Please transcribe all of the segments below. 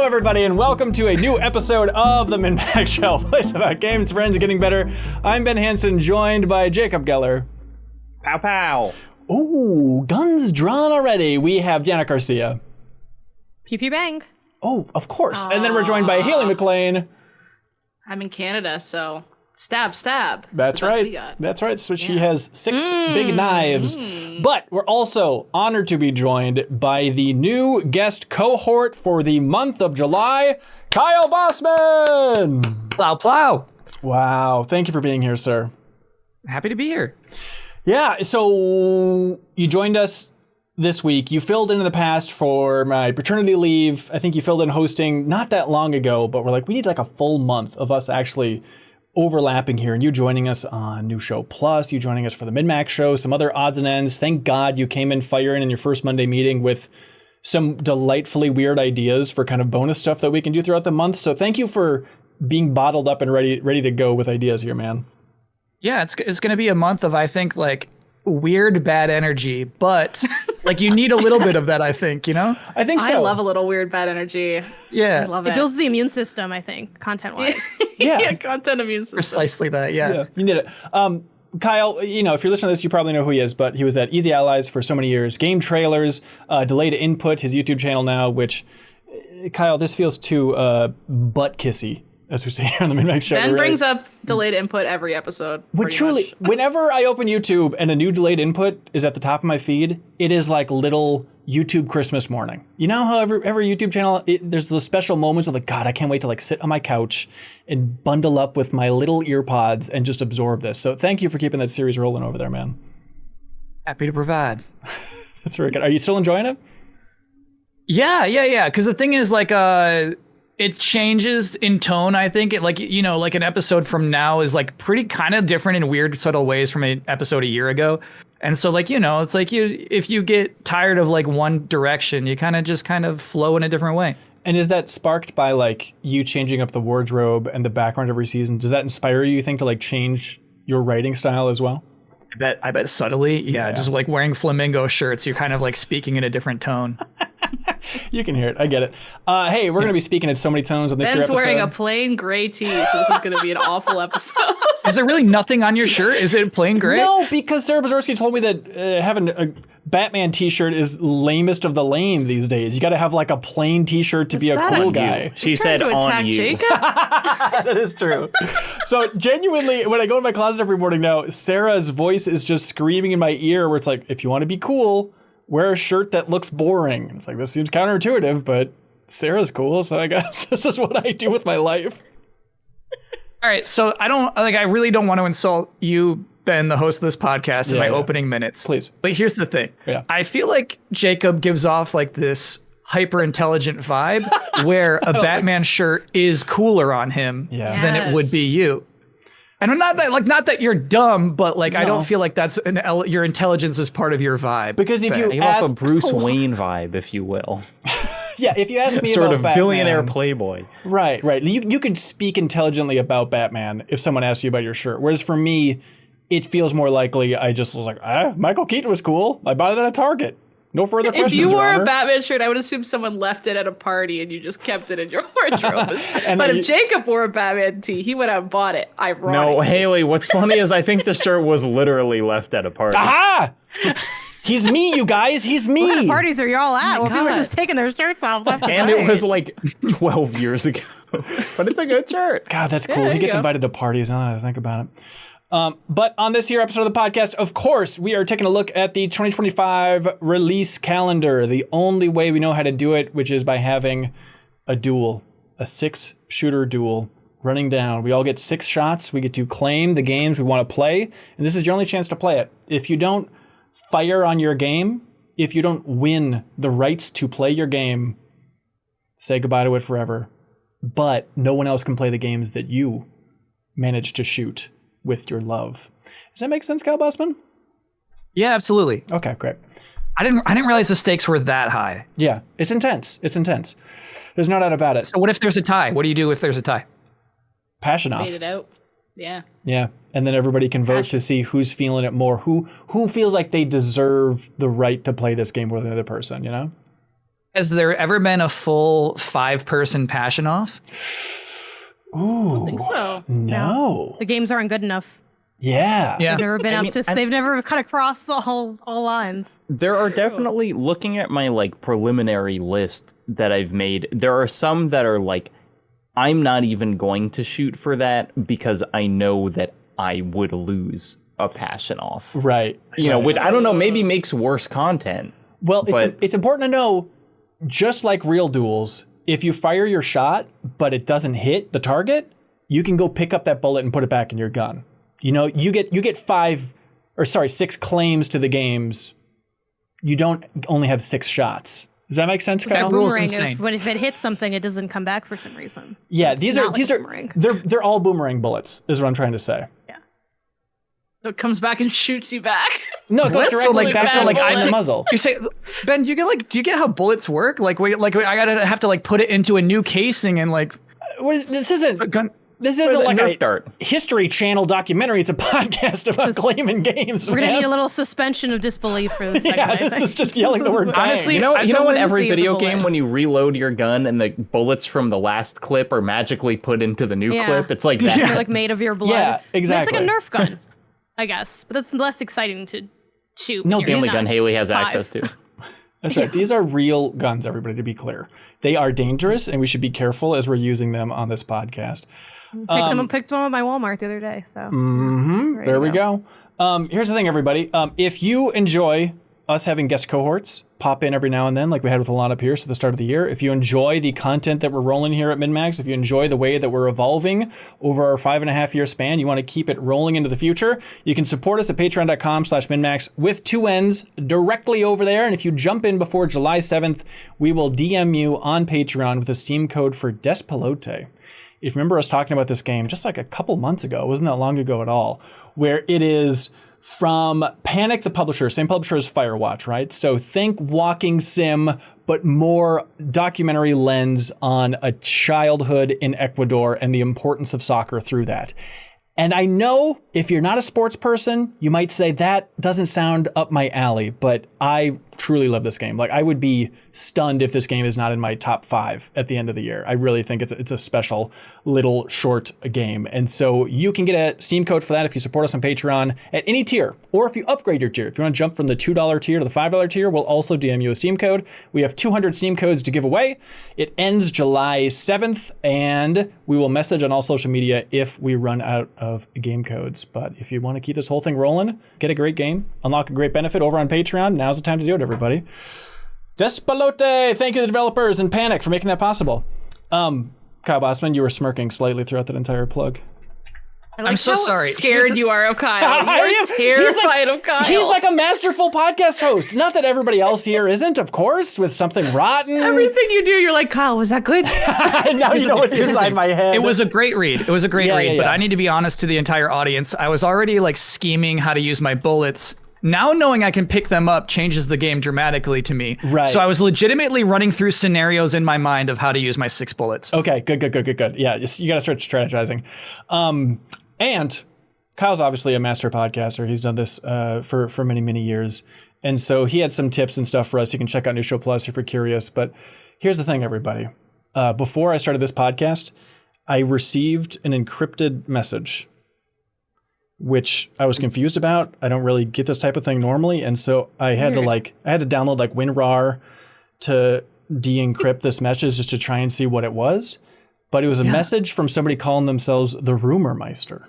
Hello, everybody, and welcome to a new episode of the MinnMax Show, place about games, friends, getting better. I'm Ben Hansen, joined by Jacob Geller. Pow pow. Ooh, guns drawn already. We have Janet Garcia. Pew pew bang. Oh, of course. And then we're joined by Haley McLean. I'm in Canada, so stab. That's right. That's right. So she has 6 big knives. But we're also honored to be joined by the new guest cohort for the month of July, Kyle Bosman. Plow plow. Wow. Thank you for being here, sir. Happy to be here. Yeah. So you joined us this week. You filled in the past for my paternity leave. I think you filled in hosting not that long ago, but we're like, we need like a full month of us actually overlapping here, and you joining us on New Show Plus, you joining us for the MinnMax Show, some other odds and ends. Thank God you came in firing in your first Monday meeting with some delightfully weird ideas for kind of bonus stuff that we can do throughout the month. So thank you for being bottled up and ready to go with ideas here, man. Yeah, it's going to be a month of, I think, like, weird bad energy, but like you need a little bit of that, I think, you know? I think so. I love a little weird bad energy. Yeah. I love It it. builds the immune system, I think, content-wise. Yeah. Content immune system. Precisely that, yeah. You need it. Kyle, you know, if you're listening to this, you probably know who he is, but he was at Easy Allies for so many years. Game trailers, delayed input, his YouTube channel now, which, Kyle, this feels too butt kissy, as we say here on the MinnMax Show. Ben brings up delayed input every episode. But truly, whenever I open YouTube and a new delayed input is at the top of my feed, it is like little YouTube Christmas morning. You know how every YouTube channel, there's those special moments of like, God, I can't wait to like sit on my couch and bundle up with my little ear pods and just absorb this. So thank you for keeping that series rolling over there, man. Happy to provide. That's very good. Are you still enjoying it? Yeah. Because the thing is, like, it changes in tone, I think. It, like, you know, like an episode from now is like pretty kind of different in weird, subtle ways from an episode a year ago. And so, like, you know, it's like if you get tired of like one direction, you kind of flow in a different way. And is that sparked by like you changing up the wardrobe and the background every season? Does that inspire you think to like change your writing style as well? I bet subtly. Yeah. Just like wearing flamingo shirts, you're kind of like speaking in a different tone. You can hear it. I get it. Hey, we're going to be speaking in so many tones on this year's Ben's episode. wearing a plain gray tee, so this is going to be an awful episode. Is there really nothing on your shirt? Is it plain gray? No, because Sarah Bazorski told me that having a Batman t-shirt is lamest of the lame these days. You got to have like a plain t-shirt to be a cool guy. She said on you. Jacob? That is true. So genuinely, when I go in my closet every morning now, Sarah's voice is just screaming in my ear where it's like, if you want to be cool, wear a shirt that looks boring. It's like, this seems counterintuitive, but Sarah's cool, so I guess this is what I do with my life. All right, so I really don't want to insult you, Ben, the host of this podcast, in my opening minutes. Please. But here's the thing. Yeah. I feel like Jacob gives off like this hyper-intelligent vibe where a Batman shirt is cooler on him than it would be you. And not that you're dumb, but like I don't feel like that's your intelligence is part of your vibe. Because if you have a Bruce Wayne vibe, if you will. Yeah, if you ask me sort about of Batman, billionaire playboy. Right. You could speak intelligently about Batman if someone asked you about your shirt. Whereas for me, it feels more likely I just was like, Michael Keaton was cool. I bought it at a Target. No further questions, If you wore Your Honor. a Batman shirt, I would assume someone left it at a party and you just kept it in your wardrobe. And but then if Jacob wore a Batman tee, he went out and bought it. Ironic. No, Haley, what's funny is I think the shirt was literally left at a party. Aha! He's me, you guys. He's me. What kind of parties are y'all at? Well, people are God. just taking their shirts off left And and it right. was like 12 years ago. But it's a good shirt. God, that's cool. there He you gets go. invited to parties. Now that I think about it. But on this here episode of the podcast, of course, we are taking a look at the 2025 release calendar. The only way we know how to do it, which is by having a duel, a 6-shooter duel running down. We all get 6 shots. We get to claim the games we want to play. And this is your only chance to play it. If you don't fire on your game, if you don't win the rights to play your game, say goodbye to it forever. But no one else can play the games that you managed to shoot with your love. Does that make sense, Kyle Bosman? Yeah, absolutely. Okay, great. I didn't realize the stakes were that high. Yeah, it's intense. It's intense. There's no doubt about it. So what if there's a tie? What do you do if there's a tie? Passion off. Made it out. Yeah. Yeah, and then everybody can vote to see who's feeling it more. Who feels like they deserve the right to play this game more than the other person, you know? Has there ever been a full 5-person passion off? Ooh, I think so. no. The games aren't good enough. Yeah. Yeah. They've never been they've never cut across all lines. There are definitely, looking at my like preliminary list that I've made, there are some that are like, I'm not even going to shoot for that because I know that I would lose a passion off. Right. You know, which I don't know, maybe makes worse content. Well, but it's important to know, just like real duels, if you fire your shot, but it doesn't hit the target, you can go pick up that bullet and put it back in your gun. You know, you get 6 claims to the games. You don't only have 6 shots. Does that make sense, It's a Kyle? rule's boomerang. insane. If it hits something, it doesn't come back for some reason. Yeah, It's these not are like a boomerang. they're all boomerang bullets, is what I'm trying to say. It comes back and shoots you back. No, it goes What? So, directly like, back so, to like, in I- the muzzle. You say, Ben, do you get how bullets work? Like, I gotta have to like put it into a new casing and like This isn't gun. This isn't like Nerf a dart. History Channel documentary. It's a podcast about claiming games. We're gonna man. need a little suspension of disbelief for this segment. Yeah, I this think. is just yelling the word bang. Honestly, You know in the every whimsy of the video bullet. game when you reload your gun and the bullets from the last clip are magically put into the new Yeah. clip? It's like that. They're like made of your blood. Yeah, It's exactly. like a Nerf gun, I guess, but that's less exciting to shoot. No, when The you're only not gun Haley has five. access to. That's right. These are real guns, everybody, to be clear. They are dangerous, and we should be careful as we're using them on this podcast. Picked one at my Walmart the other day. So There we go. Here's the thing, everybody. If you enjoy us having guest cohorts pop in every now and then, like we had with Alana Pierce at the start of the year, if you enjoy the content that we're rolling here at MinnMax, if you enjoy the way that we're evolving over our 5.5-year span, you want to keep it rolling into the future, you can support us at patreon.com/MinnMax with 2 N's directly over there. And if you jump in before July 7th, we will DM you on Patreon with a Steam code for Despelote. If you remember us talking about this game just like a couple months ago, it wasn't that long ago at all, where it is from Panic the publisher, same publisher as Firewatch, right? So think walking sim, but more documentary lens on a childhood in Ecuador and the importance of soccer through that. And I know if you're not a sports person, you might say that doesn't sound up my alley, but I truly love this game. Like, I would be stunned if this game is not in my top 5 at the end of the year. I really think it's a special little short game. And so you can get a Steam code for that if you support us on Patreon at any tier, or if you upgrade your tier. If you want to jump from the $2 tier to the $5 tier, we'll also DM you a Steam code. We have 200 Steam codes to give away. It ends July 7th, and we will message on all social media if we run out of game codes. But if you want to keep this whole thing rolling, get a great game, unlock a great benefit over on Patreon, now's the time to do it, everybody. Despelote, thank you to the developers and Panic for making that possible. Kyle Bosman, you were smirking slightly throughout that entire plug. I'm so sorry. Scared you are of Kyle. I You're am. terrified of Kyle. He's like a masterful podcast host. Not that everybody else here isn't, of course, with something rotten. everything you do. You're like, Kyle, was that good? Now you know what's inside my head. It was a great read. It was a great Yeah, read, yeah, but yeah. I need to be honest to the entire audience. I was already like scheming how to use my bullets. Now knowing I can pick them up changes the game dramatically to me. Right. So I was legitimately running through scenarios in my mind of how to use my 6 bullets. Okay, good. Yeah, you got to start strategizing. And Kyle's obviously a master podcaster. He's done this for many years. And so he had some tips and stuff for us. You can check out New Show Plus if you're curious. But here's the thing, everybody. Before I started this podcast, I received an encrypted message, which I was confused about. I don't really get this type of thing normally. And so I had to download like WinRAR to de-encrypt this message just to try and see what it was. But it was a message from somebody calling themselves the Rumor Meister.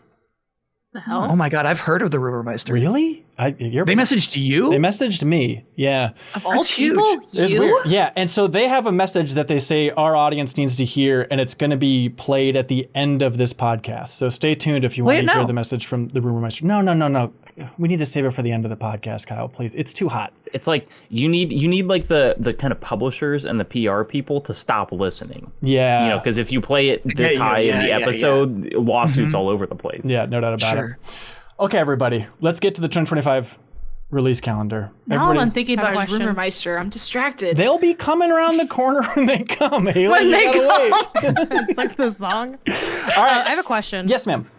The hell? Oh my God, I've heard of the Rumor Meister. Really? They messaged you? They messaged me. Yeah. Of all That's huge. people, It's you? weird. Yeah. And so they have a message that they say our audience needs to hear, and it's going to be played at the end of this podcast. So stay tuned if you want Play to it hear now. the message from the Rumor Meister. No. We need to save it for the end of the podcast, Kyle, please. It's too hot. It's like you need like the kind of publishers and the PR people to stop listening. Yeah. You know, because if you play it this high in the episode, lawsuits all over the place. Yeah, no doubt about Sure. it. Okay, everybody, let's get to the 2025 release calendar. Now Everybody, I'm thinking I have about a his question. Rumor Meister. I'm distracted. they'll be coming around the corner when they come. Haley, When you they gotta come. wait. It's like the song. All right. I have a question. Yes, ma'am.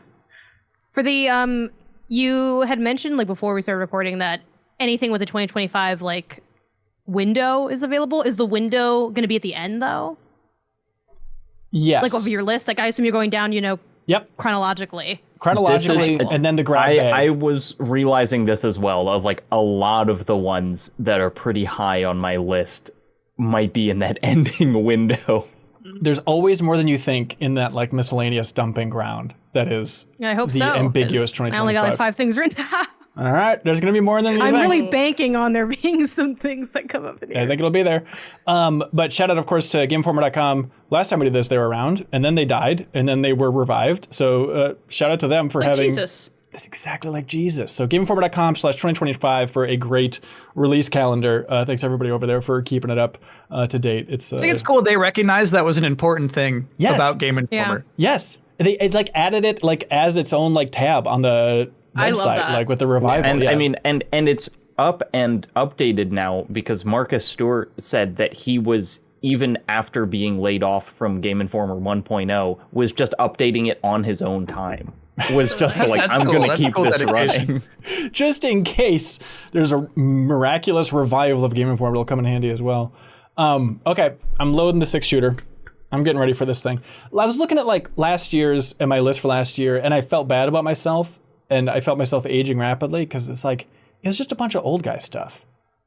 For the you had mentioned like before we started recording that anything with the 2025 like window is available. Is the window going to be at the end though? Yes. Like over your list? Like I assume you're going down, Yep. chronologically. Chronologically, and then the grab bag. I was realizing this as well, of like a lot of the ones that are pretty high on my list might be in that ending window. There's always more than you think in that like miscellaneous dumping ground that is I hope the so. ambiguous 'Cause 2025. I only got like 5 things written down. All right, there's going to be more than you I'm think. really banking on there being some things that come up in here. I think it'll be there. But shout out, of course, to GameInformer.com. Last time we did this, they were around, and then they died, and then they were revived. So shout out to them for Like having... Jesus. That's exactly like Jesus. So GameInformer.com/2025 for a great release calendar. Thanks, everybody over there, for keeping it up to date. I think it's cool they recognized that was an important thing about Game Informer. Yes. They like added it like as its own like tab on the I love website, that. like with the revival. And yeah. I mean, and it's up and updated now because Marcus Stewart said that he was, even after being laid off from Game Informer 1.0, was just updating it on his own time. Was just like, That's I'm cool. going to That's keep cool this dedication. running. just in case there's a miraculous revival of Game Informer, it'll come in handy as well. Okay, I'm loading the 6-shooter. I'm getting ready for this thing. I was looking at like last year's and my list for last year, and I felt bad about myself, and I felt myself aging rapidly because it's like it was just a bunch of old guy stuff.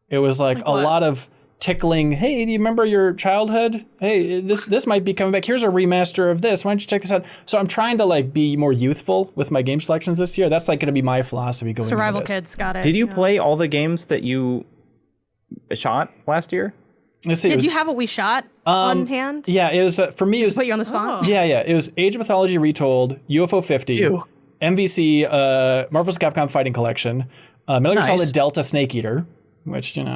It was like a what? lot of tickling. Hey, do you remember your childhood? Hey, this might be coming back. Here's a remaster of this. Why don't you check this out? So I'm trying to like be more youthful with my game selections this year. That's like going to be my philosophy going Survival into this. Kids got it. Did you play all the games that you shot last year? Let's see. Did you have what we shot on hand? Yeah, it was for me. It was Put you on the spot. Yeah. It was Age of Mythology Retold, UFO 50, Ew. MVC, Marvel's Capcom Fighting Collection, Metal Gear Nice. Solid Delta Snake Eater, which pushing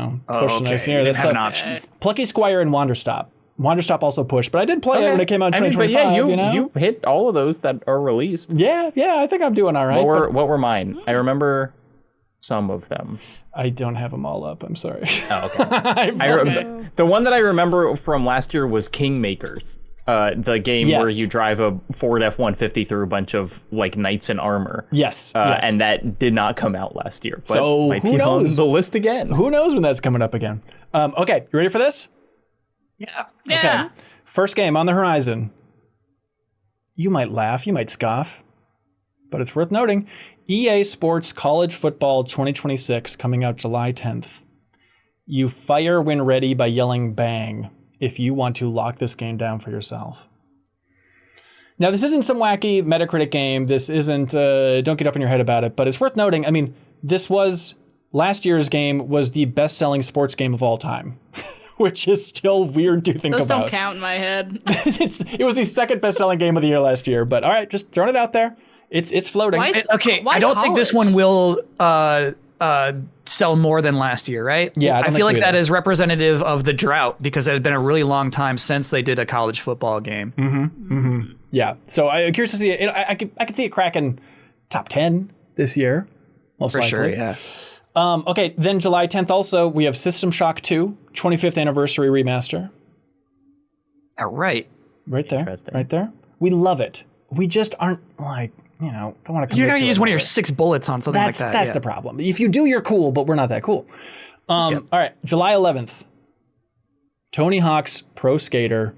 us You here. didn't That's have an tough. option. Plucky Squire and Wanderstop. Wanderstop also pushed, but I did play it when it came out in 2025. but yeah, you know? you hit all of those that are released. Yeah, I think I'm doing all right. What were mine? I remember some of them. I don't have them all up. I'm sorry. Oh, okay. The one that I remember from last year was Kingmakers. The game where Yes. you drive a Ford F-150 through a bunch of like knights in armor. Yes. And that did not come out last year. But So, might who be knows? on the list again. Who knows when that's coming up again? Okay, you ready for this? Yeah. Yeah. Okay. First game on the horizon. You might laugh, you might scoff, but it's worth noting. EA Sports College Football 2026 coming out July 10th. You fire when ready by yelling bang if you want to lock this game down for yourself. Now, this isn't some wacky Metacritic game. This isn't, don't get up in your head about it, but it's worth noting. I mean, last year's game was the best-selling sports game of all time, which is still weird to think Those about. don't count in my head. It was the second best-selling game of the year last year, but all right, just throwing it out there. It's floating. Why is- Okay, Why I don't think this college? one will sell more than last year, right? Yeah, I don't I think feel so like that either. is representative of the drought because it had been a really long time since they did a college football game. Yeah, so I'm curious to see it. I could see it cracking top 10 this year, most For likely. sure, yeah. Okay, then July 10th also, we have System Shock 2, 25th anniversary remaster. All right. Right there. Interesting. Right there. We love it. We just aren't like, don't want to You're going to to use one of your 6 bullets on something like that. That's yeah. the problem. If you do, you're cool, but we're not that cool. All right, July 11th. Tony Hawk's Pro Skater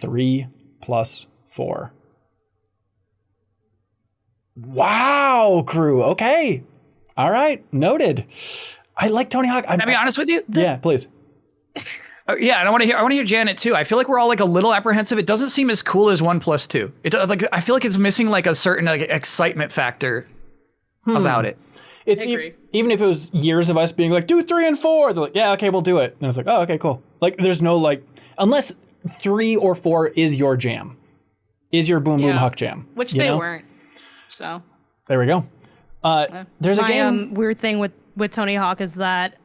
3+4. Wow, crew. Okay. All right, noted. I like Tony Hawk. Can I be honest with you? Yeah, please. Yeah, and I want to hear Janet too. I feel like we're all like a little apprehensive. It doesn't seem as cool as 1+2. I feel like it's missing like a certain like excitement factor about it. It's agree. even if it was years of us being like, do 3 and 4, they're like, yeah, okay, we'll do it. And it's like, oh, okay, cool. Like, there's no like, unless 3 or 4 is your jam, is your boom boom Yeah. huck jam, Which you they know? weren't. So There we go. There's a My game. weird thing with Tony Hawk is that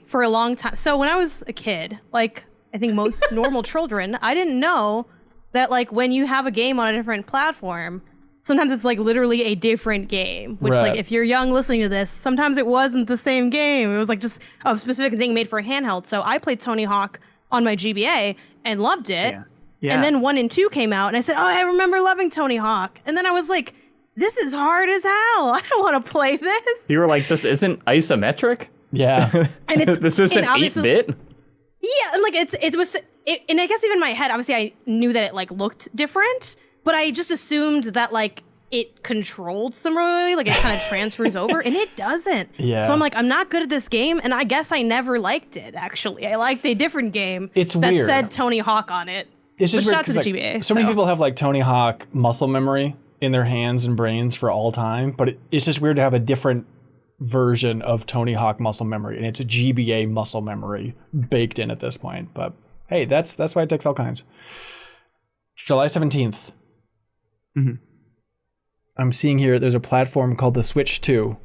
for a long time, so when I was a kid, like I think most normal children, I didn't know that like when you have a game on a different platform, sometimes it's like literally a different game, which Right. like if you're young listening to this, sometimes it wasn't the same game. It was like just a specific thing made for handheld. So I played Tony Hawk on my GBA and loved it. Yeah. And then 1 and 2 came out and I said, oh, I remember loving Tony Hawk. And then I was like, this is hard as hell. I don't want to play this. You were like, this isn't isometric? Yeah. And it's This is an and obviously- 8-bit? Yeah, and like it was, and I guess even in my head, obviously I knew that it like looked different, but I just assumed that like it controlled similarly, like it kind of transfers over, and it doesn't. Yeah. So I'm like, I'm not good at this game, and I guess I never liked it. Actually, I liked a different game. It's that weird. said Tony Hawk on it. It's just But weird shout out to the because GBA. so many people have like Tony Hawk muscle memory in their hands and brains for all time, but it's just weird to have a different version of Tony Hawk muscle memory, and it's a GBA muscle memory baked in at this point. But hey, that's why it takes all kinds. July 17th. Mhm. I'm seeing here there's a platform called the Switch 2,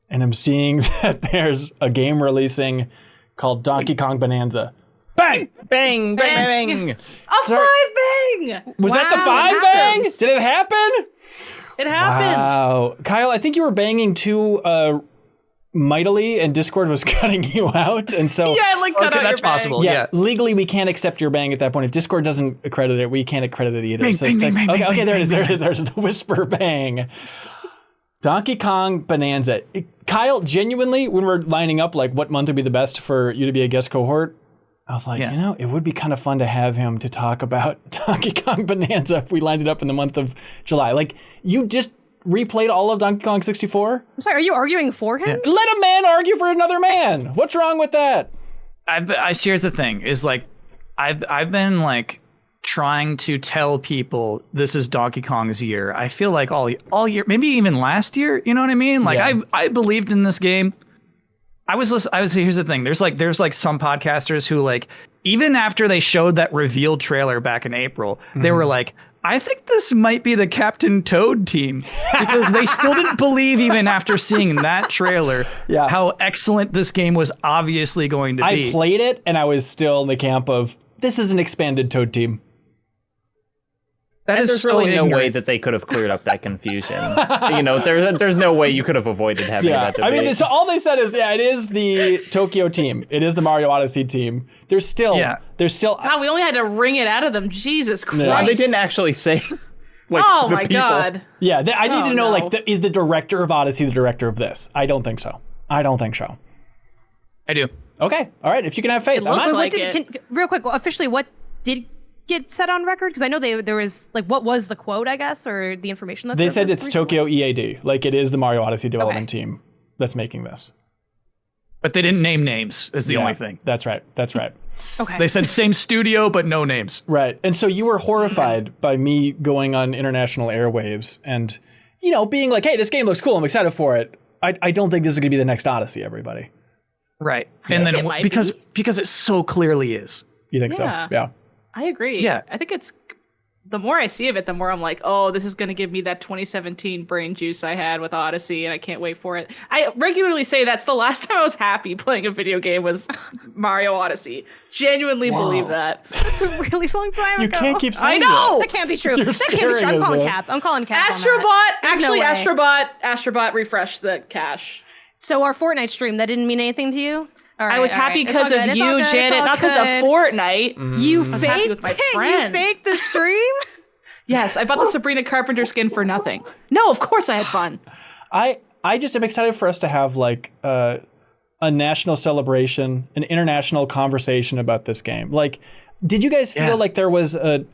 and I'm seeing that there's a game releasing called Donkey Kong Bonanza. Bang! Bang, bang, bang. A Sorry. 5-bang! Was that the Wow, 5 bang? massive. Did it happen? It happened. Wow. Kyle, I think you were banging too mightily and Discord was cutting you out. And so Yeah, I like cut out that's your bang. possible. yeah, Yeah. legally we can't accept your bang at that point. If Discord doesn't accredit it, we can't accredit it either. Bang, So bang, it's bang, like, bang, okay, bang, okay, there it is. bang, There it is. There's the whisper bang. Donkey Kong Bonanza. Kyle, genuinely, when we're lining up like what month would be the best for you to be a guest cohort, I was like, Yeah. you know, it would be kind of fun to have him to talk about Donkey Kong Bonanza if we lined it up in the month of July. Like, you just replayed all of Donkey Kong 64? I'm sorry, are you arguing for him? Let a man argue for another man. What's wrong with that? Here's the thing: is like, I've been like trying to tell people this is Donkey Kong's year. I feel like all year, maybe even last year. You know what I mean? Like Yeah. I believed in this game. I was here's the thing. There's like some podcasters who like even after they showed that reveal trailer back in April, they were like, I think this might be the Captain Toad team because they still didn't believe even after seeing that trailer Yeah. how excellent this game was obviously going to be. I played it and I was still in the camp of, this is an expanded Toad team. That And is there's so really no way ignorant. that they could have cleared up that confusion. You know, there's no way you could have avoided having Yeah, that debate. I mean, so all they said is, yeah, it is the Tokyo team. It is the Mario Odyssey team. There's still, Yeah. God, we only had to wring it out of them. Jesus Christ. Yeah. They didn't actually say. Like, Oh the my people. God. yeah, I need to Oh, know, no. like, is the director of Odyssey the director of this? I don't think so. I don't think so. I do. Okay, all right, if you can have faith. I'm looks not- What like did, it. real quick, officially, what did get set on record? Because I know there was like, what was the quote, I guess, or the information that they said surfaced it's recently? Tokyo EAD. Like, it is the Mario Odyssey development team that's making this. But they didn't name names is the Yeah, only thing. That's right. That's right. Okay. They said same studio, but no names. Right. And so you were horrified by me going on international airwaves and, you know, being like, hey, this game looks cool. I'm excited for it. I don't think this is going to be the next Odyssey, everybody. Right. And think then it might because it so clearly is. You think Yeah. so? Yeah. I agree. Yeah. I think it's the more I see of it, the more I'm like, oh, this is going to give me that 2017 brain juice I had with Odyssey, and I can't wait for it. I regularly say that's the last time I was happy playing a video game was Mario Odyssey. Genuinely believe that. It's a really long time You ago. can't keep I saying know! That can't be true. You're That can't be scaring true. I'm us, calling man. Cap. I'm calling Cap. on Astrobot, that. There's no actually, way. Astrobot refreshed the cache. So our Fortnite stream, that didn't mean anything to you? All right, I was all right. happy It's because all of good. It's you, all good. It's Janet, all not because of good. Fortnite. You was happy faked with my it. You friend. faked the stream? Yes, I bought the Sabrina Carpenter skin for nothing. No, of course I had fun. I just am excited for us to have like a national celebration, an international conversation about this game. Like, did you guys feel Yeah. like there was a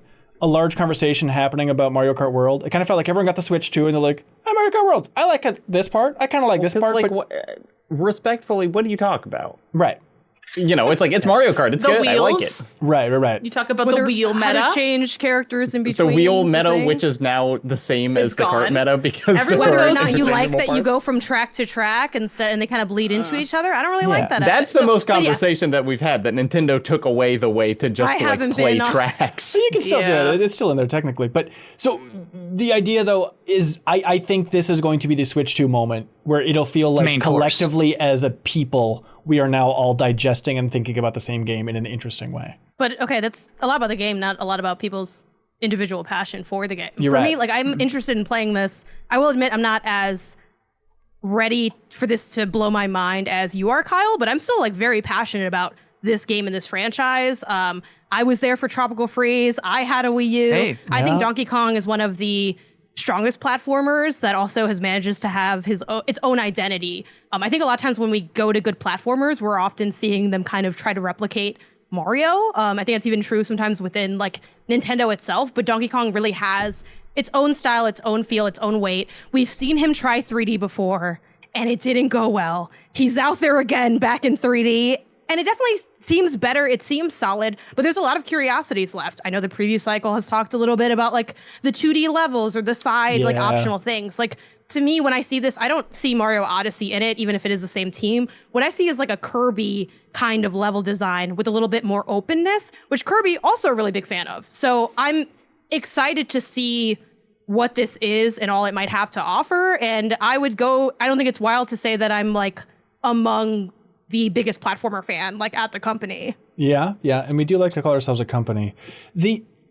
large conversation happening about Mario Kart World? It kind of felt like everyone got the Switch too, and they're like, "Hey, Mario Kart World, I like this part. I kind of like this 'Cause, part." like, but respectfully, what do you talk about? right, You know, it's like, it's Mario Kart. It's The good. wheels. I like it. right. You talk about Whether- the wheel how meta. to change characters in The between. wheel the meta, thing. which is now the same Is as the kart gone. meta because Everyone there Whether are or not you like interchangeable that you parts. go from track to track and they kind of bleed into each other. I don't really like that. That's But the most but yes, conversation that we've had, that Nintendo took away the way to just I like haven't play been on- tracks. You can still Yeah. do it. It's still in there technically. But so the idea though is I think this is going to be the Switch 2 moment where it'll feel like Main course. collectively as a people, we are now all digesting and thinking about the same game in an interesting way. But okay, that's a lot about the game, not a lot about people's individual passion for the game. You're for right. me, like I'm interested in playing this. I will admit I'm not as ready for this to blow my mind as you are, Kyle, but I'm still like very passionate about this game and this franchise. I was there for Tropical Freeze. I had a Wii U. Hey, I think yeah. Donkey Kong is one of the strongest platformers that also manages to have its own identity. I think a lot of times when we go to good platformers, we're often seeing them kind of try to replicate Mario. I think that's even true sometimes within like Nintendo itself, but Donkey Kong really has its own style, its own feel, its own weight. We've seen him try 3D before and it didn't go well. He's out there again back in 3D. And it definitely seems better. It seems solid, but there's a lot of curiosities left. I know the preview cycle has talked a little bit about like the 2D levels or the side like optional things. Like to me, when I see this, I don't see Mario Odyssey in it, even if it is the same team. What I see is like a Kirby kind of level design with a little bit more openness, which Kirby also a really big fan of. So I'm excited to see what this is and all it might have to offer. And I don't think it's wild to say that I'm like among the biggest platformer fan like at the company. Yeah, and we do like to call ourselves a company.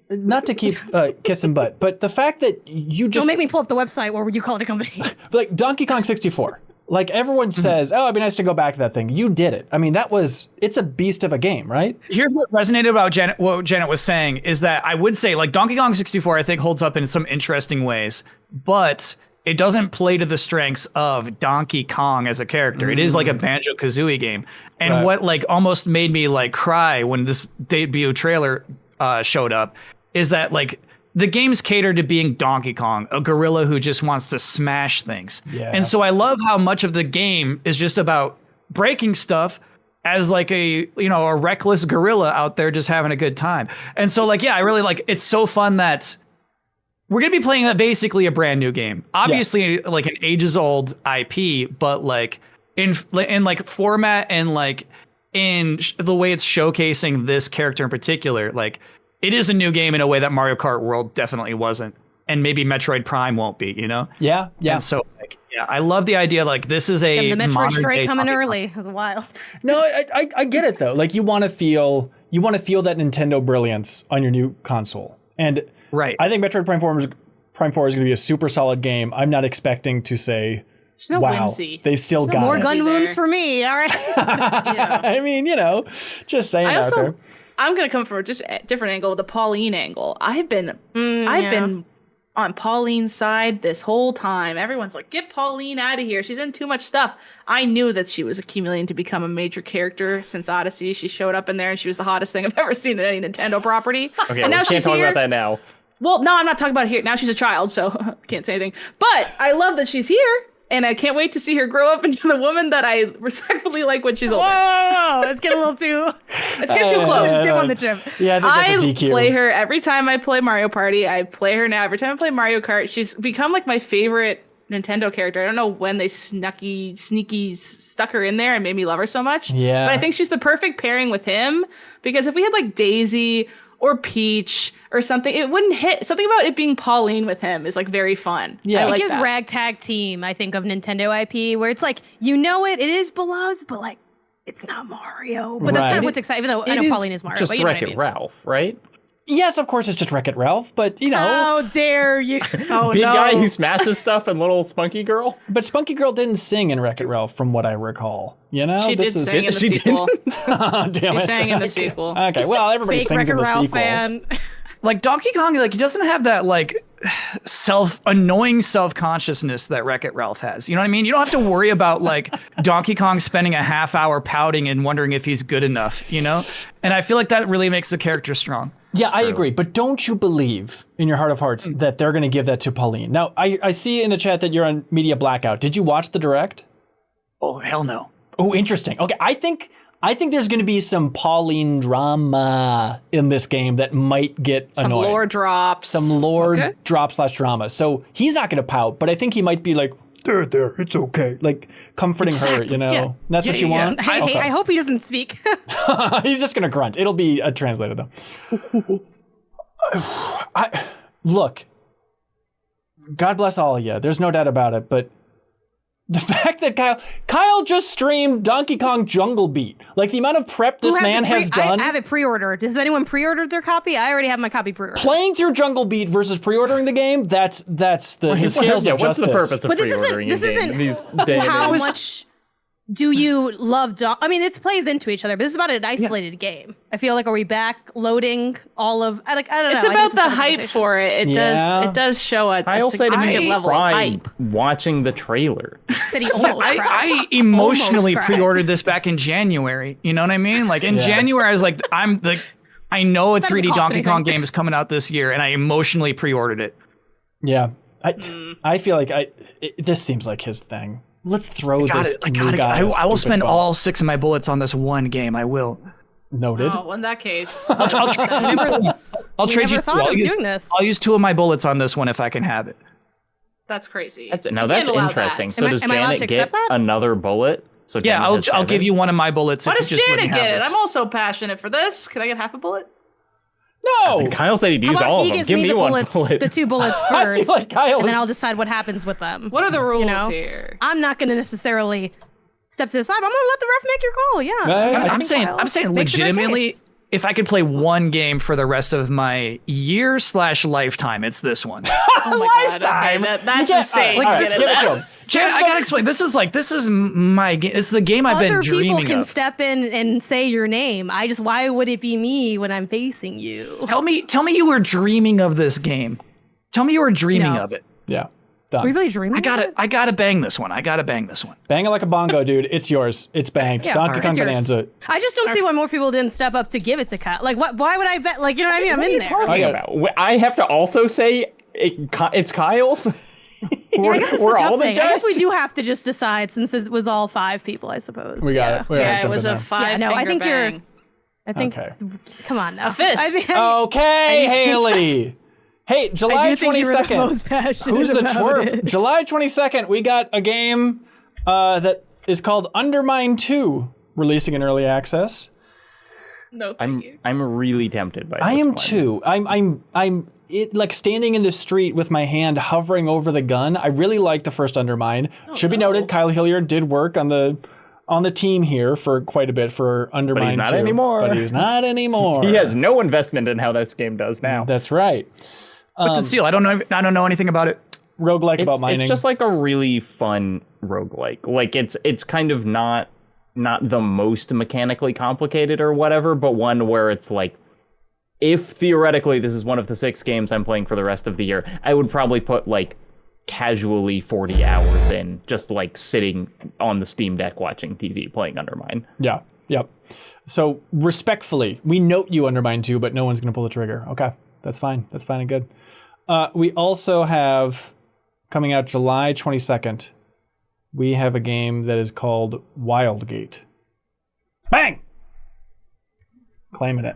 Not to keep kissing butt, but the fact that you just don't make me pull up the website where you call it a company. Like Donkey Kong 64. Like everyone says, oh, it'd be nice to go back to that thing. You did it. I mean, it's a beast of a game, right? Here's what resonated about what Janet was saying is that I would say like Donkey Kong 64, I think holds up in some interesting ways, but it doesn't play to the strengths of Donkey Kong as a character. It is like a Banjo-Kazooie game. And what like almost made me like cry when this debut trailer showed up is that like the game's catered to being Donkey Kong, a gorilla who just wants to smash things. Yeah. And so I love how much of the game is just about breaking stuff as like a reckless gorilla out there just having a good time. And so like, yeah, I really like, it's so fun that we're going to be playing basically a brand new game. Obviously, like an ages-old IP, but like in like format and like in the way it's showcasing this character in particular, like it is a new game in a way that Mario Kart World definitely wasn't, and maybe Metroid Prime won't be. Yeah. And so like, yeah, I love the idea. Like this is a and the Metroid Stray coming Donkey early. It was wild. No, I get it though. Like you want to feel that Nintendo brilliance on your new console. And right. I think Metroid Prime 4 is going to be a super solid game. I'm not expecting to say, no wow, whimsy. they still got more it. gun wounds for me. All right. Yeah. I mean, just saying out there. I'm going to come from just a different angle, the Pauline angle. I've been on Pauline's side this whole time. Everyone's like, get Pauline out of here. She's in too much stuff. I knew that she was accumulating to become a major character since Odyssey. She showed up in there and she was the hottest thing I've ever seen in any Nintendo property. Okay, and we now can't talk about that now. Well, no, I'm not talking about it here. Now she's a child, so can't say anything. But I love that she's here, and I can't wait to see her grow up into the woman that I respectfully like when she's older. Whoa, let's get a little too. Let's get too close. Dip on the chip. Yeah, I think that's a DQ. I play her every time I play Mario Party. I play her now every time I play Mario Kart. She's become like my favorite Nintendo character. I don't know when they sneaky stuck her in there and made me love her so much. Yeah. But I think she's the perfect pairing with him, because if we had like Daisy or Peach or something, it wouldn't hit. Something about it being Pauline with him is like very fun. Yeah, it gives ragtag team, I think, of Nintendo IP, where it's like, it is beloved, but like it's not Mario. But that's kind of what's exciting, even though I know Pauline is Mario. Just but you know Wreck-It what I mean. Ralph, right? Yes, of course, it's just Wreck-It Ralph, but How dare you? Oh, Big no. guy who smashes stuff and little spunky girl. But Spunky Girl didn't sing in Wreck-It Ralph, from what I recall. She did sing in the sequel. Oh, damn She it. sang in the sequel. Okay, well, everybody Fake sings Wreck-It in the Ralph sequel. fan. Like Donkey Kong, like he doesn't have that like annoying self-consciousness that Wreck-It Ralph has. You know what I mean? You don't have to worry about like Donkey Kong spending a half hour pouting and wondering if he's good enough, And I feel like that really makes the character strong. Yeah, I agree. But don't you believe in your heart of hearts that they're going to give that to Pauline? Now, I see in the chat that you're on media blackout. Did you watch the direct? Oh, hell no. Oh, interesting. Okay, I think there's going to be some Pauline drama in this game that might get Some annoying. lore drops. Some lore drop/drama. So he's not going to pout, but I think he might be like, there, it's okay. Like comforting her, Yeah. That's what you want? Hey, I hope he doesn't speak. He's just going to grunt. It'll be a translator, though. Look, God bless all of you. There's no doubt about it, but the fact that Kyle just streamed Donkey Kong Jungle Beat. Like the amount of prep this man has done. I have it pre-ordered. Has anyone pre-ordered their copy? I already have my copy pre-ordered. Playing through Jungle Beat versus pre-ordering the game, that's the scales of What's justice. the purpose of But pre-ordering this a game isn't these days? how much do you love I mean, it plays into each other, but this is about an isolated game. I feel like, are we back loading all of I don't know. It's I think about this the is a hype conversation. for it. It does show a Kyle said he significant level of cried hype. watching the trailer. Said he almost cried. I emotionally Almost cried. pre-ordered this back in January. You know what I mean? Like in January, I was like, I know a That doesn't 3D cost Donkey Kong anything. game is coming out this year, and I emotionally pre-ordered it. Yeah. I feel like this seems like his thing. Let's throw this I new guy. I will spend all 6 of my bullets on this one game. I will. Noted. Oh, well, in that case, I'll trade you. never thought I'll of use, doing this. I'll use 2 of my bullets on this one if I can have it. that's crazy. Now You that's can't allow interesting. that. So does Am I allowed Janet to get accept that? another bullet? So Yeah, Janet has I'll give 7? you one of my bullets. Why if does you just let Janet me have get it? this. I'm also passionate for this. Can I get half a bullet? No. Kyle said he'd How use about all of he them. gives Give me me the one bullets, bullet. the 2 bullets I first, feel like Kyle and then is- I'll decide what happens with them. What are the rules know? here? I'm not going to necessarily step to the side. I'm going to let the ref make your call. Yeah. Right. I I'm think saying, Kyle I'm saying makes a great legitimately, case. if I could play one game for the rest of my year/lifetime, it's this one. Oh my god, okay, that's insane. All right, Get it give it to out. him. Janet, I gotta explain. This is my game. It's the game I've Other been people dreaming can of. step in and say your name. Why would it be me when I'm facing you? Tell me you were dreaming of this game. Tell me you were dreaming No. of it. Yeah. Were you Done. really dreaming? I gotta bang this one. Bang it like a bongo, dude. It's yours. It's banged. Yeah, Donkey Kong it's yours. Bonanza. I just don't see why more people didn't step up to give it to Kyle. Like, what? Why would I bet? Like, you know what I mean? I'm in there. Talking got- about? I have to also say it's Kyle's. Yeah, I guess it's we're the all tough the thing. I guess we judges. do have to just decide since it was all 5 people, I suppose. We got it. We gotta Yeah, it jump was in a there. 5 Yeah, no, I think bang. you're. I think. Okay. Come on now. A fist. I think, Okay, Haley. Hey, July I do think you were the 22nd. most passionate Who's the about twerp? it. July 22nd, we got a game that is called Undermine 2, releasing in early access. No, thank you. I'm really tempted by. I this am one. too. I'm like standing in the street with my hand hovering over the gun. I really like the first Undermine. Should be noted, Kyle Hilliard did work on the team here for quite a bit for Undermine 2. not anymore. But he's not anymore. He has no investment in how this game does now. That's right. What's its deal? I don't know anything about it. Roguelike about mining. It's just like a really fun roguelike. Like it's kind of not the most mechanically complicated or whatever, but one where it's like, if theoretically this is one of the 6 games I'm playing for the rest of the year, I would probably put like casually 40 hours in, just like sitting on the Steam Deck watching TV playing Undermine. Yeah. Yep. So respectfully, we note you Undermine 2, but no one's going to pull the trigger. Okay. That's fine. That's fine and good. We also have, coming out July 22nd, we have a game that is called Wildgate. Bang! Claiming it.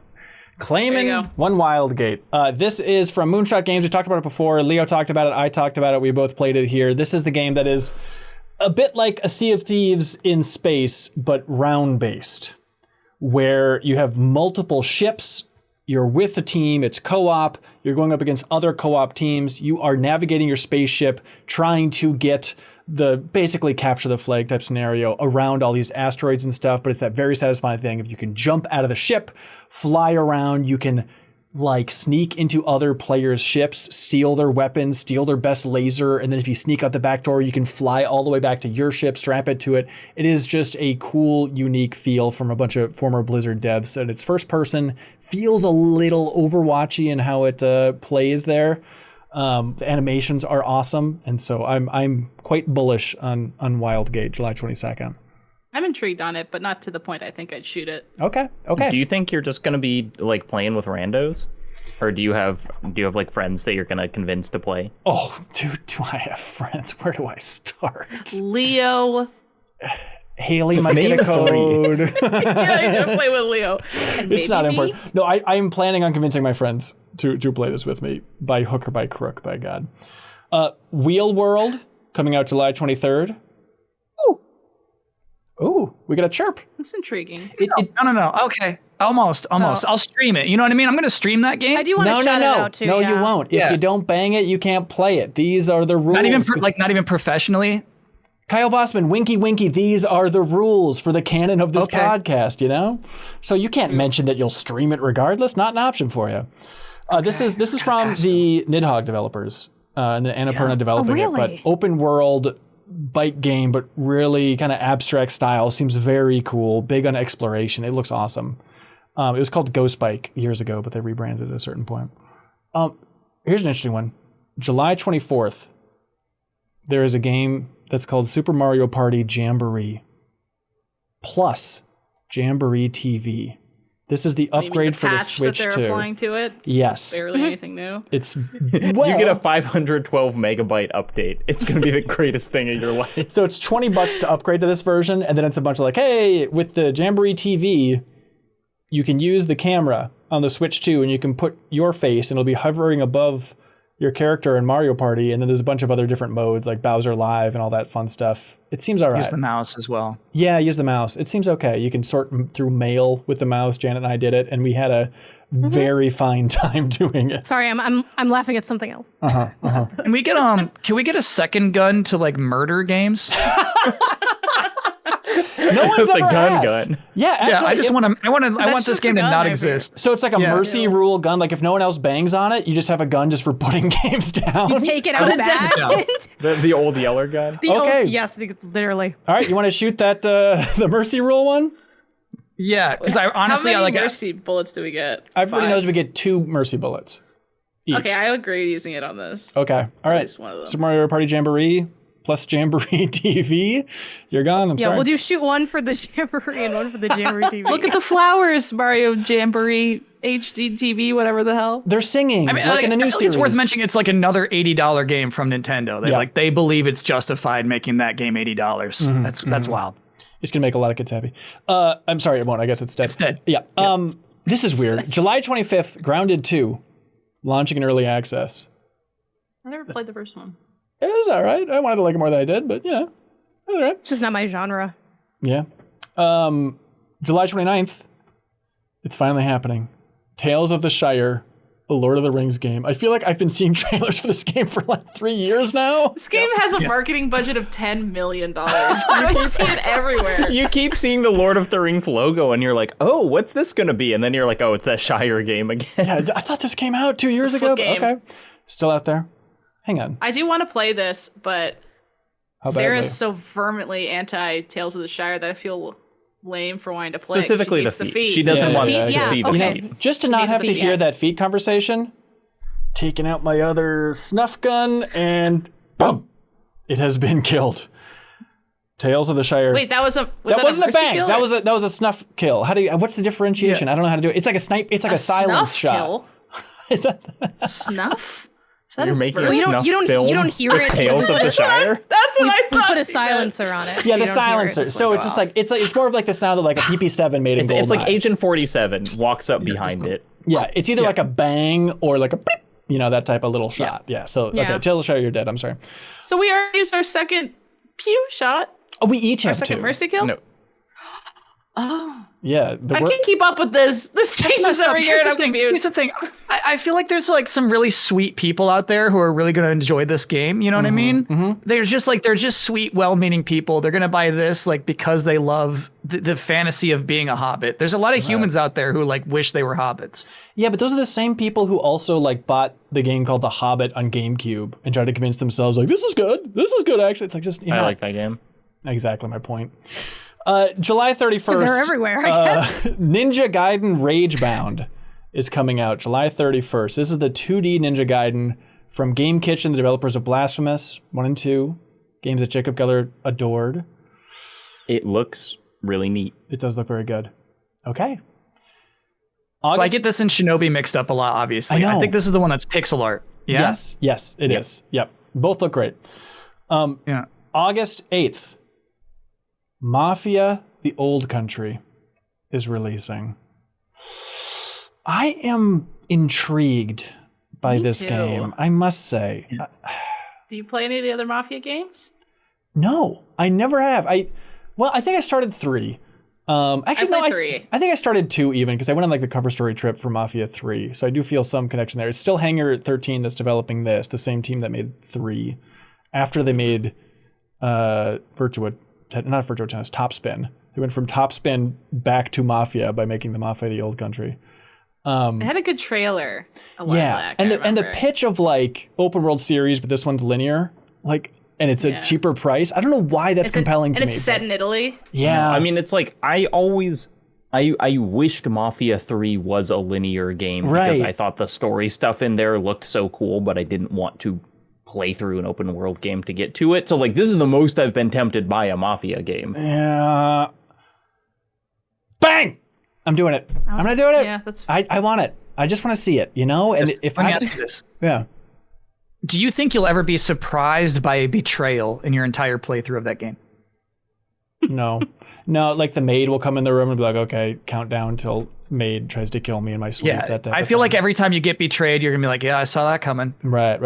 Claiming There you go. one Wildgate. This is from Moonshot Games. We talked about it before. Leo talked about it. I talked about it. We both played it here. This is the game that is a bit like a Sea of Thieves in space, but round-based, where you have multiple ships. You're with a team. It's co-op. You're going up against other co-op teams. You are navigating your spaceship, trying to get basically capture the flag type scenario around all these asteroids and stuff. But it's that very satisfying thing. If you can jump out of the ship, fly around, you can like sneak into other players' ships, steal their weapons, steal their best laser, and then if you sneak out the back door, you can fly all the way back to your ship, strap it to it. It is just a cool, unique feel from a bunch of former Blizzard devs. And it's first person, feels a little Overwatchy in how it plays there. The animations are awesome, and so I'm quite bullish on Wildgate, July 22nd. I'm intrigued on it, but not to the point I think I'd shoot it. Okay. Do you think you're just gonna be like playing with randos, or do you have like friends that you're gonna convince to play? Oh, dude, do I have friends? Where do I start? Leo. Haley might get a code. Yeah, you're gonna play with Leo. And It's not maybe me? important. No, I'm planning on convincing my friends to play this with me by hook or by crook, by God. Wheel World, coming out July 23rd. Ooh, we got a chirp. It's intriguing. No. Okay. Almost. I'll stream it. You know what I mean? I'm going to stream that game. I do want to shout it out too. No, yeah. you won't. If Yeah. you don't bang it, you can't play it. These are the rules. Not even professionally. Kyle Bosman, winky. These are the rules for the canon of this Okay. podcast, you know? So you can't mention that you'll stream it regardless. Not an option for you. This is from the Nidhogg developers and the Annapurna developing Oh, really? it. But open world bike game, but really kind of abstract style. Seems very cool. Big on exploration. It looks awesome. It was called Ghost Bike years ago, but they rebranded at a certain point. Here's an interesting one. July 24th, there is a game that's called Super Mario Party Jamboree plus Jamboree TV. This is the upgrade for the Switch that they're 2. applying to it. Yes. Barely anything new. It's You get a 512 megabyte update. It's going to be the greatest thing of your life. So it's $20 to upgrade to this version, and then it's a bunch of like, hey, with the Jamboree TV, you can use the camera on the Switch 2, and you can put your face, and it'll be hovering above your character in Mario Party, and then there's a bunch of other different modes like Bowser Live and all that fun stuff. It seems all right. Use the mouse as well. Yeah, use the mouse. It seems okay. You can sort through mail with the mouse. Janet and I did it, and we had a very fine time doing it. Sorry, I'm laughing at something else. Can we get a second gun to like murder games? No one's It's a ever gun asked. gun. Yeah, absolutely. I want this game to not gun, exist. So it's like a Yeah. mercy rule gun. Like if no one else bangs on it, you just have a gun just for putting games down. You take it out of bag. The old Yeller gun. Okay. Yes, literally. All right, you want to shoot that the mercy rule one? Yeah, because I honestly How many like mercy bullets do we get? Everybody 5? knows we get 2 mercy bullets each. Okay, I agree using it on this. Okay. All right. least one of them. Super Mario Party Jamboree plus Jamboree TV. You're gone. I'm Yeah, sorry. we'll do shoot one for the Jamboree and one for the Jamboree TV. Look at the flowers, Mario Jamboree HD TV, whatever the hell. They're singing I mean, like in the new I feel like series. it's worth mentioning. It's like another $80 game from Nintendo. They believe it's justified making that game $80. That's wild. It's gonna make a lot of kids happy. I'm sorry, it won't. I guess it's dead. It's dead. Yeah. This is weird. July 25th, Grounded 2, launching in early access. I never played the first one. It was all right. I wanted to like it more than I did, but all right. It's just not my genre. Yeah. July 29th, it's finally happening. Tales of the Shire, a Lord of the Rings game. I feel like I've been seeing trailers for this game for like 3 years now. This game has a marketing budget of $10 million. I see it everywhere. You keep seeing the Lord of the Rings logo, and you're like, oh, what's this going to be? And then you're like, oh, it's that Shire game again. Yeah, I thought this came out 2 years ago. But game. okay. Still out there. Hang on. I do want to play this, but How Sarah's badly? so vehemently anti Tales of the Shire that I feel lame for wanting to play. Specifically She the hates feet. She doesn't Yeah, want yeah, to yeah. see the Okay. feet. Just to not Needs have the to feet, hear yeah. that feet conversation, taking out my other snuff gun, and boom, it has been killed. Tales of the Shire. Wait, that wasn't a wasn't a mercy bang. kill, That or- was a snuff kill. How do you? What's the differentiation? I don't know how to do it. It's like a snipe. It's like a silence snuff shot. kill? Snuff? Is that You're a making verb? a you don't- snuff you don't- film you don't hear with it. Tales of the Shire? That's what I We thought. put a you silencer on it. Yeah, so the you don't hear it silencer. just, So go it's just off. like it's more of like the sound of like a PP7 made in It's like Goldeneye. Agent 47 walks up behind it. Yeah, it's either like a bang or like a beep, that type of little shot. Yeah. So Yeah. okay, Tales of the Shire, you're dead. I'm sorry. So we already used our second pew shot. Oh, we each have Second two. mercy kill? No. Yeah, I can't keep up with this. This changes Messed up. every year Here's and the I'm thing. Here's confused. the thing. I feel like there's like some really sweet people out there who are really going to enjoy this game. You know what I mean? They're just sweet, well-meaning people. They're going to buy this like because they love the fantasy of being a hobbit. There's a lot of humans out there who like wish they were hobbits. Yeah, but those are the same people who also like bought the game called The Hobbit on GameCube and tried to convince themselves like this is good. This is good actually. It's like just I like that game. Exactly my point. July 31st. They're everywhere, I guess. Ninja Gaiden Ragebound is coming out July 31st. This is the 2D Ninja Gaiden from Game Kitchen, the developers of Blasphemous 1 and 2, games that Jacob Geller adored. It looks really neat. It does look very good. Okay. Well, I get this and Shinobi mixed up a lot, obviously. I know. I think this is the one that's pixel art. Yeah? Yes, it is. Yep. Both look great. Yeah. August 8th, Mafia: The Old Country is releasing. I am intrigued by this too. game, I must say. Do you play any of the other Mafia games? No, I never have. I think I started 3. Actually, played no, 3. I think I started 2 even because I went on like the cover story trip for Mafia 3. So I do feel some connection there. It's still Hangar 13 that's developing this, the same team that made 3 after they made not Virtua Tennis, Top Spin. They went from Top Spin back to Mafia by making the Mafia the Old Country. It had a good trailer a while back. and I the remember. pitch of like open world series, but this one's linear. Like and it's a cheaper price. I don't know why that's compelling to me. And it's set in Italy. Yeah. I mean, it's like I wished Mafia 3 was a linear game because I thought the story stuff in there looked so cool, but I didn't want to play through an open world game to get to it. So like, this is the most I've been tempted by a Mafia game. Yeah. Bang! I'm doing it. I'm gonna do it. Yeah, that's fine. I want it. I just want to see it, And if Let me I ask you this. Yeah. Do you think you'll ever be surprised by a betrayal in your entire playthrough of that game? No. Like the maid will come in the room and be like, okay, countdown till maid tries to kill me in my sleep. Yeah, That type I of feel thing. like every time you get betrayed, you're gonna be like, yeah, I saw that coming. Right.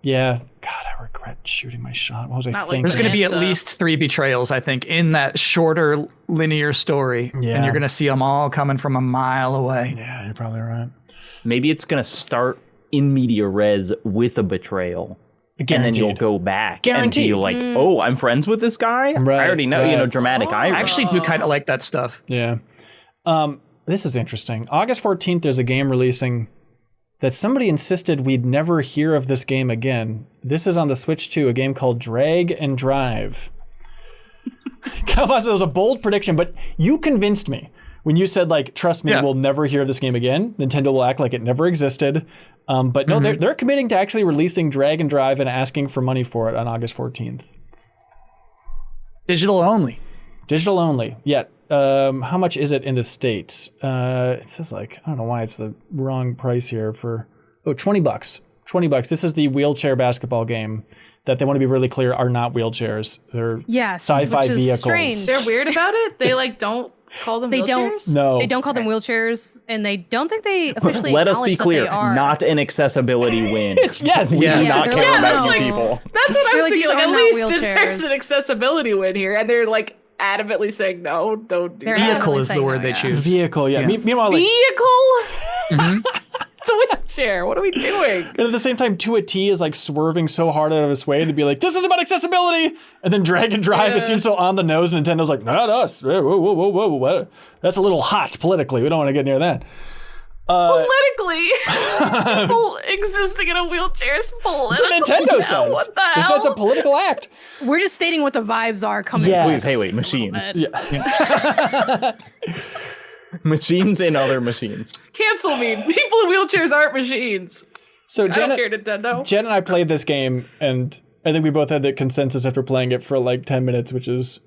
Yeah. God, I regret shooting my shot. What was I Not like thinking? There's gonna be at It's, least 3 betrayals, I think, in that shorter linear story. Yeah. And you're gonna see them all coming from a mile away. Yeah, you're probably right. Maybe it's gonna start in media res with a betrayal. Guaranteed. And then you'll go back Guaranteed. and be like, oh, I'm friends with this guy? Right, I already know, right. dramatic I irony. actually do kind of like that stuff. Yeah. This is interesting. August 14th, there's a game releasing that somebody insisted we'd never hear of this game again. This is on the Switch too, a game called Drag and Drive. That was a bold prediction, but you convinced me when you said, like, trust me, we'll never hear of this game again. Nintendo will act like it never existed. But no, they're committing to actually releasing Drag and Drive and asking for money for it on August 14th. Digital only. Digital only. Yeah. How much is it in the States? It says like, I don't know why it's the wrong price here for, $20. $20. This is the wheelchair basketball game that they want to be really clear are not wheelchairs. They're sci-fi which is vehicles. strange. They're weird about it. They like don't call them They wheelchairs. don't. No. They don't call them wheelchairs, and they don't think they officially Let us acknowledge be that clear, they are. not an accessibility win. Yes. We do Yeah, not they're care like, about no. you people. That's what I was They're like, thinking. these Like, are at not least there's wheelchairs. an accessibility win here, and they're like adamantly saying no, don't do They're that. Vehicle adamantly is the saying word no, they yeah. choose. Vehicle, yeah. Meanwhile, like, Vehicle. It's a wheelchair. What are we doing? and at the same time, To a T is like swerving so hard out of his way to be like, this is about accessibility. And then Drag and Drive, it seems so on the nose. Nintendo's like, not us. Whoa. That's a little hot politically. We don't want to get near that. Politically, people existing in a wheelchair is political. That's what Nintendo says. What the They hell? said it's a political act. We're just stating what the vibes are coming. Yes. from. Wait, machines. Yeah. Machines and other machines. Cancel me. People in wheelchairs aren't machines. So I don't care, Nintendo. Jen and I played this game, and I think we both had the consensus after playing it for like 10 minutes, which is,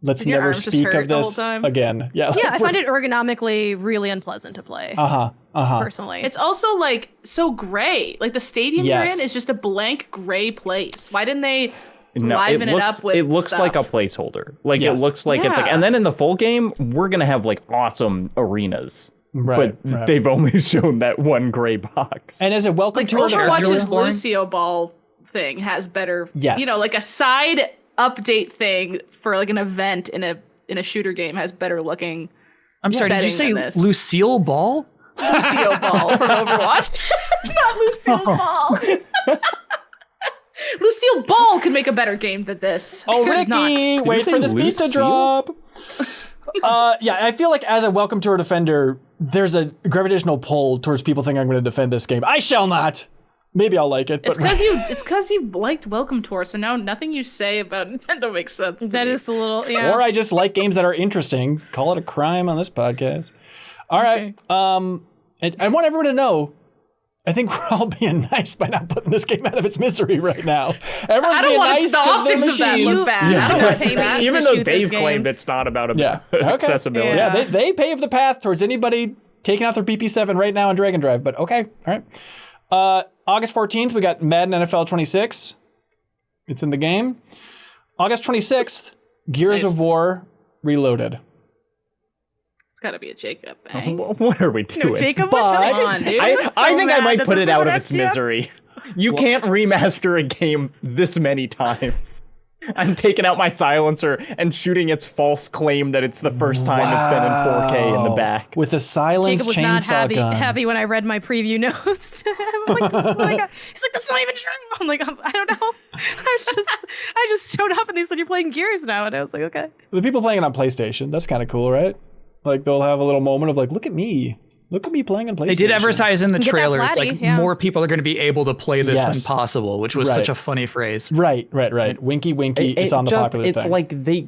let's your never arms just speak hurt of the whole this time? again. Yeah. Yeah, I find it ergonomically really unpleasant to play. Personally, It's also like so gray. Like the stadium Yes. you're in is just a blank gray place. Why didn't they No, liven it up with it looks stuff? like a placeholder. Like Yes. it looks like it's like, Yeah. and then in the full game, we're gonna have like awesome arenas. Right, But right. they've only shown that one gray box. And as a welcome Like to our Overwatch's defender, Lucio Ball thing has better. Yes. You know, like a side update thing for like an event in a shooter game has better looking. I'm sorry, did you setting say than this. Lucille Ball? Lucio Ball from Overwatch? Not Lucille Ball. Lucille Ball could make a better game than this. Oh, She's not. Ricky, wait say for this beat to Lucille? drop. Yeah, I feel like as a welcome to our defender, there's a gravitational pull towards people thinking I'm going to defend this game. I shall not. Maybe I'll like it. It's But because you liked Welcome Tour, so now nothing you say about Nintendo makes sense. that is a little. Yeah. or I just like games that are interesting. Call it a crime on this podcast. All right. And I want everyone to know, I think we're all being nice by not putting this game out of its misery right now. Everyone's I don't being want nice the because they're optics of that machines. look bad. I don't want to Pay see that. me. Even to though shoot this they've game. claimed it's not about Yeah. Okay. accessibility. Yeah, they paved the path towards anybody taking out their PP7 right now on Drag and Drive, but okay. All right. August 14th, we got Madden NFL 26. It's in the game. August 26th, Gears Nice. of War Reloaded. It's got to be a Jacob. Bang. What are we doing? Jacob But- was Come on, dude. I think I might put it out of its its misery. You can't remaster a game this many times. I'm taking out my silencer and shooting its false claim that it's the first time it's been in 4K in the back. With a silenced Jacob was not chainsaw gun. happy when I read my preview notes to him. I'm like, this is what I got. He's like, that's not even true. I'm like, I don't know. I just showed up and they said you're playing Gears now, and I was like, okay. The people playing it on PlayStation, that's kind of cool, right? Like they'll have a little moment of like, look at me. Look at me playing on PlayStation. They did advertise in the Get that trailers, platy, like yeah. more people are going to be able to play this Yes. than possible, which was Right. such a funny phrase. Right. Winky, winky. It's on the popular It's thing. like they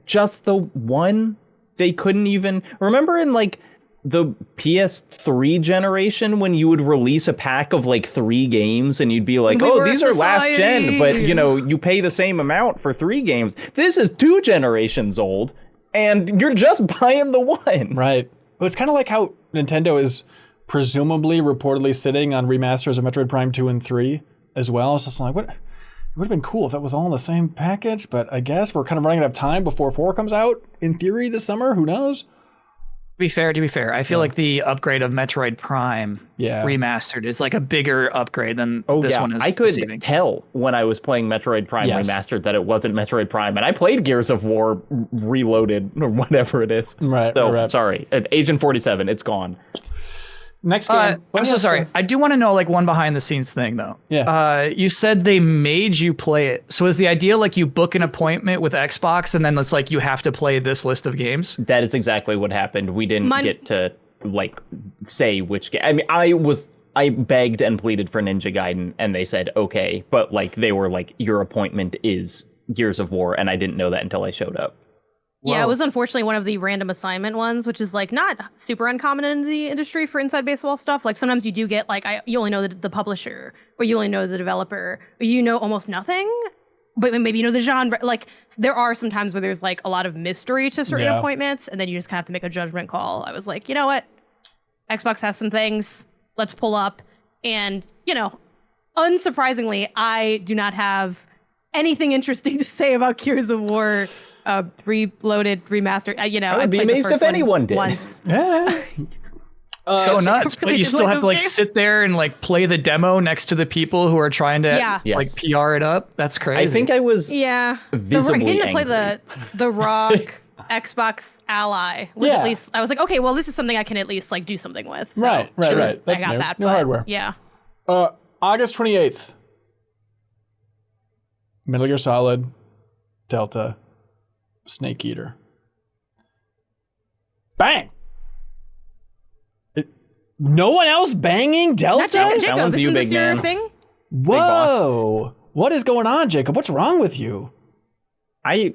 just the one they couldn't even remember in like the PS3 generation when you would release a pack of like 3 games and you'd be like, We oh, were a these are last gen, society. but you know, you pay the same amount for 3 games. This is 2 generations old and you're just buying the one. Right. Well, it's kind of like how Nintendo is presumably reportedly sitting on remasters of Metroid Prime 2 and 3 as well. It's just like, what? It would have been cool if that was all in the same package, but I guess we're kind of running out of time before 4 comes out, in theory, this summer. Who knows? To be fair, I feel like the upgrade of Metroid Prime remastered is like a bigger upgrade than this one is I could receiving. tell when I was playing Metroid Prime Yes. Remastered that it wasn't Metroid Prime, and I played Gears of War Reloaded or whatever it is. Right, So right. sorry, Agent 47, it's gone. Next game. I'm so sorry. I do want to know like one behind the scenes thing though. Yeah. You said they made you play it. So is the idea like you book an appointment with Xbox and then it's like you have to play this list of games? That is exactly what happened. We didn't get to like say which game. I mean, I begged and pleaded for Ninja Gaiden, and they said okay, but like they were like, your appointment is Gears of War, and I didn't know that until I showed up. Yeah, it was unfortunately one of the random assignment ones, which is like not super uncommon in the industry for inside baseball stuff. Like sometimes you do get like you only know the publisher, or you only know the developer, or you know almost nothing, but maybe you know the genre. Like there are some times where there's like a lot of mystery to certain appointments, and then you just kind of have to make a judgment call. I was like, you know what, Xbox has some things. Let's pull up, and you know, unsurprisingly, I do not have anything interesting to say about Gears of War. Reloaded, remastered. I would be played the amazed first if one anyone did. once. Yeah. So nuts, but really you did still like have to like this game. sit there and like play the demo next to the people who are trying to like Yes. PR it up. That's crazy. I think I was Yeah, visibly getting to play angry. the Rock Xbox Ally was at least. I was like, okay, well, this is something I can at least like do something with. So Right. That's I got new. that. New but, hardware. Yeah. August 28th. Metal Gear Solid, Delta, Snake Eater. Bang! No one else banging Delta? Jacob, one's you, isn't big this your man. thing? Whoa! What is going on, Jacob? What's wrong with you? I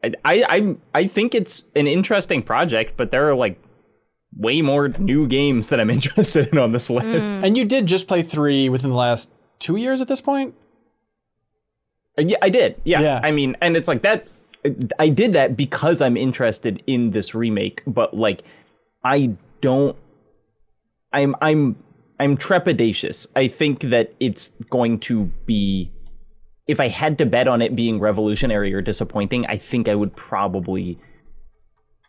think it's an interesting project, but there are like way more new games that I'm interested in on this list. And you did just play 3 within the last 2 years at this point? Yeah, I did. Yeah. Yeah. I mean, and it's like that. I did that because I'm interested in this remake, but like, I'm trepidatious. I think that it's going to be, if I had to bet on it being revolutionary or disappointing, I think I would probably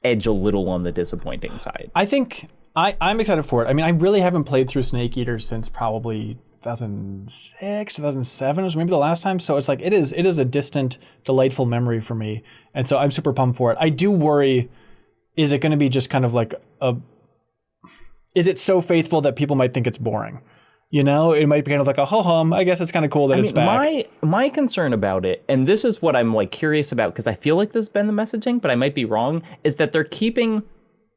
edge a little on the disappointing side. I think I'm excited for it. I mean, I really haven't played through Snake Eater since probably 2006, 2007 was maybe the last time. So it's like it is a distant, delightful memory for me. And so I'm super pumped for it. I do worry, is it going to be just kind of like is it so faithful that people might think it's boring? You know, it might be kind of like a ho-hum. I guess it's kind of cool that it's back. My concern about it, and this is what I'm like curious about, because I feel like this has been the messaging, but I might be wrong, is that they're keeping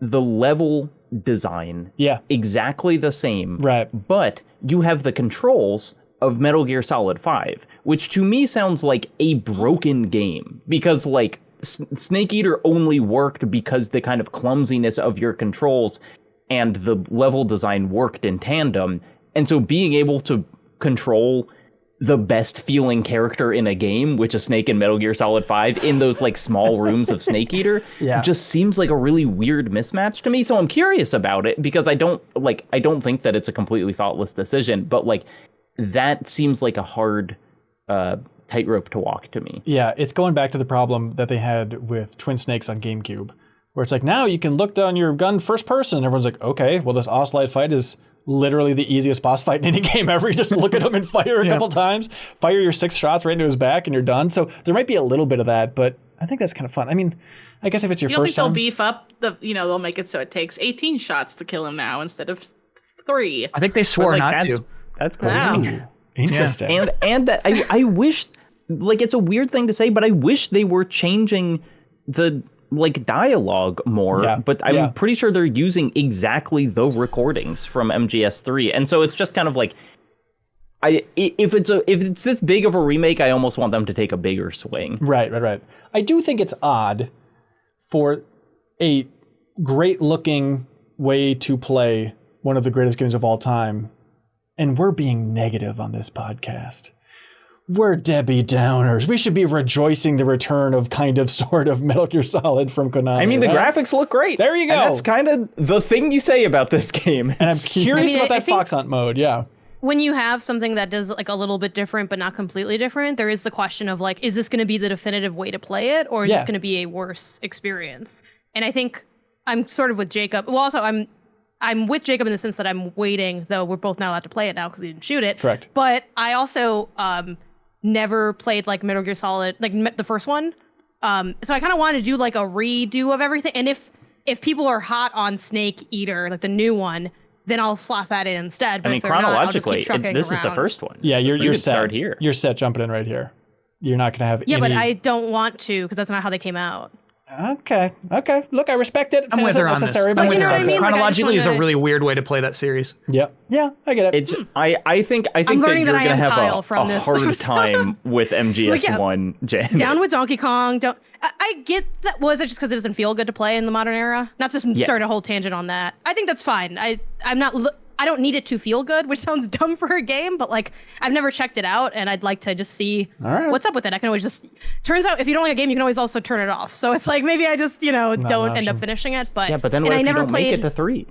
the level design exactly the same. Right. But you have the controls of Metal Gear Solid 5, which to me sounds like a broken game, because like Snake Eater only worked because the kind of clumsiness of your controls and the level design worked in tandem. And so being able to control the best feeling character in a game, which is Snake in Metal Gear Solid 5, in those like small rooms of Snake Eater, just seems like a really weird mismatch to me. So I'm curious about it, because I don't think that it's a completely thoughtless decision, but like that seems like a hard tightrope to walk to me. Yeah, it's going back to the problem that they had with Twin Snakes on GameCube, where it's like, now you can look down your gun first person, and everyone's like, okay, well, this Ocelot fight is literally the easiest boss fight in any game ever. You just look at him and fire a couple times, fire your 6 shots right into his back, and you're done. So there might be a little bit of that, but I think that's kind of fun. I mean, I guess if it's your You don't first think they'll time. beef up they'll make it so it takes 18 shots to kill him now instead of 3. I think they swore Like, not to. That's cool. Wow. Interesting. And that I wish, like, it's a weird thing to say, but I wish they were changing the like dialogue more, Yeah, but I'm pretty sure they're using exactly the recordings from MGS3, and so it's just kind of like, if it's this big of a remake, I almost want them to take a bigger swing. Right. I do think it's odd for a great-looking way to play one of the greatest games of all time, and we're being negative on this podcast. We're Debbie Downers. We should be rejoicing the return of sort of Metal Gear Solid from Konami. I mean, the right? graphics look great. There you go. And that's kind of the thing you say about this game. And I'm curious about that Fox Hunt mode, yeah. When you have something that does like a little bit different but not completely different, there is the question of like, is this going to be the definitive way to play it, or is this going to be a worse experience? And I think I'm sort of with Jacob. Well, also I'm with Jacob in the sense that I'm waiting, though we're both not allowed to play it now because we didn't shoot it. Correct. But I also never played like Metal Gear Solid, like the first one. So I kind of wanted to do like a redo of everything. And if people are hot on Snake Eater, like the new one, then I'll slot that in instead. But I mean, if they're not, I'll just keep chronologically, trucking this is the around. first one. Yeah, you're set. Start here. You're set jumping in right here. You're not going to have Yeah, any... but I don't want to because that's not how they came out. Okay. Look, I respect it. I'm with her on this. Necessary, but you know what I mean? Like, Chronologically is a wanna- really weird way to play that series. Yeah, I get it. It's I think that you're learning that I gonna am have Kyle a from this. hard time with MGS1. Janet. Down with Donkey Kong. I get that. Was it just because it doesn't feel good to play in the modern era? Not to start a whole tangent on that. I think that's fine. I don't need it to feel good, which sounds dumb for a game, but like I've never checked it out, and I'd like to just see what's up with it. I can always just. Turns out, if you don't like a game, you can always also turn it off. So it's like maybe I just don't end up finishing it. But but then what and if I never you don't played, make it to 3?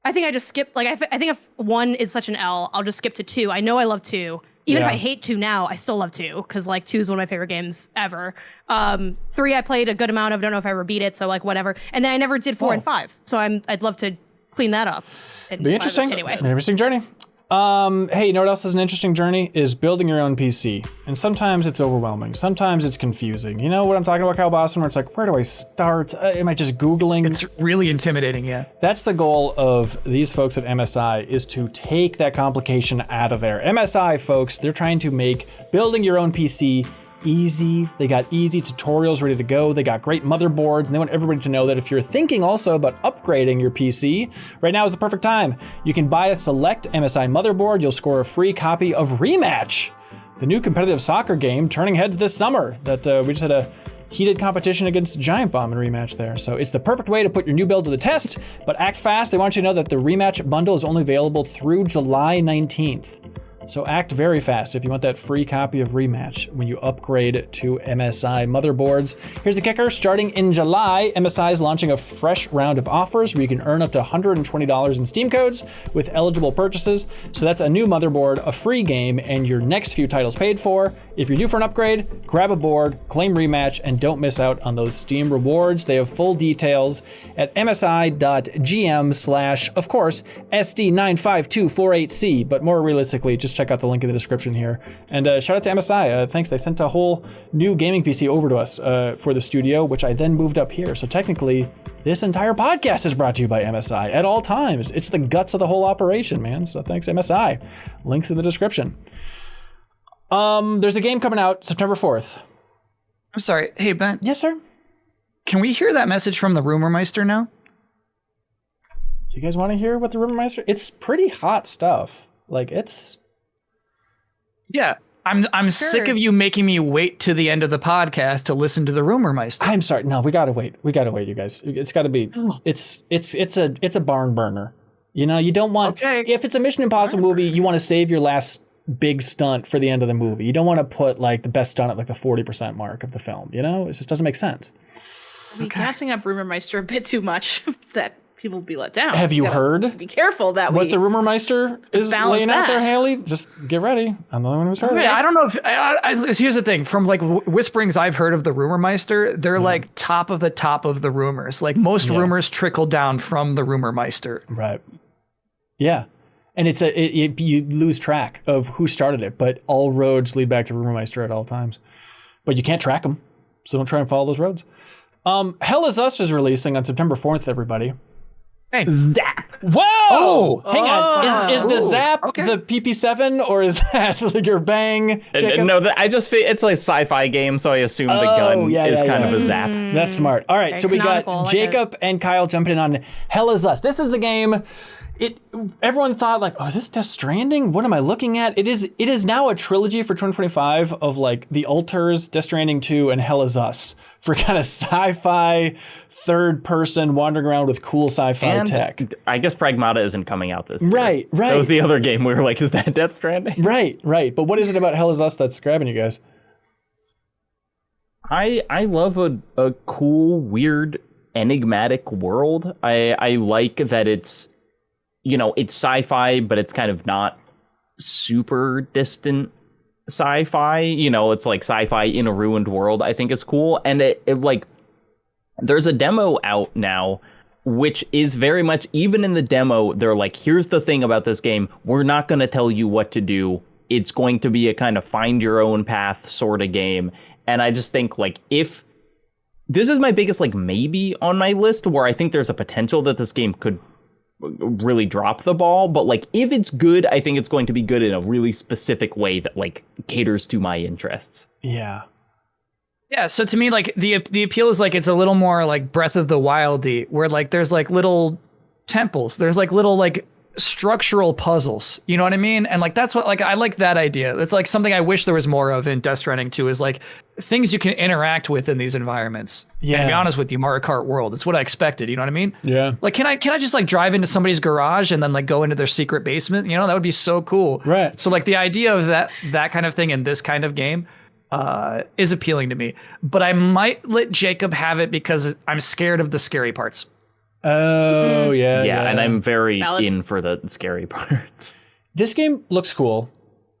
I think I just skipped. Like I think if 1 is such an L, I'll just skip to 2. I know I love 2. Even if I hate 2 now, I still love 2 because like 2 is one of my favorite games ever. 3 I played a good amount of. Don't know if I ever beat it, so like whatever. And then I never did 4 and 5. So I'd love to clean that up. Be interesting. Anyway. An interesting journey. Hey, you know what else is an interesting journey? Is building your own PC. And sometimes it's overwhelming. Sometimes it's confusing. You know what I'm talking about, Kyle Bosman, where it's like, where do I start? Am I just Googling? It's really intimidating, yeah. That's the goal of these folks at MSI, is to take that complication out of there. MSI, folks, they're trying to make building your own PC easy. They got easy tutorials ready to go. They got great motherboards, and they want everybody to know that if you're thinking also about upgrading your PC, right now is the perfect time. You can buy a select MSI motherboard. You'll score a free copy of Rematch, the new competitive soccer game turning heads this summer that we just had a heated competition against Giant Bomb in Rematch there. So it's the perfect way to put your new build to the test, but act fast. They want you to know that the Rematch bundle is only available through July 19th. So act very fast if you want that free copy of Rematch when you upgrade to MSI motherboards. Here's the kicker. Starting in July, MSI is launching a fresh round of offers where you can earn up to $120 in Steam codes with eligible purchases. So that's a new motherboard, a free game, and your next few titles paid for. If you're due for an upgrade, grab a board, claim Rematch, and don't miss out on those Steam rewards. They have full details at msi.gm/ of course, SD95248C. But more realistically, just check out the link in the description here. And shout out to MSI. Thanks. They sent a whole new gaming PC over to us for the studio, which I then moved up here. So technically, this entire podcast is brought to you by MSI at all times. It's the guts of the whole operation, man. So thanks, MSI. Links in the description. There's a game coming out September 4th. I'm sorry. Hey, Ben. Yes, sir? Can we hear that message from the Rumor Meister now? Do you guys want to hear what the Rumor Meister? It's pretty hot stuff. Like, it's... Yeah. I'm sick of you making me wait to the end of the podcast to listen to the Rumor Meister. I'm sorry. No, we gotta wait. You guys. It's gotta be... It's a barn burner. You know, you don't want... Okay. If it's a Mission Impossible movie, you want to save your last big stunt for the end of the movie. You don't want to put like the best stunt at like the 40% mark of the film. You know, it just doesn't make sense. I mean, gassing up Rumor Meister a bit too much that people will be let down. Have you heard? Be careful that what the Rumor Meister is laying out there, Haley? Just get ready. I'm the only one who's heard it. I don't know if here's the thing. From like whisperings I've heard of the Rumor Meister, they're like top of the rumors. Like most rumors trickle down from the Rumor Meister. Right. Yeah. And you lose track of who started it, but all roads lead back to Rumor Meister at all times. But you can't track them, so don't try and follow those roads. Hell Is Us is releasing on September 4th, everybody. Hey. Zap. Whoa! Oh! Hang on. Is the Ooh, zap okay. the PP7 or is that like your bang? Jacob? No, I just feel it's like a sci-fi game, so I assume the gun is kind of a zap. That's smart. All right, Very so we got canonical, like Jacob and Kyle jumping in on Hell Is Us. This is the game. Everyone thought like, oh, is this Death Stranding? What am I looking at? It is now a trilogy for 2025 of like The Alters, Death Stranding 2, and Hell Is Us for kind of sci-fi third person wandering around with cool sci-fi And tech. I guess Pragmata isn't coming out this year. Right. That was the other game we were like, is that Death Stranding? Right. But what is it about Hell Is Us that's grabbing you guys? I love a cool, weird, enigmatic world. I like that it's, it's sci-fi, but it's kind of not super distant sci-fi. It's like sci-fi in a ruined world, I think is cool. And it like, there's a demo out now, which is very much, even in the demo, they're like, here's the thing about this game. We're not going to tell you what to do. It's going to be a kind of find your own path sort of game. And I just think like, if this is my biggest like maybe on my list, where I think there's a potential that this game could really drop the ball, but like if it's good, I think it's going to be good in a really specific way that like caters to my interests. Yeah. Yeah, so to me, like the appeal is like it's a little more like Breath of the Wildy, where like there's like little temples, there's like little like structural puzzles, you know what I mean? And like that's what like I like that idea. It's like something I wish there was more of in Death Stranding 2 is like things you can interact with in these environments. Yeah. And to be honest with you, Mario Kart World, it's what I expected, you know what I mean? Yeah. Like can I just like drive into somebody's garage and then like go into their secret basement? That would be so cool. Right. So like the idea of that kind of thing in this kind of game is appealing to me. But I might let Jacob have it because I'm scared of the scary parts. Oh, yeah. And I'm very Valid. in for the scary parts. This game looks cool.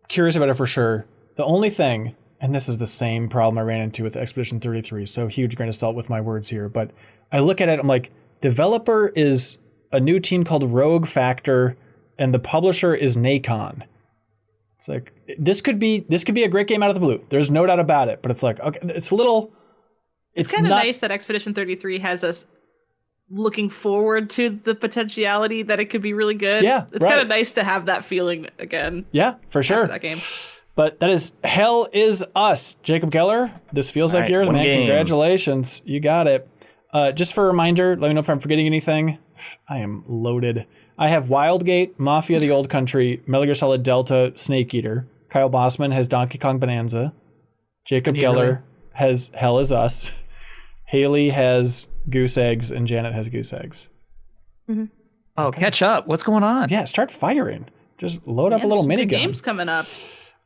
Curious about it for sure. The only thing, and this is the same problem I ran into with Expedition 33, so huge grain of salt with my words here, but I look at it, I'm like, developer is a new team called Rogue Factor, and the publisher is Nacon. It's like, this could be a great game out of the blue. There's no doubt about it, but it's like, okay, it's a little... It's kind of nice that Expedition 33 has us looking forward to the potentiality that it could be really good. Yeah, it's right. kind of nice to have that feeling again. Yeah, for sure. After that game. But that is Hell Is Us. Jacob Geller, this feels like All right, yours, one man. game. Congratulations. You got it. Just for a reminder, let me know if I'm forgetting anything. I am loaded. I have Wildgate, Mafia the Old Country, Metal Gear Solid Delta, Snake Eater. Kyle Bosman has Donkey Kong Bonanza. Jacob Geller has Hell Is Us. Haley has Goose Eggs, and Janet has Goose Eggs. Oh, catch up. What's going on? Yeah, start firing. Just load up a Yeah, little some mini good gun. games coming up.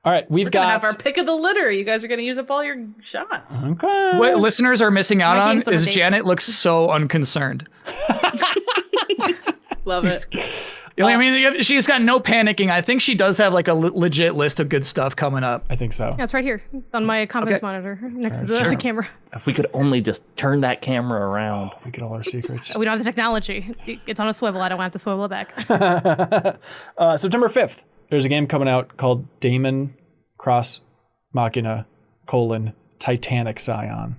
All right, we've We're gonna got... have our pick of the litter. You guys are gonna use up all your shots. Okay. What listeners are missing out My on games are is dates. Janet looks so unconcerned. Love it. I mean, she's got no panicking. I think she does have like a legit list of good stuff coming up. I think so. Yeah, it's right here on my comments monitor next to the camera. If we could only just turn that camera around. We get all our secrets. We don't have the technology. It's on a swivel. I don't have to swivel it back. September 5th, there's a game coming out called Damon Cross Machina, Titanic Scion.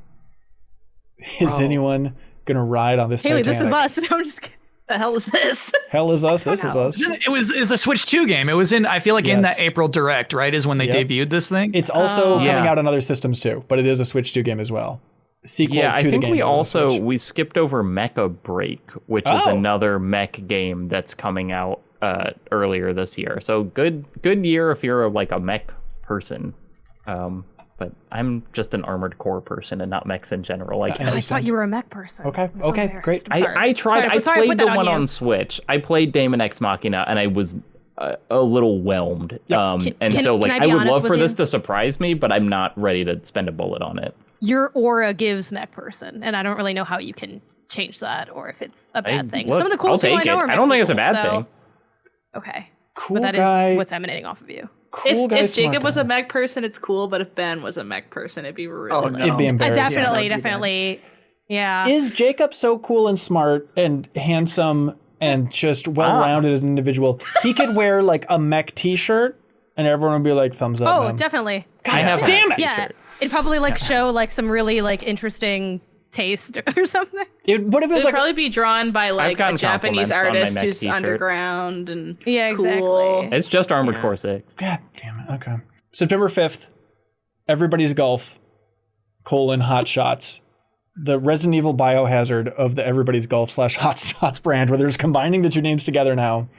Is anyone going to ride on this Haley, Titanic? this is us. No, I'm just kidding. The hell is this? Hell Is Us, this is us. It's a Switch 2 game. It was in, I feel like in Yes. that April Direct, right, is when they Yep. debuted this thing. It's also coming Yeah. out on other systems too, but it is a Switch 2 game as well. Sequel Yeah, to I the think game. we that was on Switch. we skipped over Mecha Break, which is Oh. another mech game that's coming out earlier this year. So good year if you're like a mech person. But I'm just an Armored Core person and not mechs in general. Like I thought you were a mech person. Okay, I'm so okay, embarrassed. great. I'm sorry. I tried. Sorry, I sorry, played put the that one you. on Switch. I played Daemon X Machina, and I was a little whelmed. And can- so, can like, I I be would honest love with for you? this to surprise me, but I'm not ready to spend a bullet on it. Your aura gives mech person, and I don't really know how you can change that or if it's a bad thing. Some of the coolest I'll people I take know it. are mech I don't think it's a people, bad so- thing. Okay. Cool But that guy. is what's emanating off of you. Cool guy, If smart Jacob was guy. a mech person, it's cool. But if Ben was a mech person, it'd be really Oh, nice. no. It'd be embarrassing. Definitely. Yeah. Is Jacob so cool and smart and handsome and just well-rounded as an individual? He could wear like a mech T-shirt, and everyone would be like, "Thumbs up!" Oh, man. definitely. I have damn it! Yeah. It'd probably like show like some really like interesting taste or something. What if it was It'd like probably be drawn by like a gotten Japanese compliments on my artist mech who's t-shirt. underground and Yeah, cool. exactly. It's just Armored Core 6. God damn it. Okay. September 5th, Everybody's Golf, Hot Shots. The Resident Evil biohazard of the Everybody's Golf / Hot Shots brand, where they're just combining the two names together now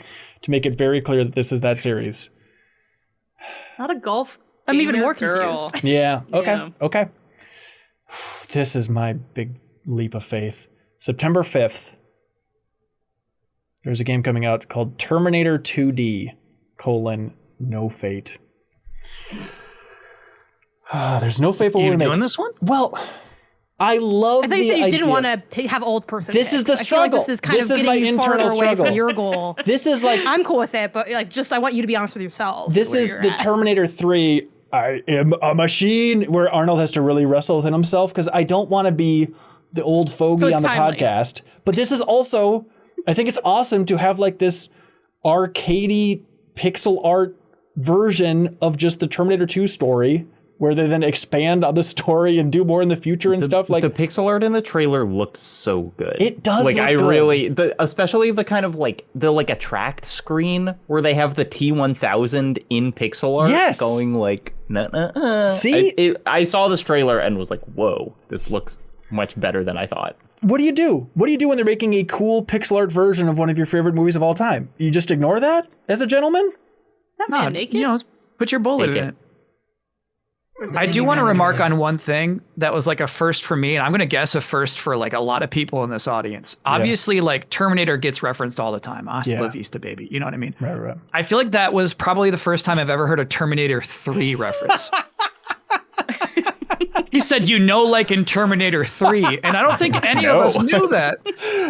to make it very clear that this is that series. Not a golf. I'm even gamer more girl. confused. Yeah. Okay. Yeah. Okay. This is my big leap of faith. September 5th. There's a game coming out called Terminator 2D, No Fate. There's no fate, but You we're doing making this one? Well, I love I thought you the said you idea. didn't want to have old person. This is picks. the I feel like struggle. this is kind This of is my getting you internal farther away struggle. from your goal. This is like I'm cool with it, but like, just I want you to be honest with yourself. this where is you're the at. Terminator 3. I am a machine, where Arnold has to really wrestle within himself, because I don't want to be the old fogey So it's on the timely. podcast. But this is also, I think it's awesome to have like this arcadey pixel art version of just the Terminator 2 story, where they then expand on the story and do more in the future and stuff. Like the pixel art in the trailer looked so good. It does Like look I good. really, especially the kind of like the attract screen where they have the T1000 in pixel art. Yes. Going like See? I saw this trailer and was like, whoa, this looks much better than I thought. What do you do? What do you do when they're making a cool pixel art version of one of your favorite movies of all time? You just ignore that as a gentleman? That No, man naked? you know, put your bullet Take in it. it. I do want to remark on one thing that was like a first for me, and I'm going to guess a first for like a lot of people in this audience. Obviously, like Terminator gets referenced all the time. Hasta la vista, baby. You know what I mean? Right. I feel like that was probably the first time I've ever heard a Terminator 3 reference. He said, like in Terminator 3, and I don't think any of us knew that.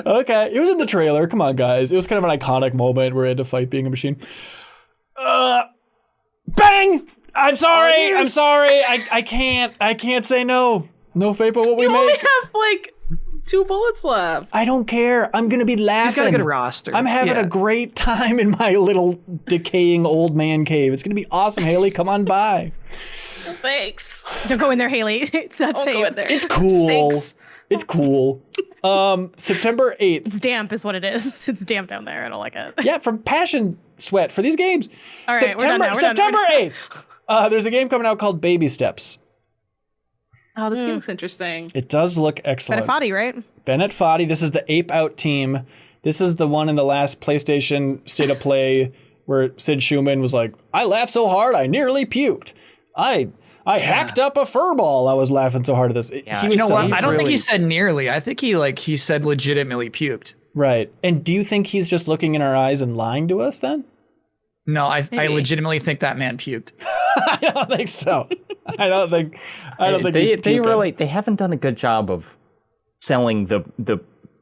Okay, it was in the trailer. Come on, guys. It was kind of an iconic moment where he had to fight being a machine. Bang! I'm sorry. I'm sorry. I can't say no. No fate but what we You only make. have like 2 bullets left. I don't care. I'm gonna be laughing. He's got a good roster. I'm having Yeah. a great time in my little decaying old man cave. It's gonna be awesome, Haley. Come on by. Thanks. Don't go in there, Haley. It's not I'll safe. go in there. It's cool. Stinks. It's cool. September 8th. It's damp, is what it is. It's damp down there. I don't like it. Yeah, from passion sweat for these games. All right, we're done now. We're done. September 8th. There's a game coming out called Baby Steps. Oh, this game looks interesting. It does look But excellent. a Foddy, right? Bennett Foddy. This is the Ape Out team. This is the one in the last PlayStation State of Play where Sid Schumann was like, I laughed so hard I nearly puked. I hacked up a fur ball. I was laughing so hard at this. Yeah. He was You know so- what? I don't think really- he said nearly. I think he said legitimately puked. Right. And do you think he's just looking in our eyes and lying to us then? No, I Maybe. legitimately think that man puked. I don't think so. I don't think he's they puking. really they haven't done a good job of selling the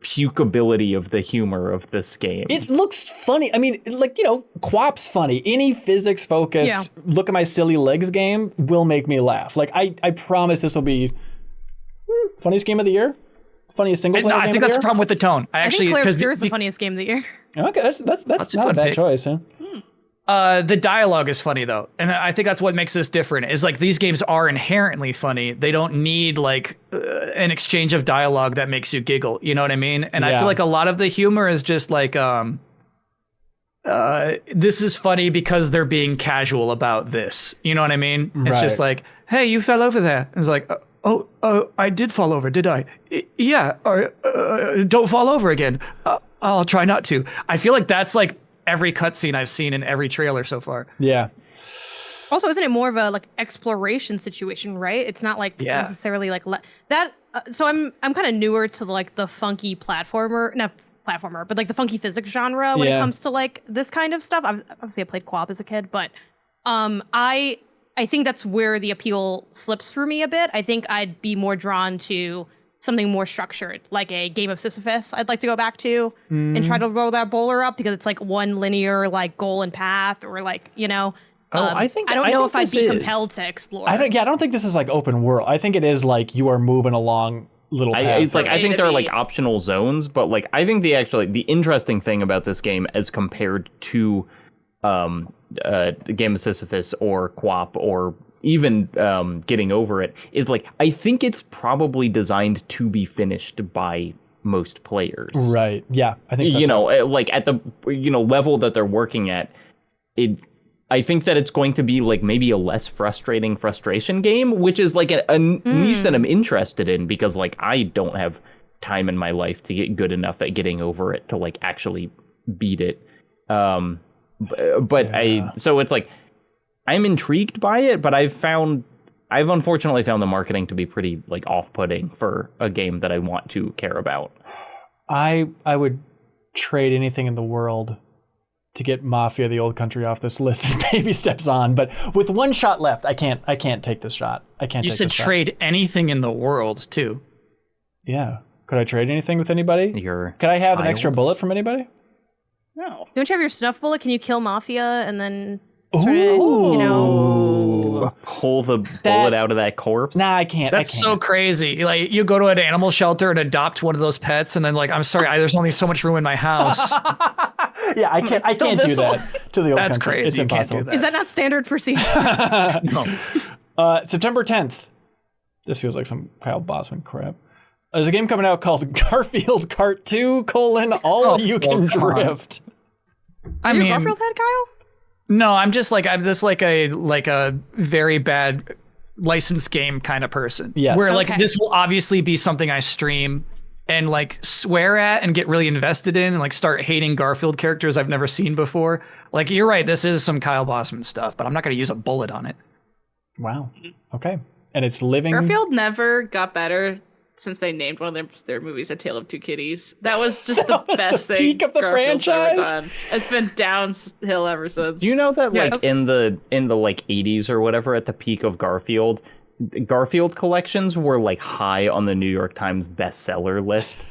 pukability of the humor of this game. It looks funny. I mean, like, Quap's funny. Any physics-focused look at my silly legs game will make me laugh. Like, I promise this will be funniest game of the year? Funniest single player No, game I think of that's the the problem with the tone. I think Claire Obscure is the funniest game of the year. year? Okay, that's a not a fun bad pick. choice, huh? The dialogue is funny though, and I think that's what makes this different. Is like these games are inherently funny. They don't need like an exchange of dialogue that makes you giggle. You know what I mean? And I Yeah. feel like a lot of the humor is just like, this is funny because they're being casual about this. You know what I mean? It's just Right. like, hey, you fell over there. And it's like, oh, I did fall over, did I? Yeah. Don't fall over again. I'll try not to. I feel like that's like every cutscene I've seen in every trailer so far. Yeah. Also, isn't it more of a like exploration situation, right? It's not like Yeah. necessarily like that. So I'm kind of newer to like the funky platformer, not platformer, but like the funky physics genre when it Yeah. comes to like this kind of stuff. Obviously, I played co-op as a kid, but I think that's where the appeal slips for me a bit. I think I'd be more drawn to something more structured, like a game of Sisyphus. I'd like to go back to and try to roll that bowler up because it's like one linear like goal and path, or like I don't know if I'd be compelled to explore. I don't think this is like open world. I think it is like you are moving along little paths. It's like I A think to there are B. like optional zones, but like I think the interesting thing about this game as compared to Game of Sisyphus or Quap or getting over it is like, I think it's probably designed to be finished by most players. Right. Yeah, I think so. You know, like at the level that they're working at, I think that it's going to be like maybe a less frustrating frustration game, which is like a niche that I'm interested in, because like I don't have time in my life to get good enough at getting over it to like actually beat it. So it's like I'm intrigued by it, but I've unfortunately found the marketing to be pretty like off-putting for a game that I want to care about. I would trade anything in the world to get Mafia: The Old Country off this list and baby steps on, but with one shot left, I can't take this shot. You said trade anything in the world too. Yeah. Could I trade anything with anybody? Could I have an extra bullet from anybody? No. Don't you have your snuff bullet? Can you kill Mafia and then pull the bullet out of that corpse? Nah, I can't. That's so crazy. Like, you go to an animal shelter and adopt one of those pets, and then like, I'm sorry, there's only so much room in my house. Yeah, I can't do that to the old That's country. crazy. It's You impossible. can't do that. Is that not standard procedure? No. September 10th. This feels like some Kyle Bosman crap. There's a game coming out called Garfield Kart 2: All You Can Drift. I Are you a mean, Garfield head, Kyle? no, I'm just like a very bad licensed game kind of person. Yes. Where like Okay. this will obviously be something I stream and like swear at and get really invested in and like start hating Garfield characters I've never seen before. Like, you're right, this is some Kyle Bosman stuff, but I'm not going to use a bullet on it. Wow. Okay. And it's living. Garfield never got better since they named one of their movies A Tale of Two Kitties. That was just the best thing. peak of the Garfield's ever franchise. done. It's been downhill ever since. You know that like in the like 80s or whatever, at the peak of Garfield collections were like high on the New York Times bestseller list.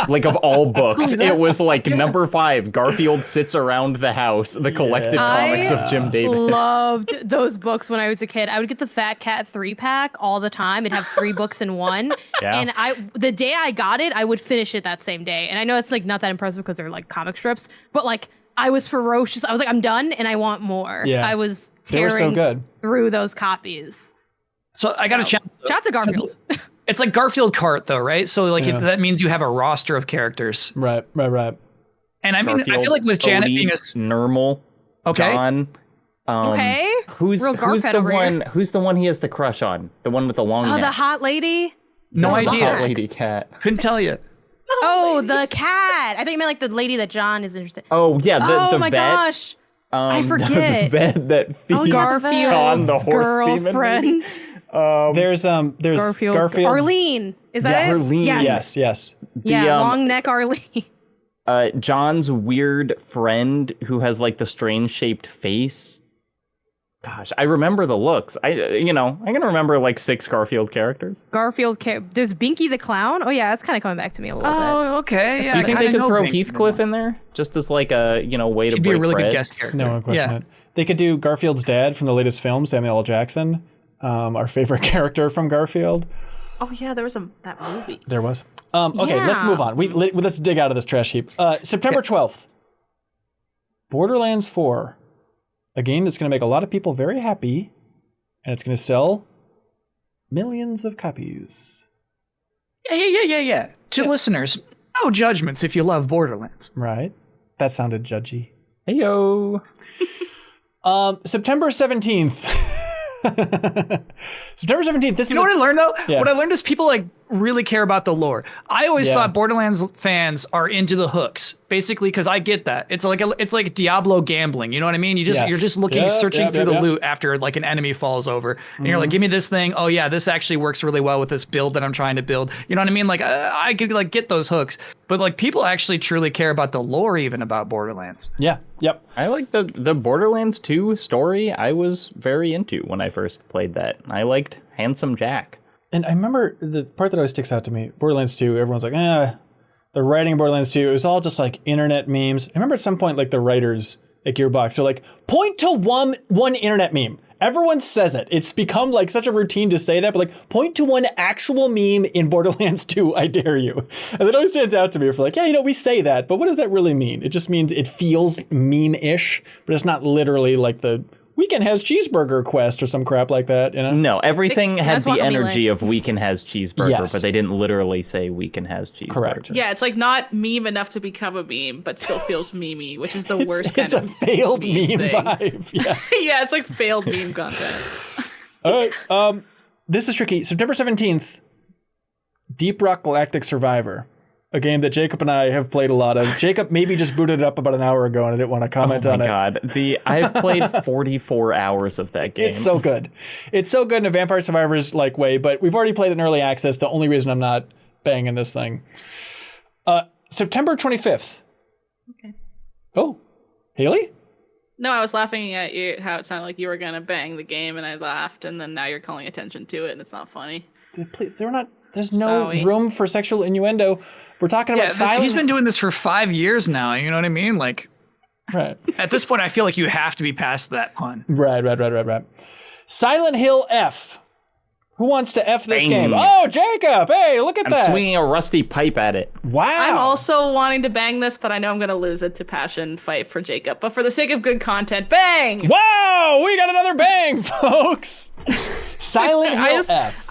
Like, of all books, it was like number 5. Garfield Sits Around the House, the collected comics of Jim Davis. Loved those books when I was a kid. I would get the Fat Cat 3-pack all the time. It'd have 3 books in one. Yeah. And the day I got it, I would finish it that same day. And I know it's like not that impressive because they're like comic strips, but like I was ferocious. I was like, I'm done and I want more. Yeah. I was They were tearing so good. through those copies. So I got to check. Shout out to Garfield. It's like Garfield Kart though, right? So like that means you have a roster of characters. Right. And I mean, Garfield, I feel like with Janet Odie, being Normal, John. Okay. Who's Real Garfed the over one? here. Who's the one he has the crush on? The one with the long Oh, neck. the hot lady? no the idea. hot lady cat. Couldn't tell you. Oh, the cat. I thought you meant like the lady that John is interested in. Oh yeah, the my vet. gosh. I forget. The vet that feeds Garfield's John the horse semen lady. girlfriend. There's Garfield's Arlene. Is that it? Arlene. Yes. Yes. Yeah, long neck Arlene. John's weird friend who has like the strange shaped face. Gosh, I remember the looks. I can remember like 6 Garfield characters. There's Binky the clown. Oh yeah, that's kind of coming back to me a little bit. Oh, okay. Yeah, Do you think I they could know throw Pink. Heathcliff in there just as like a way to He'd be a break really bread? good guest character. No one question Yeah. it. They could do Garfield's dad from the latest film, Samuel L. Jackson, our favorite character from Garfield. Oh yeah, there was that movie. There was. Okay, Yeah. let's move on. Let's dig out of this trash heap. September 12th. Borderlands 4. A game that's going to make a lot of people very happy, and it's going to sell millions of copies. Yeah. To listeners, no judgments if you love Borderlands. Right? That sounded judgy. Heyo. September 17th. September 17th. This You know what I learned though? Yeah. What I learned is people like really care about the lore. I always Yeah. thought Borderlands fans are into the hooks, basically, because I get that. It's like Diablo gambling. You know what I mean? Yes. You're just looking, Yep, searching yep, through yep, the yep. loot after like an enemy falls over, and you're like, give me this thing. Oh yeah, this actually works really well with this build that I'm trying to build. You know what I mean? Like I could like get those hooks, but like people actually truly care about the lore, even about Borderlands. Yeah. Yep. I like the Borderlands 2 story. I was very into when I first played that. I liked Handsome Jack. And I remember the part that always sticks out to me, Borderlands 2, everyone's like, the writing of Borderlands 2, it was all just like internet memes. I remember at some point, like the writers at Gearbox are like, point to one internet meme. Everyone says it. It's become like such a routine to say that, but like point to one actual meme in Borderlands 2, I dare you. And it always stands out to me for like, yeah, we say that, but what does that really mean? It just means it feels meme-ish, but it's not literally like the Weekend Has Cheeseburger quest or some crap like that, you know? No, everything It had does the walk on me energy like- of Weekend Has Cheeseburger, Yes. but they didn't literally say Weekend Has Cheeseburger. Correct. Yeah, it's like not meme enough to become a meme, but still feels memey, which is the worst kind It's a of failed meme thing. vibe. Yeah. Yeah, it's like failed meme content. All right. This is tricky. September 17th, Deep Rock Galactic Survivor, a game that Jacob and I have played a lot of. Jacob maybe just booted it up about an hour ago and I didn't want to comment on Oh my it. god, I've played 44 hours of that game. It's so good. It's so good in a Vampire Survivors like way, but we've already played it in early access. The only reason I'm not banging this thing. September 25th. Okay. Oh, Haley? No, I was laughing at you how it sounded like you were gonna bang the game, and I laughed, and then now you're calling attention to it, and it's not funny. Please, there's no Sorry. room for sexual innuendo. We're talking about silent. He's been doing this for 5 years now. You know what I mean? Like, Right. at this point, I feel like you have to be past that pun. Right. Silent Hill F. Who wants to F this Bang. game? Oh, Jacob! Hey, look at I'm that! swinging a rusty pipe at it. Wow! I'm also wanting to bang this, but I know I'm gonna lose it to passion fight for Jacob. But for the sake of good content, bang! Wow! We got another bang, folks. Silent Hill F.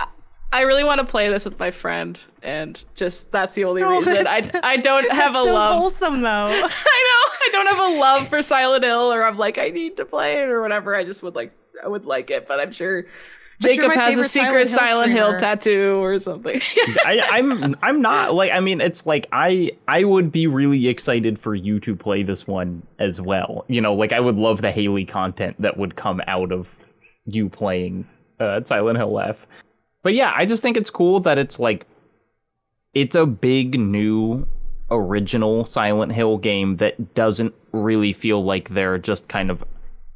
I really want to play this with my friend, and just that's the only reason. I don't have a so love. wholesome though. I know I don't have a love for Silent Hill, or I'm like I need to play it or whatever. I would like it, but I'm sure But you're Jacob my has a favorite secret Silent Hill streamer. tattoo or something. I'm not like, I mean, it's like I would be really excited for you to play this one as well. You know, like I would love the Haley content that would come out of you playing Silent Hill F. But yeah, I just think it's cool that it's like it's a big new original Silent Hill game that doesn't really feel like they're just kind of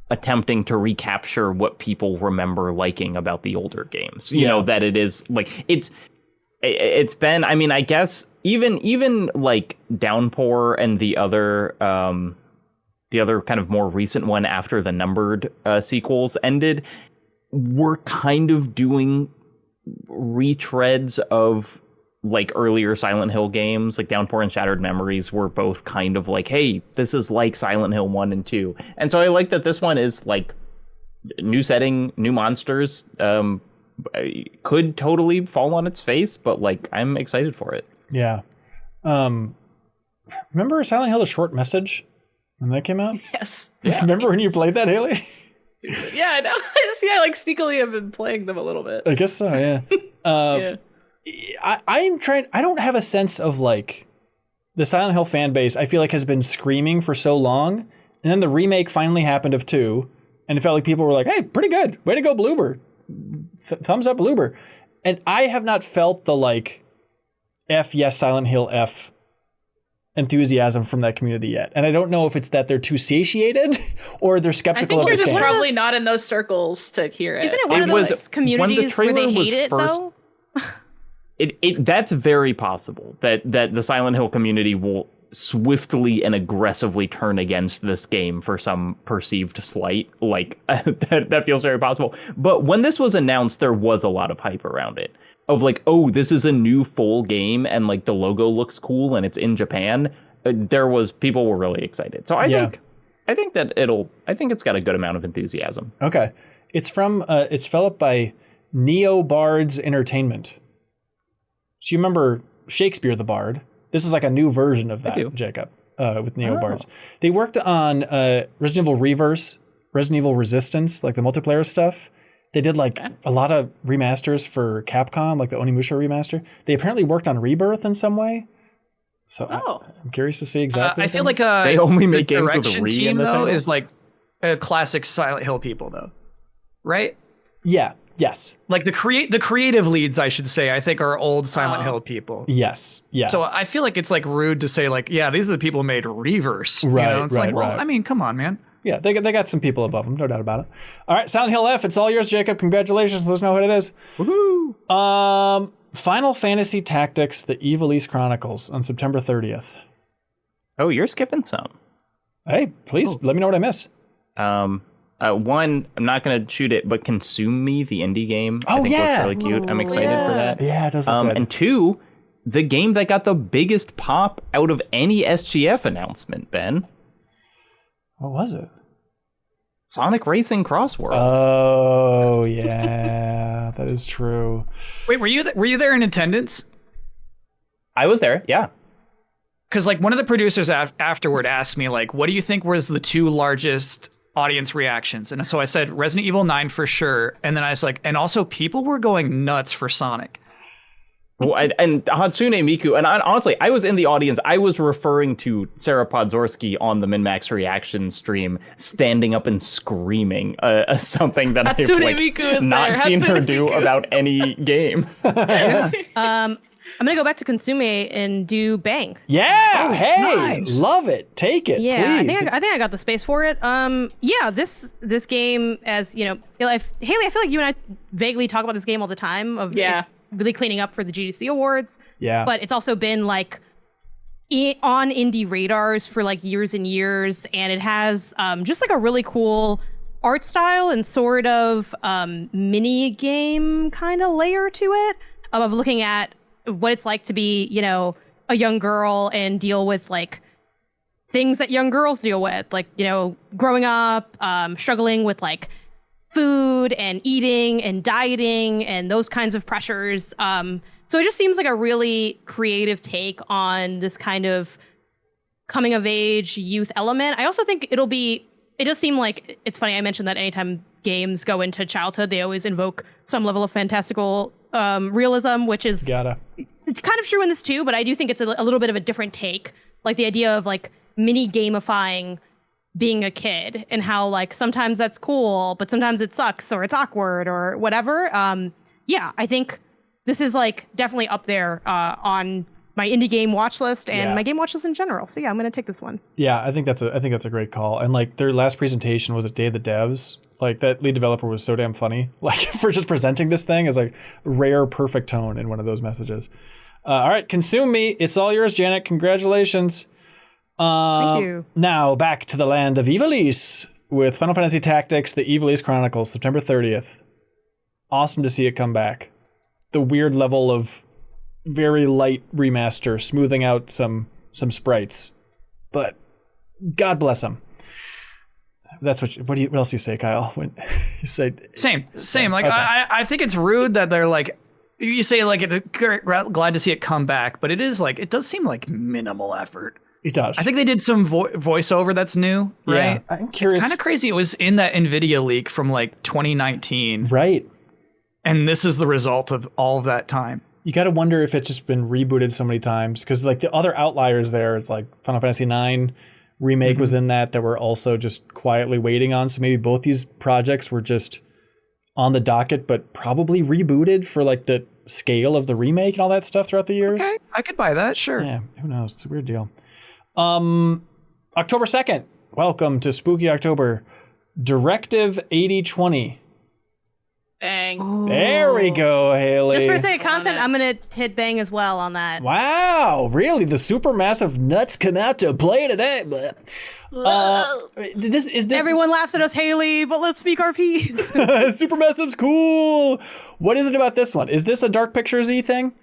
attempting to recapture what people remember liking about the older games. You know, that it is like it's been, I mean, I guess even like Downpour and the other kind of more recent one after the numbered sequels ended were kind of doing retreads of like earlier Silent Hill games. Like Downpour and Shattered Memories were both kind of like, hey, this is like Silent Hill 1 and 2. And so I like that this one is like new setting, new monsters. Could totally fall on its face, but like I'm excited for it. Yeah. Remember Silent Hill: The Short Message when that came out? Yes. Remember when you played that, Haley? Yeah, I know. See, I like sneakily have been playing them a little bit. I guess so. Yeah. Yeah. I'm trying. I don't have a sense of like the Silent Hill fan base. I feel like has been screaming for so long, and then the remake finally happened of 2, and it felt like people were like, "Hey, pretty good. Way to go, Bloober. Thumbs up, Bloober." And I have not felt the like F yes Silent Hill F enthusiasm from that community yet. And I don't know if it's that they're too satiated or they're I skeptical think of you're this just game. probably not in those circles to hear it. Isn't it one It of those was- communities when the where they trailer was hate it first- though? It that's very possible that the Silent Hill community will swiftly and aggressively turn against this game for some perceived slight. Like that feels very possible. But when this was announced, there was a lot of hype around it. Of like, oh, this is a new full game and like the logo looks cool and it's in Japan. People were really excited. So I think that I think it's got a good amount of enthusiasm. Okay. It's developed by Neo Bards Entertainment. So you remember Shakespeare the Bard? This is like a new version of that, Jacob, with Neo Bards. They worked on Resident Evil Reverse, Resident Evil Resistance, like the multiplayer stuff. They did like a lot of remasters for Capcom, like the Onimusha remaster. They apparently worked on Rebirth in some way. So I'm curious to see exactly. I feel what like They only make the games with a direction re in team the though title. is like a classic Silent Hill people though, right? Yeah. Yes. Like the creative leads, I should say, I think are old Silent Hill people. Yes. Yeah. So I feel like it's like rude to say like, yeah, these are the people who made Reverse. Right, You know? It's right, like, well, right. I mean, come on, man. Yeah, they got some people above them, no doubt about it. All right, Silent Hill F, it's all yours, Jacob. Congratulations. Let us know what it is. Woohoo! Final Fantasy Tactics: The Ivalice Chronicles on September 30th. Oh, you're skipping some. Hey, please let me know what I miss. One, I'm not going to shoot it, but Consume Me, the indie game. I think yeah. looks really cute. I'm excited for that. Yeah, it does look good. And 2, the game that got the biggest pop out of any SGF announcement, Ben. What was it? Sonic Racing Cross Worlds. Oh yeah, that is true. Wait, were you there in attendance? I was there, yeah. Because like one of the producers afterward asked me like, what do you think was the 2 largest audience reactions? And so I said Resident Evil 9 for sure, and then I was like, and also people were going nuts for Sonic. Well, and Hatsune Miku, and honestly, I was in the audience. I was referring to Sarah Podzorski on the MinnMax reaction stream, standing up and screaming something that I've like, not seen her do about any game. I'm gonna go back to Consume and do Bang. Yeah, hey, nice. love it. Take it, Yeah, please. I think I got the space for it. Yeah, this game, as you know, Haley, I feel like you and I vaguely talk about this game all the time. It really cleaning up for the GDC awards. Yeah, but it's also been like on indie radars for like years and years, and it has just like a really cool art style and sort of mini game kind of layer to it of looking at what it's like to be, you know, a young girl and deal with like things that young girls deal with, like, you know, growing up, struggling with like food and eating and dieting and those kinds of pressures. So it just seems like a really creative take on this kind of coming of age youth element. I also think it does seem like, it's funny, I mentioned that anytime games go into childhood, they always invoke some level of fantastical realism, which is it's kind of true in this too, but I do think it's a little bit of a different take. Like the idea of like mini gamifying being a kid and how like sometimes that's cool, but sometimes it sucks or it's awkward or whatever. Yeah, I think this is like definitely up there on my indie game watch list and my game watch list in general. So yeah, I'm gonna take this one. Yeah, I think that's a great call. And like their last presentation was at Day of the Devs. Like that lead developer was so damn funny. Like for just presenting this thing as like rare perfect tone in one of those messages. All right, Consume Me. It's all yours, Janet. Congratulations. Thank you. Now back to the land of Ivalice with Final Fantasy Tactics: The Ivalice Chronicles, September 30th. Awesome to see it come back. The weird level of very light remaster, smoothing out some sprites, but God bless them. That's what else do you say, Kyle? When you say same. Like okay. I think it's rude that they're like, you say like glad to see it come back, but it is like it does seem like minimal effort. It does. I think they did some voiceover that's new, right? Yeah, I'm curious. It's kind of crazy. It was in that NVIDIA leak from like 2019, right? And this is the result of all of that time. You got to wonder if it's just been rebooted so many times, because like the other outliers there is like Final Fantasy IX remake was in that we're also just quietly waiting on. So maybe both these projects were just on the docket, but probably rebooted for like the scale of the remake and all that stuff throughout the years. Okay, I could buy that, sure. Yeah, who knows? It's a weird deal. October 2nd, welcome to Spooky October. Directive 8020. Bang. Ooh. There we go, Haley. Just for sake of content, I'm gonna hit Bang as well on that. Wow, really? The supermassive nuts come out to play today. Everyone laughs at us, Haley, but let's speak our piece. Supermassive's cool. What is it about this one? Is this a Dark Pictures-y thing?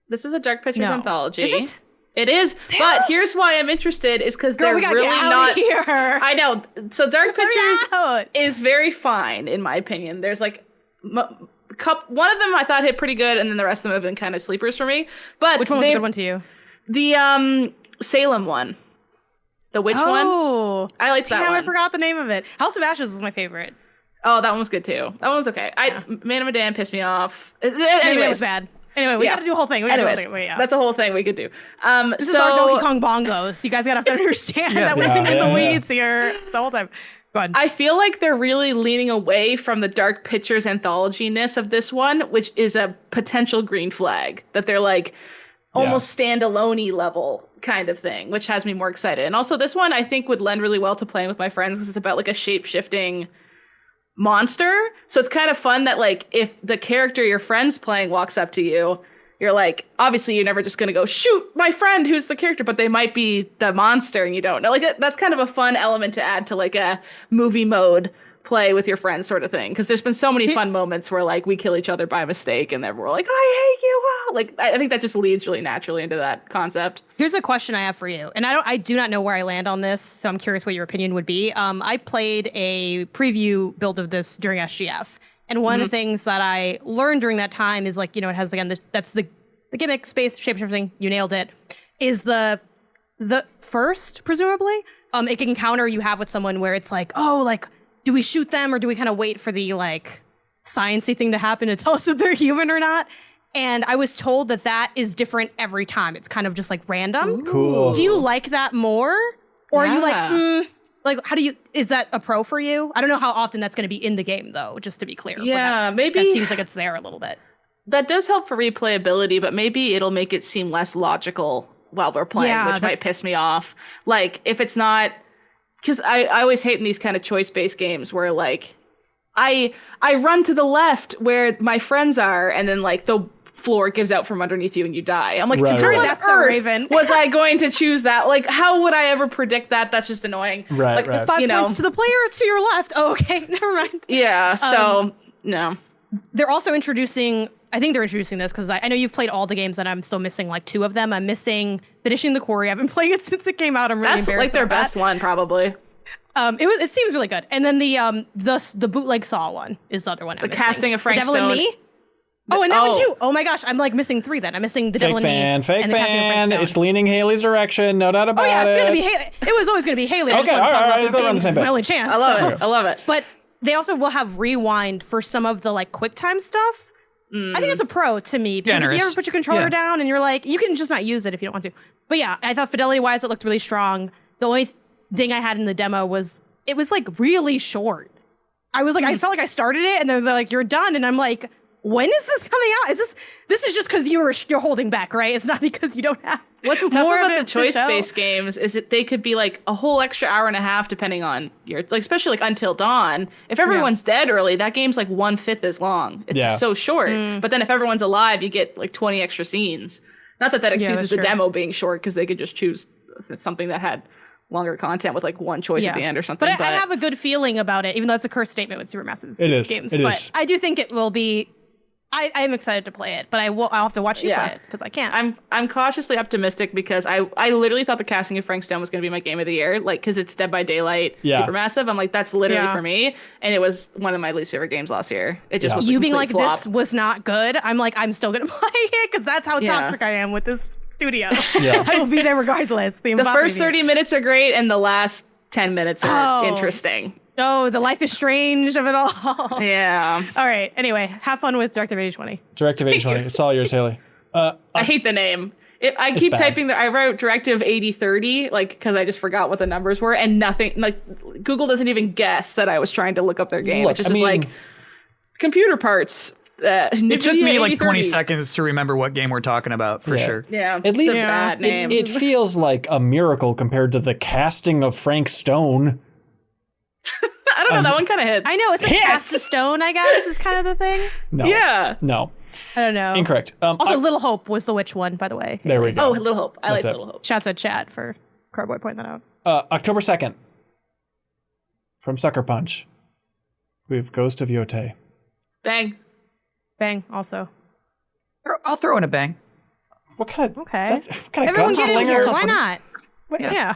This is a Dark Pictures anthology. Is it? It is, Still? but here's why I'm interested is because they're we gotta really get out not of here. I know. So Dark Pictures out. is very fine in my opinion. There's like one of them I thought hit pretty good, and then the rest of them have been kind of sleepers for me. But Which one was a good one to you? The Salem one, the witch one. I liked that one. I forgot the name of it. House of Ashes was my favorite. Oh, that one was good too. That one was okay. Man of Medan pissed me off. Anyway, it was bad. Anyway, we gotta do a whole thing. That's a whole thing we could do. This is our Donkey Kong bongos. You guys gotta have to understand that we've been in the weeds here the whole time. Go ahead. I feel like they're really leaning away from the Dark Pictures anthology-ness of this one, which is a potential green flag. That they're like almost standalone-y level kind of thing, which has me more excited. And also this one I think would lend really well to playing with my friends because it's about like a shape-shifting monster. So it's kind of fun that like if the character your friend's playing walks up to you, you're like, obviously you're never just going to go shoot my friend who's the character, but they might be the monster and you don't know. Like that's kind of a fun element to add to like a movie mode play with your friends sort of thing, because there's been so many fun moments where like we kill each other by mistake and then we're like, I hate you, ah! Like I think that just leads really naturally into that concept. Here's a question I have for you, and I do not know where I land on this, so I'm curious what your opinion would be. I played a preview build of this during SGF, and one of the things that I learned during that time is like, it has again that's the gimmick, space, shapeshifting, you nailed it, is the first, presumably, it encounter you have with someone where it's like, oh, like, do we shoot them or do we kind of wait for the like sciencey thing to happen to tell us if they're human or not? And I was told that is different every time. It's kind of just like random. Cool. Do you like that more? Or are you like, how do you, is that a pro for you? I don't know how often that's going to be in the game though, just to be clear. Yeah, maybe. That seems like it's there a little bit. That does help for replayability, but maybe it'll make it seem less logical while we're playing, which might piss me off. Like, if it's not... Because I always hate in these kind of choice-based games where, like, I run to the left where my friends are, and then, like, the floor gives out from underneath you and you die. I'm like, Right, how on That's so earth Raven. was I going to choose that? Like, how would I ever predict that? That's just annoying. Right, like, right. 5 points to the player to your left. Oh, okay, never mind. Yeah, so, no. They're also introducing... I think they're introducing this because I know you've played all the games and I'm still missing like 2 of them. I'm missing Finishing the Quarry. I've been playing it since it came out. I'm really That's embarrassed like their about best that. one, probably. It seems really good. And then the bootleg Saw one is the other one. The casting of Frank The Devil Stone. in Me. Oh, and that one too. Oh my gosh, I'm like missing 3 then. I'm missing The Devil in Me. Fake and the casting of Frank fan. Stone. It's leaning Haley's direction. No doubt about it. Oh yeah, it's gonna be Haley. It was always gonna be Haley. I just Okay, wanted to talk all about right, those so we're on the games. same It's my page. only chance. I love it. I love it. But they also will have rewind for some of the like QuickTime stuff. I think it's a pro to me because if you ever put your controller down and you're like, you can just not use it if you don't want to. But yeah, I thought fidelity wise, it looked really strong. The only thing I had in the demo was it was like really short. I was like, I felt like I started it and they're like, you're done. And I'm like, when is this coming out? This is just because you're holding back, right? It's not because you don't have What's tough more of about it the to show. choice-based games is that they could be like a whole extra hour and a half depending on your, like, especially like Until Dawn. If everyone's dead early, that game's like 1/5 as long. It's so short. But then if everyone's alive, you get like 20 extra scenes. Not that excuses that's the true. demo being short, because they could just choose something that had longer content with like one choice at the end or something. But I have a good feeling about it, even though it's a cursed statement with Supermassive It is. games. It but is. I do think it will be. I am excited to play it, but I'll have to watch you play it because I can't. I'm cautiously optimistic because I literally thought the casting of Frank Stone was going to be my game of the year, like, because it's Dead by Daylight, Supermassive. I'm like, that's literally for me, and it was one of my least favorite games last year. It just was a you being complete like flop. this was not good. I'm like, I'm still gonna play it because that's how toxic I am with this studio. I will be there regardless. The first 30 minutes are great, and the last 10 minutes are interesting. Oh, the Life is Strange of it all. Yeah. All right. Anyway, have fun with Directive 8020. Directive 8020. It's all yours, Haley. I hate the name. I keep bad. typing I wrote Directive 8030, like, because I just forgot what the numbers were, and nothing, like, Google doesn't even guess that I was trying to look up their game. Look, It's just like computer parts. It took me like 20 8030. seconds to remember what game we're talking about, for sure. Yeah. At least it's a bad name. it feels like a miracle compared to the casting of Frank Stone. I don't know. That one kind of hits. I know it's like cast a stone, I guess, is kind of the thing. No. Yeah. No. I don't know. Incorrect. Also, Little Hope was the witch one, by the way. There we go. Oh, Little Hope. I like it. Little Hope. Shouts out chat for Carboy pointing that out. October 2nd. From Sucker Punch. We have Ghost of Yote. Bang. Bang, also. I'll throw in a bang. What kind of Okay. what kind of Everyone get in here. gunslinger? Why not? Yeah.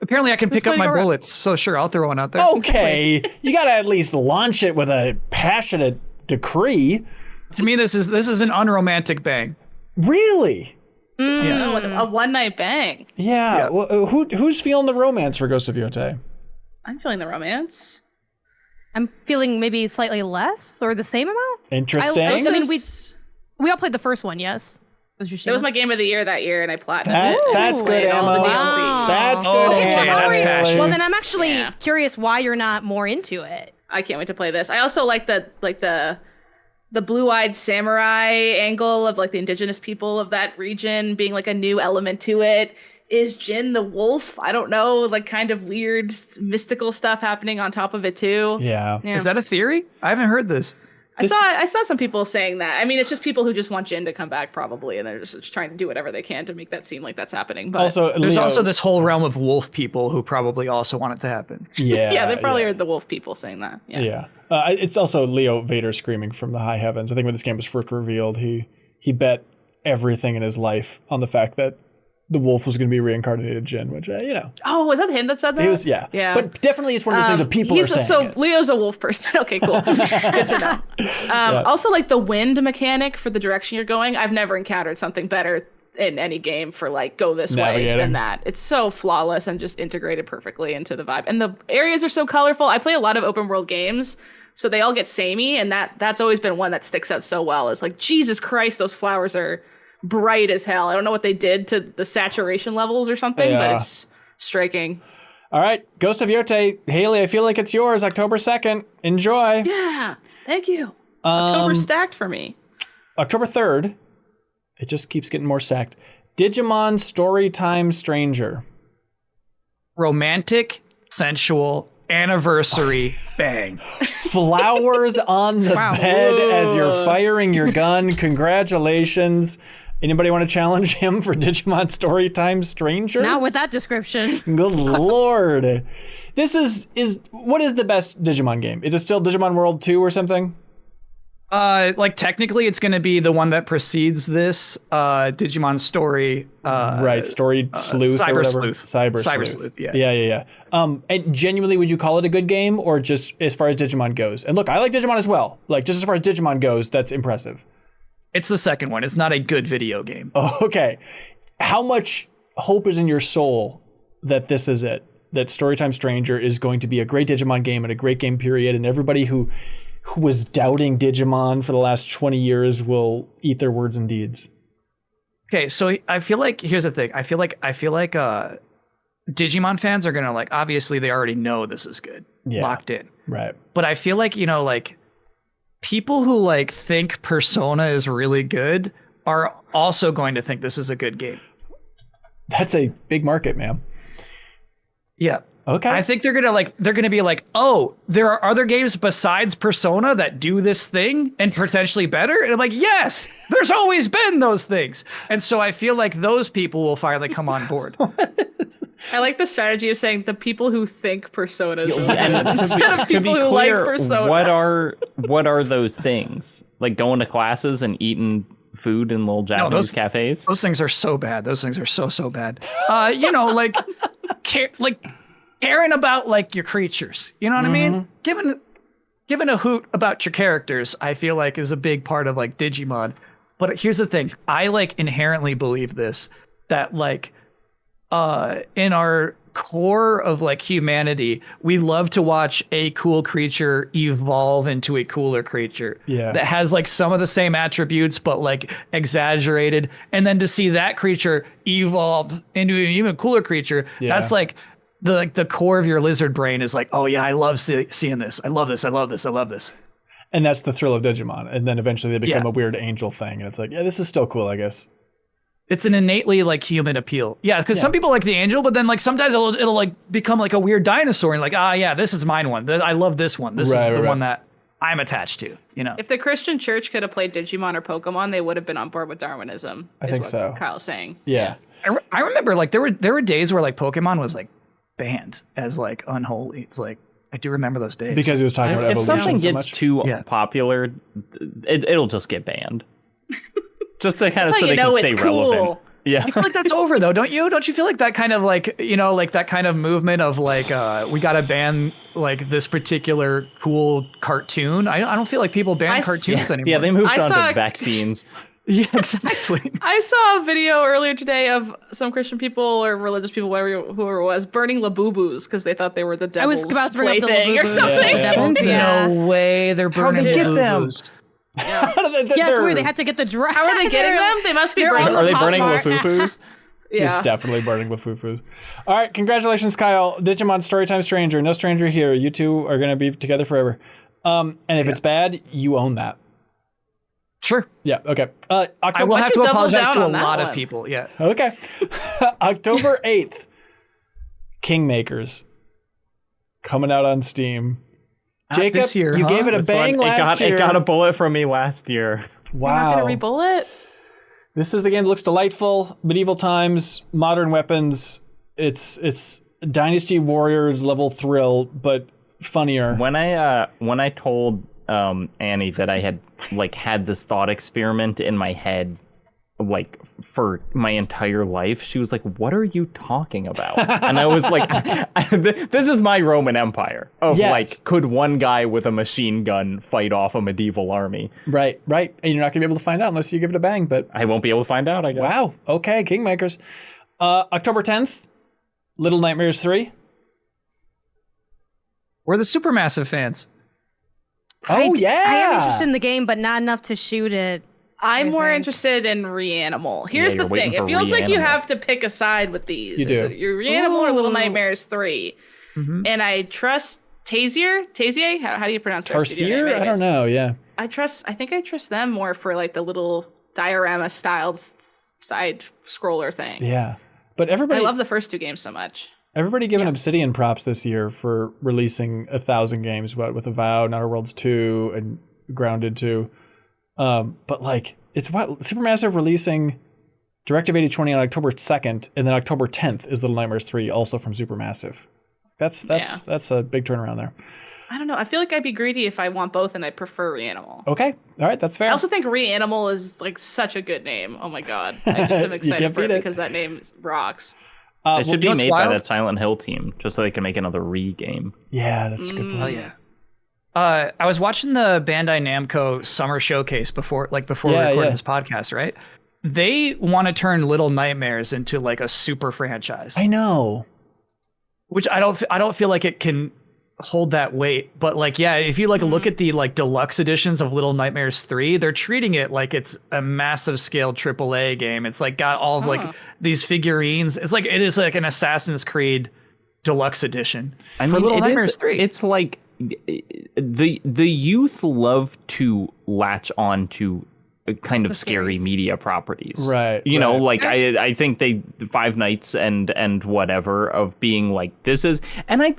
Apparently I can pick up plenty my to go around. bullets, so sure, I'll throw one out there. Okay, you gotta at least launch it with a passionate decree. To me, this is an unromantic bang. Really? Yeah. A one night bang. Yeah. Well, who's feeling the romance for Ghost of Yote? I'm feeling the romance. I'm feeling maybe slightly less or the same amount. Interesting. I mean, we all played the first one, yes. It was my game of the year that year, and I platinumed That's it. good Played all the ammo. DLC. That's good Okay, ammo. that's Haley. passion. Well, then I'm actually curious why you're not more into it. I can't wait to play this. I also like the blue-eyed samurai angle of like the indigenous people of that region being like a new element to it. Is Jin the wolf? I don't know, like kind of weird mystical stuff happening on top of it too. Yeah. Is that a theory? I haven't heard this. I saw some people saying that. I mean, it's just people who just want Jin to come back, probably, and they're just trying to do whatever they can to make that seem like that's happening. But Also, There's Leo, also this whole realm of wolf people who probably also want it to happen. yeah, they probably are the wolf people saying that. Yeah. Yeah. It's also Leo Vader screaming from the high heavens. I think when this game was first revealed, he bet everything in his life on the fact that the wolf was going to be reincarnated Jin, which, Oh, was that him that said that? He was, yeah. But definitely it's one of those things that people are saying. So it. Leo's a wolf person. Okay, cool. Good to know. Also, like the wind mechanic for the direction you're going, I've never encountered something better in any game for like go this way than that. It's so flawless and just integrated perfectly into the vibe. And the areas are so colorful. I play a lot of open world games, so they all get samey, and that's always been one that sticks out so well. It's like, Jesus Christ, those flowers are bright as hell. I don't know what they did to the saturation levels or something, but it's striking. All right, Ghost of Yote, Haley, I feel like it's yours, October 2nd. Enjoy. Yeah, thank you. October stacked for me. October 3rd, it just keeps getting more stacked. Digimon Storytime Stranger. Romantic, sensual, anniversary, bang. Flowers on the bed as you're firing your gun. Congratulations. Anybody want to challenge him for Digimon Storytime Stranger? Not with that description. Good lord. This is what is the best Digimon game? Is it still Digimon World 2 or something? Like technically it's going to be the one that precedes this Digimon Story. Right, Story Sleuth or Cyber whatever. Sleuth. Cyber Cyber Sleuth. Sleuth, yeah. Yeah. And genuinely, would you call it a good game, or just as far as Digimon goes? And look, I like Digimon as well. Like, just as far as Digimon goes, that's impressive. It's the second one. It's not a good video game. Oh, okay. How much hope is in your soul that this is it? That Storytime Stranger is going to be a great Digimon game and a great game period, and everybody who was doubting Digimon for the last 20 years will eat their words and deeds. Okay, so I feel like here's the thing. I feel like Digimon fans are gonna like, obviously they already know this is good, locked in, right? But I feel like, like people who like think Persona is really good are also going to think this is a good game. That's a big market, man. Yeah. Okay. I think they're gonna be like, oh, there are other games besides Persona that do this thing and potentially better. And I'm like, yes, there's always been those things. And so I feel like those people will finally come on board. I like the strategy of saying the people who think Personas instead of people who like Persona. What are those things? Like going to classes and eating food in little Japanese cafes? Those things are so bad. Those things are so bad. Like caring about like your creatures. You know what I mean? Giving a hoot about your characters, I feel like is a big part of like Digimon. But here's the thing. I like inherently believe this, that like in our core of like humanity, we love to watch a cool creature evolve into a cooler creature that has like some of the same attributes but like exaggerated, and then to see that creature evolve into an even cooler creature, that's like the core of your lizard brain is like, oh yeah, I love seeing this. I love this. And that's the thrill of Digimon. And then eventually they become a weird angel thing, and it's like, yeah, this is still cool, I guess. It's an innately like human appeal. Yeah, because some people like the angel, but then like sometimes it'll like become like a weird dinosaur and like, this is mine one. I love this one. This is the one that I'm attached to, If the Christian church could have played Digimon or Pokemon, they would have been on board with Darwinism. I think so. Kyle's saying. Yeah. I remember like there were days where like Pokemon was like banned as like unholy. It's like, I do remember those days. Because he was talking about evolution. If something so gets too popular, it'll just get banned. Just to kind of so they can stay relevant. Yeah. I feel like that's over though, don't you? Don't you feel like that kind of like, like that kind of movement of like, we got to ban like this particular cool cartoon? I don't feel like people ban cartoons anymore. Yeah, they moved on to vaccines. Yeah, exactly. I saw a video earlier today of some Christian people or religious people, whoever it was, burning Labubus because they thought they were the devil's I was about to bring up the plaything or Labubus. something. No way they're burning Labubus. Yeah. It's weird. They had to get the dry. How are they getting them? They must be burning. Are they burning Lafufus? Yeah. It's definitely burning Lafufus. All right, congratulations, Kyle. Digimon Storytime Stranger. No stranger here. You two are going to be together forever. And if it's bad, you own that. Sure. Yeah, okay. I will have to apologize to a lot of people. Yeah. Okay. October 8th. Kingmakers. Coming out on Steam. Jacob, this year, you huh? gave it a This bang one, last year. It got a bullet from me last year. Wow. Not gonna re-bullet? This is the game that looks delightful. Medieval times, modern weapons. It's Dynasty Warriors level thrill, but funnier. When I told Annie that I had this thought experiment in my head like for my entire life, she was like, "What are you talking about?" And I was like, "This is my Roman Empire of like, could one guy with a machine gun fight off a medieval army?" Right. And you're not gonna be able to find out unless you give it a bang. But I won't be able to find out, I guess. wow. Okay, Kingmakers. October 10th, Little Nightmares 3. We're the Supermassive fans. Oh yeah. I am interested in the game, but not enough to shoot it. I'm more think. interested in Reanimal. Here's you're the waiting thing. It for feels like you Reanimal. have to pick a side with these. You do. Is it your Reanimal or Little Ooh. Nightmares 3? And I trust Tazier? How do you pronounce their studio name Tarsier? I anyways? don't know. Yeah. I think I trust them more for like the little diorama styled side scroller thing. Yeah. But I everybody love the first two games so much. Everybody giving Obsidian props this year for releasing 1,000 games, what with Avowed, Outer Worlds 2, and Grounded 2. But like, it's what Supermassive releasing Directive 8020 on October 2nd, and then October 10th is Little Nightmares 3, also from Supermassive. That's a big turnaround there. I don't know. I feel like I'd be greedy if I want both, and I prefer Reanimal. Okay, all right, that's fair. I also think Reanimal is like such a good name. Oh my god, I just am excited can't for it beat it. because that name rocks. It should be what's made by wild? that Silent Hill team, just so they can make another game. Yeah, that's a good point. Oh yeah. I was watching the Bandai Namco summer showcase before we recorded this podcast, right? They want to turn Little Nightmares into like a super franchise, I know. which I don't feel like it can hold that weight. But like, yeah, if you like look at the like deluxe editions of Little Nightmares 3, they're treating it like it's a massive scale AAA game. It's like got all of like these figurines. It's like it is like an Assassin's Creed deluxe edition for Little Nightmares 3. It's like the youth love to latch on to kind of scary media properties, Right, You know, right. like I think they Five Nights and whatever of being like this is, and I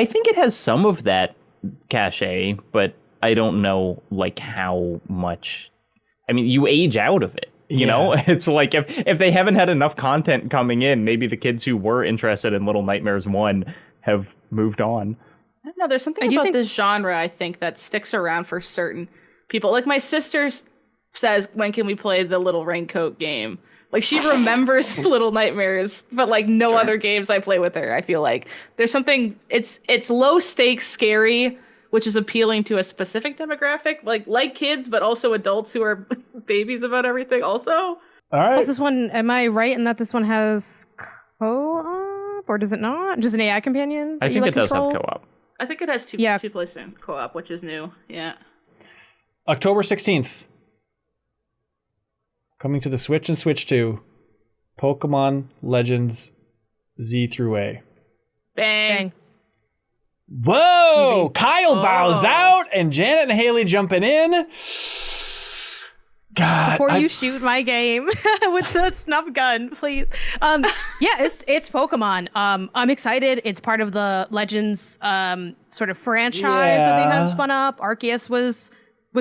think it has some of that cachet, but I don't know like how much. I mean, you age out of it. You know, it's like if they haven't had enough content coming in, maybe the kids who were interested in Little Nightmares 1 have moved on. I don't know. There's something about this genre, I think, that sticks around for certain people. Like my sister says, when can we play the Little Raincoat game? Like she remembers Little Nightmares, but like no other games I play with her. I feel like there's something. It's low stakes, scary, which is appealing to a specific demographic, like kids, but also adults who are babies about everything. Also, All right. Plus this one, am I right in that this one has co-op, or does it not? Just an AI companion? I that you, think like, it does control? have co-op. I think it has two player co-op, which is new. Yeah. October 16th. Coming to the Switch and Switch 2. Pokemon Legends Z through A. Bang. Whoa! Kyle bows out and Janet and Haley jumping in. God. Before you shoot my game with the snuff gun, please. It's Pokemon. I'm excited. It's part of the Legends sort of franchise that they kind of spun up. Arceus was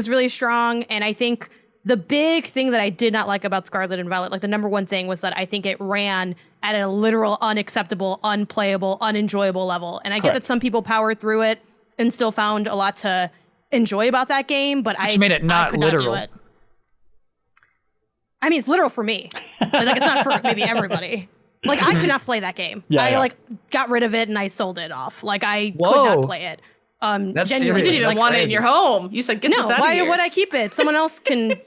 really strong, and I think the big thing that I did not like about Scarlet and Violet, like the number one thing, was that I think it ran at a literal unacceptable, unplayable, unenjoyable level. And I get that some people powered through it and still found a lot to enjoy about that game, but I made it not could literal. Not do it. I mean, it's literal for me. But, like, it's not for maybe everybody. Like, I could not play that game. I got rid of it and I sold it off. Like, I could not play it. That's genuinely. You didn't even That's want it in crazy. your home. You said, get this out of here. Why would I keep it? Someone else can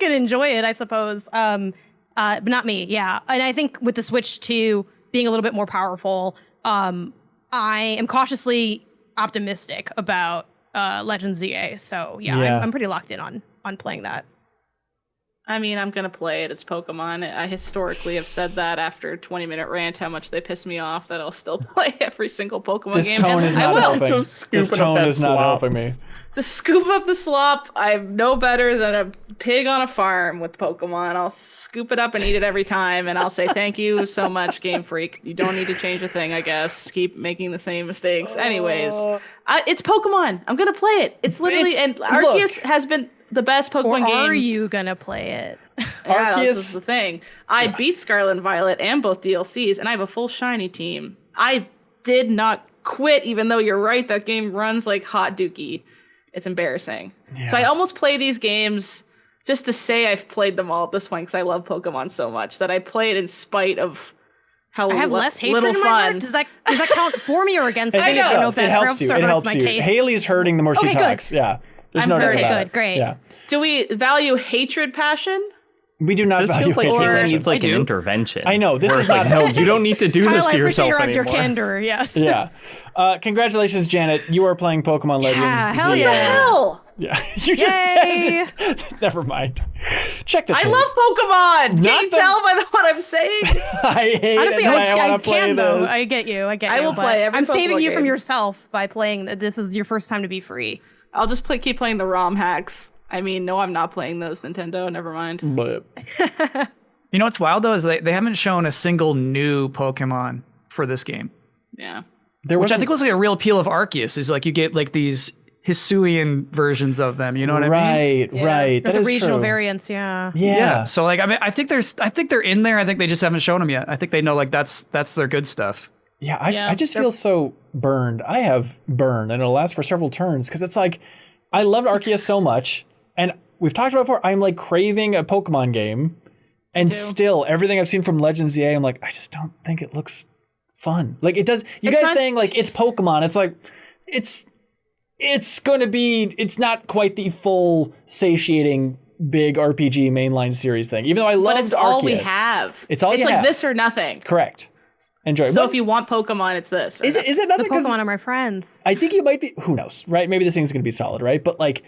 enjoy it, I suppose. But not me. Yeah. And I think with the Switch 2 being a little bit more powerful, I am cautiously optimistic about Legends ZA. So I'm pretty locked in on playing that. I mean, I'm going to play it. It's Pokemon. I historically have said that after a 20-minute rant, how much they piss me off, that I'll still play every single Pokemon This game. tone And is I not will. helping. This tone is not helping me. Just scoop up the slop. I'm no better than a pig on a farm with Pokemon. I'll scoop it up and eat it every time, and I'll say thank you so much, Game Freak. You don't need to change a thing, I guess. Keep making the same mistakes. Anyways, it's Pokemon. I'm gonna play it. It's literally, and Arceus has been the best Pokemon game. Are you gonna play it? Yeah, this is the thing. I beat Scarlet and Violet and both DLCs, and I have a full shiny team. I did not quit, even though you're right, that game runs like hot dookie. It's embarrassing. Yeah. So I almost play these games just to say I've played them all at this point because I love Pokemon so much that I play it in spite of how I have less hatred little in my fun. heart. Does that count for me or against me? I don't know if that helps you. It helps my you. case. Haley's hurting the more she talks. Yeah. There's no doubt about it. Great. Yeah. Do we value hatred, passion? We do not This value feels like hatred. Haley needs like an intervention. I know. This where is it's like, not no, you don't need to do Kyle, this to yourself I appreciate anymore. your candor. Yes. Yeah. Congratulations, Janet. You are playing Pokemon Legends. Yeah, hell What the yeah. hell? Yeah. You just Yay. said it. Never mind. Check the I tape. love Pokemon. Not Can you the- tell by what I'm saying? I hate Honestly, it. I I want to play can though. this. I get you. I I will but play every I'm saving Pokemon you from game. yourself by playing. This is your first time to be free. I'll just keep playing the ROM hacks. I mean, no, I'm not playing those, Nintendo. Never mind. But You know what's wild though is they haven't shown a single new Pokemon for this game, Yeah. which I think was like a real appeal of Arceus. Is like you get like these Hisuian versions of them. You know what I mean? right. Or That the is regional true. variants. Yeah. Yeah. So like I mean I think they're in there. I think they just haven't shown them yet. I think they know like that's their good stuff. Yeah, I just feel so burned. I have burned, and it'll last for several turns because it's like I loved Arceus so much, and we've talked about it before. I'm like craving a Pokemon game, and still everything I've seen from Legends EA, I'm like, I just don't think it looks fun. Like it does. You guys saying like it's Pokemon? It's like it's going to be. It's not quite the full satiating big RPG mainline series thing. Even though I love But it's all we have. It's all It's you like have. this or nothing. Correct. Enjoy. So What- if you want Pokemon, it's this. is it The nothing? 'Cause Pokemon are my friends. I think you might be. Who knows, right? Maybe this thing's going to be solid, right? But like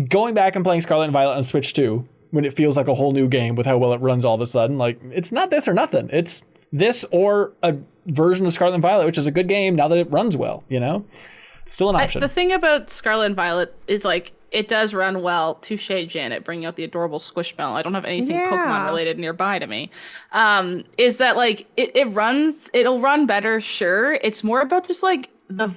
going back and playing Scarlet and Violet on Switch 2, when it feels like a whole new game with how well it runs all of a sudden, like it's not this or nothing. It's this or a version of Scarlet and Violet, which is a good game now that it runs well. You know, still an option. The thing about Scarlet and Violet is like it does run well. Touche, Janet, bringing out the adorable Squishmallow. I don't have anything Yeah. Pokemon related nearby to me. Is that like it runs? It'll run better, sure. It's more about just like the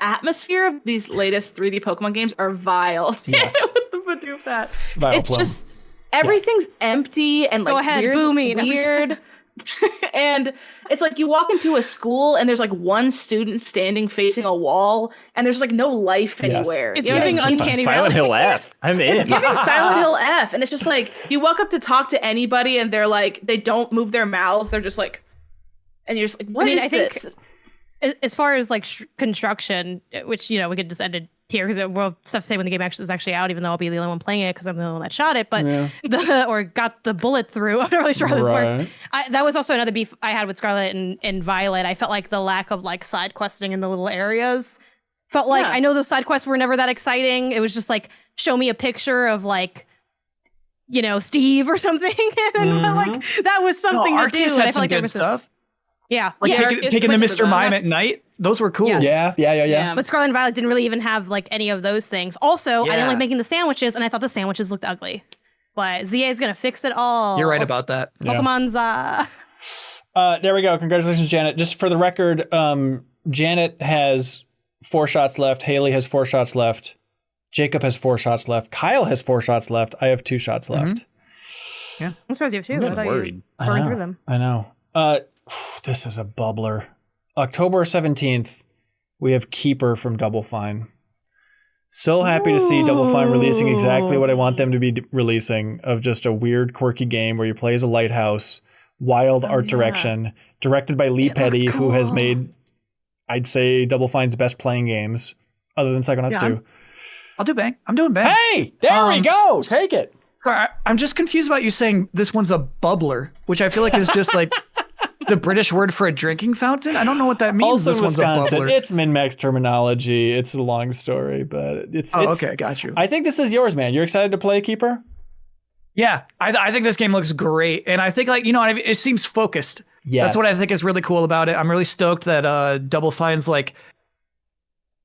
atmosphere of these latest 3D Pokemon games are vile. Yes. With the Bidoof Vile it's plum. just everything's empty and like Go ahead, weird, boo me. No, I'm weird. And it's like you walk into a school and there's like one student standing facing a wall and there's like no life Yes. anywhere. It's You know what I giving mean? Uncanny Silent Valley. Hill F. I'm in. It's giving Silent Hill F, and it's just like you walk up to talk to anybody, and they're like, they don't move their mouths. They're just like, and you're just like, what is I think this? as far as like construction, which we could just end it here because we'll stuff to say when the game actually is actually out, even though I'll be the only one playing it because I'm the only one that shot it, but or got the bullet through. I'm not really sure how this works. That was also another beef I had with Scarlet and Violet. I felt like the lack of like side questing in the little areas felt like I know those side quests were never that exciting. It was just like show me a picture of like Steve or something, and like that was something to do. Arceus And I had felt some like there good was stuff. Yeah, Like yeah. taking the like Mr. the Mime best. at night. Those were cool. Yes. Yeah. But Scarlet and Violet didn't really even have like any of those things. Also, I didn't like making the sandwiches, and I thought the sandwiches looked ugly. But ZA is gonna fix it all. You're right about that. Pokemon's. There we go. Congratulations, Janet. Just for the record, Janet has 4 shots left. Haley has 4 shots left. Jacob has 4 shots left. Kyle has 4 shots left. I have 2 shots left. I'm surprised you have 2. I'm I thought worried. you burned through them. I know. This is a bubbler. October 17th, we have Keeper from Double Fine. So happy to see Double Fine releasing exactly what I want them to be releasing, of just a weird, quirky game where you play as a lighthouse, wild art direction, directed by Lee Petty, who has made, I'd say, Double Fine's best playing games, other than Psychonauts 2. I'll do bang. I'm doing bang. Hey, there we go. Take it. Sorry, I'm just confused about you saying this one's a bubbler, which I feel like is just like the British word for a drinking fountain. I don't know what that means. Also this in one's a Wisconsin. bubbler. It's MinnMax terminology. It's a long story, but it's... okay, got you. I think this is yours, man. You're excited to play Keeper? Yeah, I think this game looks great, and I think it seems focused. Yes. That's what I think is really cool about it. I'm really stoked that Double Fine's like,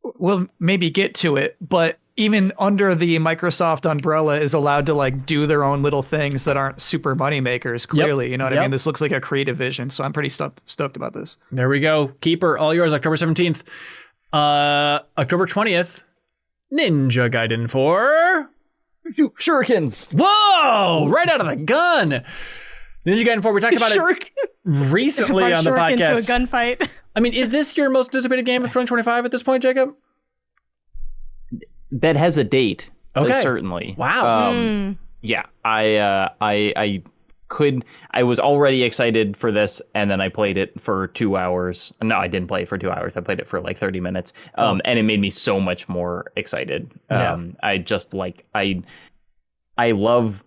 we'll maybe get to it, but even under the Microsoft umbrella is allowed to like do their own little things that aren't super money makers. Clearly, you know what I mean? This looks like a creative vision, so I'm pretty stoked about this. There we go. Keeper, all yours, October 17th. October 20th, Ninja Gaiden 4. Shurikens. Whoa! Right out of the gun. Ninja Gaiden 4, we talked about it recently on the podcast. Into a gunfight. I mean, is this your most anticipated game of 2025 at this point, Jacob? That has a date. Okay. Certainly. Wow. Yeah. I was already excited for this, and then I played it for 2 hours. No, I didn't play it for 2 hours. I played it for like 30 minutes. And it made me so much more excited. I just like I love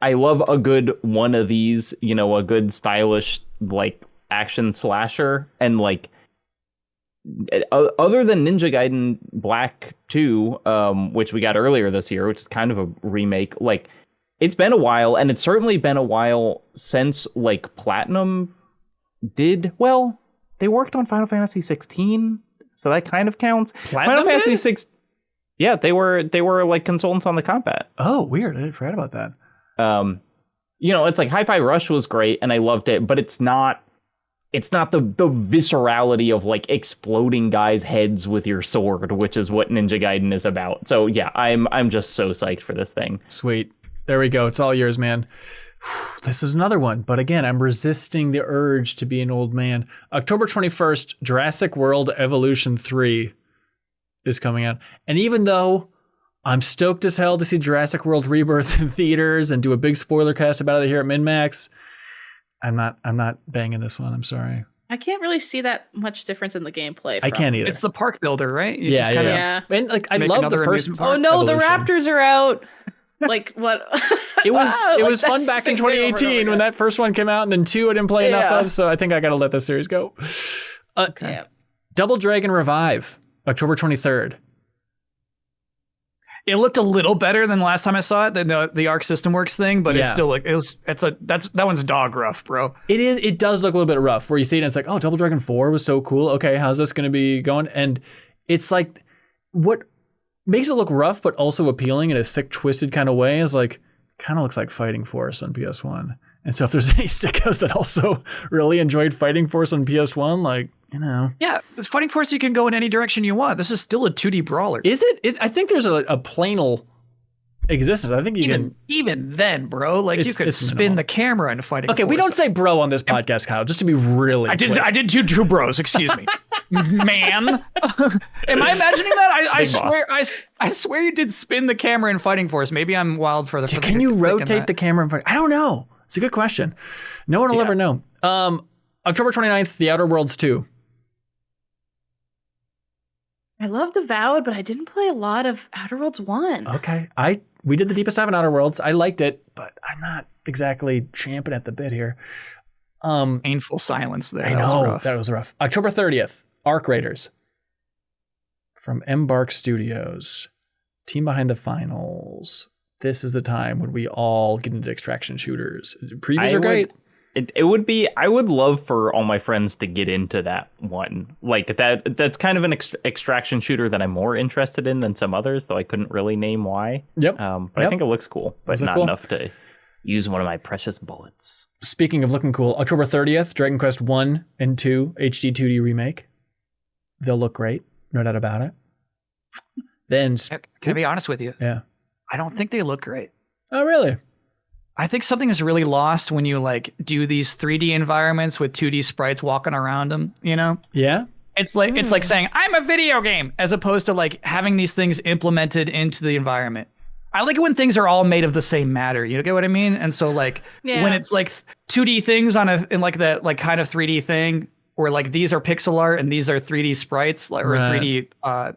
a good one of these, you know, a good stylish like action slasher, and like other than Ninja Gaiden Black 2, which we got earlier this year, which is kind of a remake, like it's been a while, and it's certainly been a while since like Platinum did, well, they worked on Final Fantasy 16, so that kind of counts. Platinum Final Fantasy 6, yeah, they were like consultants on the combat. Oh, weird. I forgot about that. You know, it's like Hi-Fi Rush was great and I loved it, but it's not the viscerality of like exploding guys' heads with your sword, which is what Ninja Gaiden is about. So yeah, I'm just so psyched for this thing. Sweet. There we go. It's all yours, man. This is another one, but again, I'm resisting the urge to be an old man. October 21st, Jurassic World Evolution 3 is coming out. And even though I'm stoked as hell to see Jurassic World Rebirth in theaters and do a big spoiler cast about it here at MinnMax, I'm not banging this one. I'm sorry. I can't really see that much difference in the gameplay. I can't either. It's the park builder, right? You Yeah. Yeah. And like I Make love the another first. amusement park. Oh no, the Evolution. Raptors are out. Like what? It was Like, fun that's back in the same thing over and 2018 over when that first one came out, and then 2 I didn't play enough Yeah. of, so I think I got to let this series go. Yeah. Double Dragon Revive, October 23rd. It looked a little better than the last time I saw it, than the Arc System Works thing, but it's Yeah. still like that one's dog rough, bro. It does look a little bit rough where you see it and it's like, oh, Double Dragon 4 was so cool. Okay, how's this going to be going? And it's like, what makes it look rough but also appealing in a sick, twisted kind of way is like, kind of looks like Fighting Force on PS1. And so if there's any sickos that also really enjoyed Fighting Force on PS1, like, you know. Yeah, this Fighting Force, you can go in any direction you want. This is still a 2D brawler. Is it? I think there's a planal existence. I think you can. Even then, bro, like you could it's spin minimal. the camera into Fighting Okay, Force. we don't say bro on this podcast, Kyle, just to be really I did. clear. I did two bros. Excuse me, man. Am I imagining that? I Big boss. swear. I swear you did spin the camera in Fighting Force. Maybe I'm wild for the. Can you rotate the camera in front? I don't know. It's a good question. No one will ever know. October 29th, The Outer Worlds 2. I loved Avowed, but I didn't play a lot of Outer Worlds 1. Okay. We did the deepest dive in Outer Worlds. I liked it, but I'm not exactly champing at the bit here. Painful silence there. I know. That was rough. October 30th, Arc Raiders. From Embark Studios. Team behind the finals. This is the time when we all get into extraction shooters. Previews are great. It would be. I would love for all my friends to get into that one. Like that's kind of an extraction shooter that I'm more interested in than some others, though I couldn't really name why. Yep. But I think it looks cool, but Does it not cool? enough to use one of my precious bullets. Speaking of looking cool, October 30th, Dragon Quest 1 and 2 HD 2D remake. They'll look great, no doubt about it. Then, Can I be honest with you? yeah. I don't think they look great. Oh, really? I think something is really lost when you like do these 3D environments with 2D sprites walking around them. You know, Yeah. it's like saying I'm a video game as opposed to like having these things implemented into the environment. I like it when things are all made of the same matter. You get what I mean? And so like Yeah. when it's like 2D things in like that like kind of 3D thing, or like these are pixel art and these are 3D sprites or Right. 3D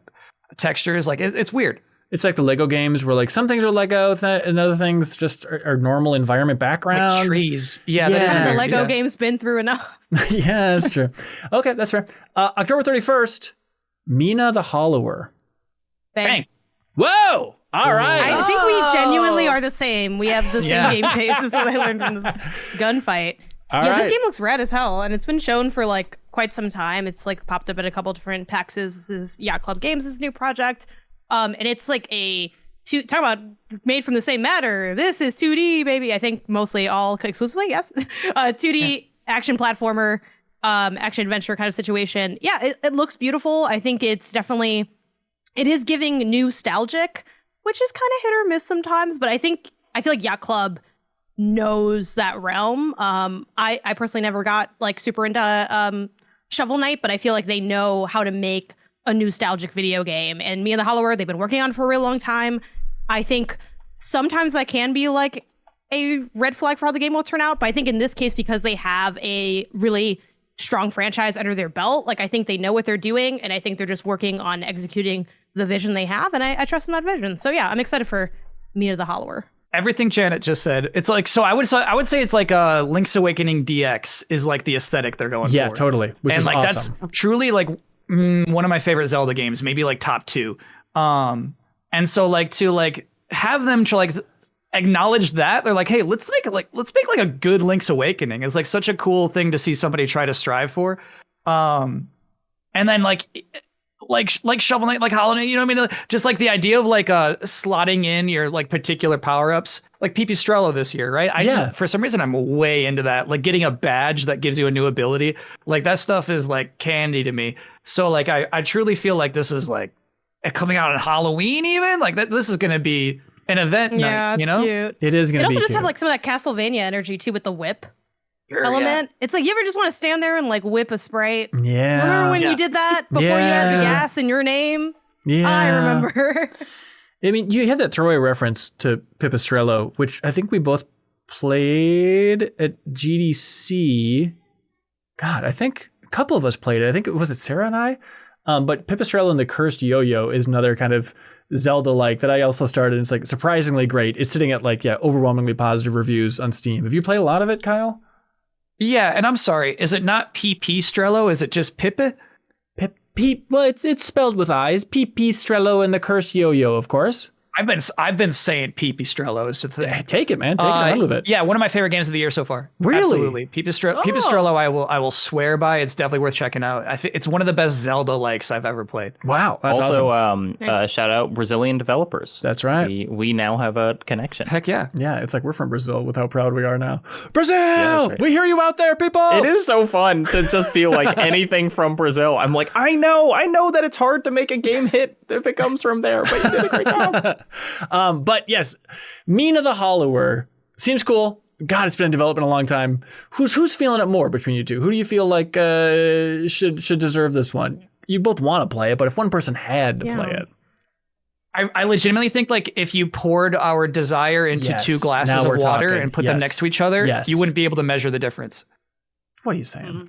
textures. Like it's weird. It's like the Lego games where like some things are Lego and other things just are normal environment background. Like trees. Yeah, Yeah. that is The weird, Lego yeah. game's been through enough. Yeah, that's true. Okay, that's fair. October 31st, Mina the Hollower. Bang. Whoa! All right. I think we genuinely are the same. We have the same Yeah. game taste. Is what I learned from this gunfight. All yeah, right. this game looks rad as hell, and it's been shown for like quite some time. It's like popped up at a couple different PAXs. This is Yacht Club Games' new project. And it's like talk about made from the same matter. This is 2D, baby. I think mostly all exclusively, yes. 2D action platformer, action adventure kind of situation. Yeah, it looks beautiful. I think it is giving nostalgic, which is kind of hit or miss sometimes. But I feel like Yacht Club knows that realm. I personally never got like super into Shovel Knight, but I feel like they know how to make a nostalgic video game. And Me and the Hollower, they've been working on for a real long time. I think sometimes that can be like a red flag for how the game will turn out. But I think in this case, because they have a really strong franchise under their belt, like I think they know what they're doing. And I think they're just working on executing the vision they have. And I trust in that vision. So yeah, I'm excited for Me and the Hollower. Everything Janet just said, it's like, so I would say it's like Link's Awakening DX is like the aesthetic they're going for. Yeah, totally. Which is like awesome. That's truly like one of my favorite Zelda games, maybe like top 2. And so like to like have them to like acknowledge that, they're like, hey, let's make like a good Link's Awakening. It's like such a cool thing to see somebody try to strive for. And then like Shovel Knight, like Hollow Knight, you know what I mean? Just like the idea of like slotting in your like particular power-ups, like Pipistrello this year, right? Just, for some reason, I'm way into that. Like getting a badge that gives you a new ability, like that stuff is like candy to me. So like I truly feel like this is like coming out on Halloween even, like this is gonna be an event night, you know? Cute. It is gonna be. It also just cute. have like some of that Castlevania energy too with the whip Sure, element. Yeah. It's like you ever just want to stand there and like whip a Sprite. Yeah. Remember when you did that before you had the gas in your name? Yeah. I remember. I mean, you had that throwaway reference to Pipistrello, which I think we both played at GDC. God, I think a couple of us played it. I think was it Sarah and I? But Pipistrello and the Cursed Yo-Yo is another kind of Zelda-like that I also started. It's like surprisingly great. It's sitting at like, overwhelmingly positive reviews on Steam. Have you played a lot of it, Kyle? Yeah, and I'm sorry, is it not Pipistrello? Is it just Pippi? Well, it's spelled with I's. Pipistrello and the Cursed Yo-Yo, of course. I've been saying Pipistrello is the thing. Take it, man. Take it. Run with it. Yeah, one of my favorite games of the year so far. Really? Absolutely. Pipistrello, I will swear by. It's definitely worth checking out. I think it's one of the best Zelda likes I've ever played. Wow. That's also, awesome. shout out Brazilian developers. That's right. We now have a connection. Heck yeah. Yeah, it's like we're from Brazil with how proud we are now. Brazil! that's right. We hear you out there, people! It is so fun to just feel like anything from Brazil. I'm like, I know that it's hard to make a game hit if it comes from there, but you did a great job. But yes, Mina the Hollower seems cool. God, it's been in development a long time. Who's feeling it more between you two? Who do you feel like should deserve this one? You both want to play it, but if one person had to play it. I legitimately think like if you poured our desire into 2 glasses of water and put them next to each other, you wouldn't be able to measure the difference. What are you saying?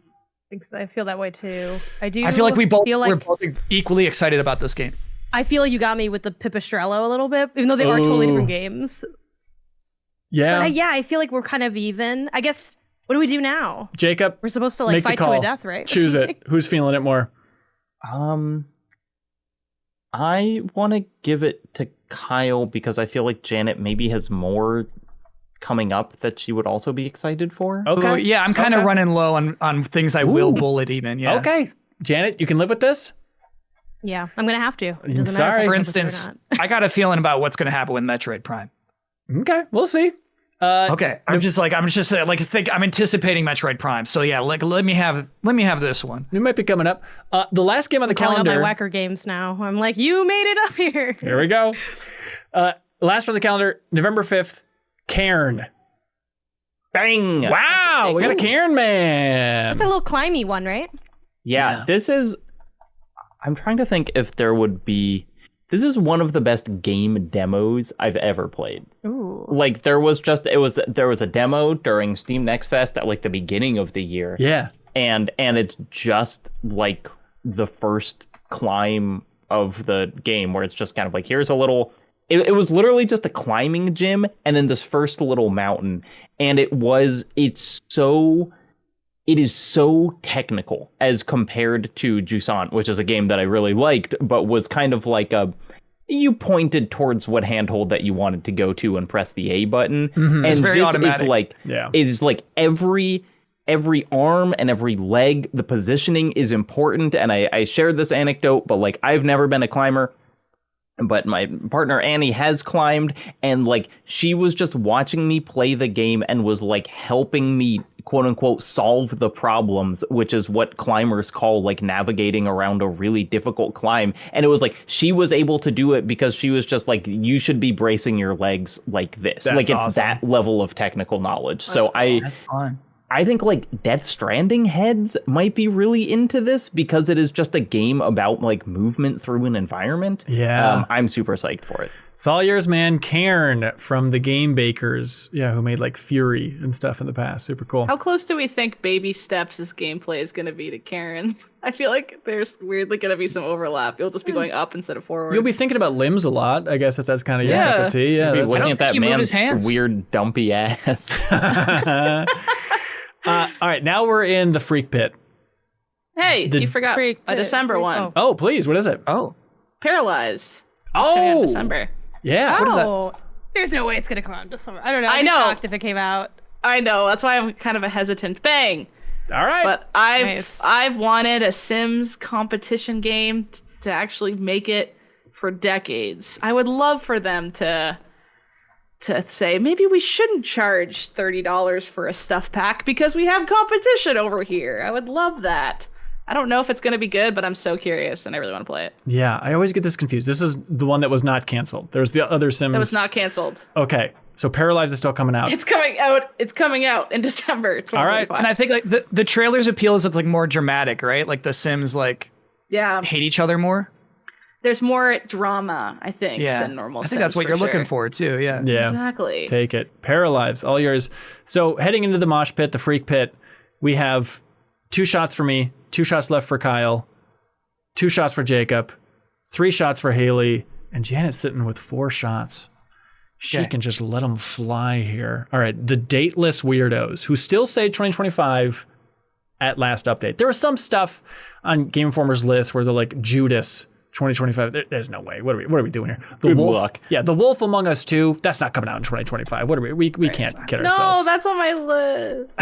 I feel that way too. I feel like we're both equally excited about this game. I feel like you got me with the Pipistrello a little bit, even though they are totally different games. Yeah. But I feel like we're kind of even. I guess, what do we do now? Jacob, we're supposed to like fight to a death, right? Choose it. Who's feeling it more? I want to give it to Kyle because I feel like Janet maybe has more coming up that she would also be excited for. Okay. Ooh, yeah, I'm kind of running low on things I will bullet even. Yeah. Okay. Janet, you can live with this? Yeah, I'm going to have to. It doesn't Sorry. matter For instance, I got a feeling about what's going to happen with Metroid Prime. Okay, we'll see. Okay, I'm anticipating Metroid Prime. So yeah, let me have this one. It might be coming up. The last game on the calling calendar. Calling out my Whacker games now. I'm like, you made it up here. Here we go. Last on the calendar, November 5th, Cairn. Bang! Wow, we got a Cairn man. That's a little climby one, right? Yeah, this is. I'm trying to think if there would be. This is one of the best game demos I've ever played. Ooh. Like there was a demo during Steam Next Fest at like the beginning of the year. Yeah. And it's just like the first climb of the game where it's just kind of like here's a little. It was literally just a climbing gym and then this first little mountain, and it is so technical as compared to Jusant, which is a game that I really liked, but was kind of like you pointed towards what handhold that you wanted to go to and press the A button. Mm-hmm. And it's very this automatic. It is like every arm and every leg, the positioning is important. And I shared this anecdote, but like I've never been a climber. but my partner Annie has climbed, and like she was just watching me play the game and was like helping me quote unquote solve the problems, which is what climbers call like navigating around a really difficult climb. And it was like she was able to do it because she was just like, you should be bracing your legs like this. That's like it's awesome. that level of technical knowledge. That's cool. That's fun. I think like Death Stranding heads might be really into this because it is just a game about like movement through an environment. Yeah. I'm super psyched for it. It's all yours, man. Cairn from the Game Bakers, who made like Fury and stuff in the past. Super cool. How close do we think Baby Steps' gameplay is going to be to Karen's? I feel like there's weirdly going to be some overlap. You'll just be going up instead of forward. You'll be thinking about limbs a lot, I guess, if that's kind of your cup of tea. Yeah, Be that's- looking at that think he moved his man's hands. weird dumpy ass. all right, now we're in the Freak Pit. Hey, you forgot Freak a Pit, December Freak- one. oh. Oh, please, what is it? Oh. Paralyzed. Coming out in Oh, December. yeah. Oh, there's no way it's gonna come out in December. I don't know. I I'd be know. shocked if it came out. I know. That's why I'm kind of a hesitant. Bang. All right. But I've Nice. I've wanted a Sims competition game to actually make it for decades. I would love for them to say maybe we shouldn't charge $30 for a stuff pack because we have competition over here. I would love that. I don't know if it's going to be good, but I'm so curious and I really want to play it. Yeah, I always get this confused. This is the one that was not canceled. There's the other Sims. That was not canceled. Okay, so Paralyzed is still coming out. It's coming out. It's coming out in December 2025. And I think like the trailer's appeal is it's like more dramatic, right? Like the Sims like yeah, hate each other more. there's more drama, I think, Yeah. than normal. I think Sims, that's what for you're looking sure. for too. Yeah. Yeah. Exactly. Take it. Paralyzed, all yours. So heading into the mosh pit, the Freak Pit, we have 2 shots for me, 2 shots left for Kyle, 2 shots for Jacob, 3 shots for Haley, and Janet's sitting with 4 shots. She Okay. can just let them fly here. All right, the dateless weirdos who still say 2025 at last update. There was some stuff on Game Informer's list where they're like Judas 2025. There's no way. What are we doing here? The Good Wolf. luck. Yeah, The Wolf Among Us 2. That's not coming out in 2025. What are we can't kid No, ourselves. that's on my list.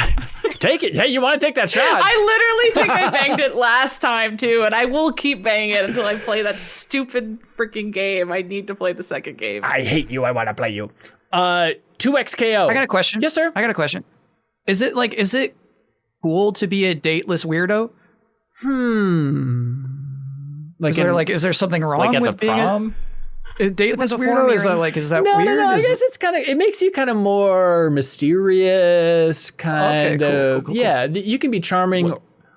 Take it. Hey, you want to take that shot? I literally think I banged it last time too, and I will keep banging it until I play that stupid freaking game. I need to play the second game. I hate you. I want to play you. 2XKO. I got a question. Yes, sir. I got a question. Is it cool to be a dateless weirdo? Like Is there something wrong Like at with the being prom? a dateless the weirdo? form Is you're that in. is that no, weird? no, no. I Is- guess it makes you kind of more mysterious, kind Okay, of. cool. Yeah, you can be charming,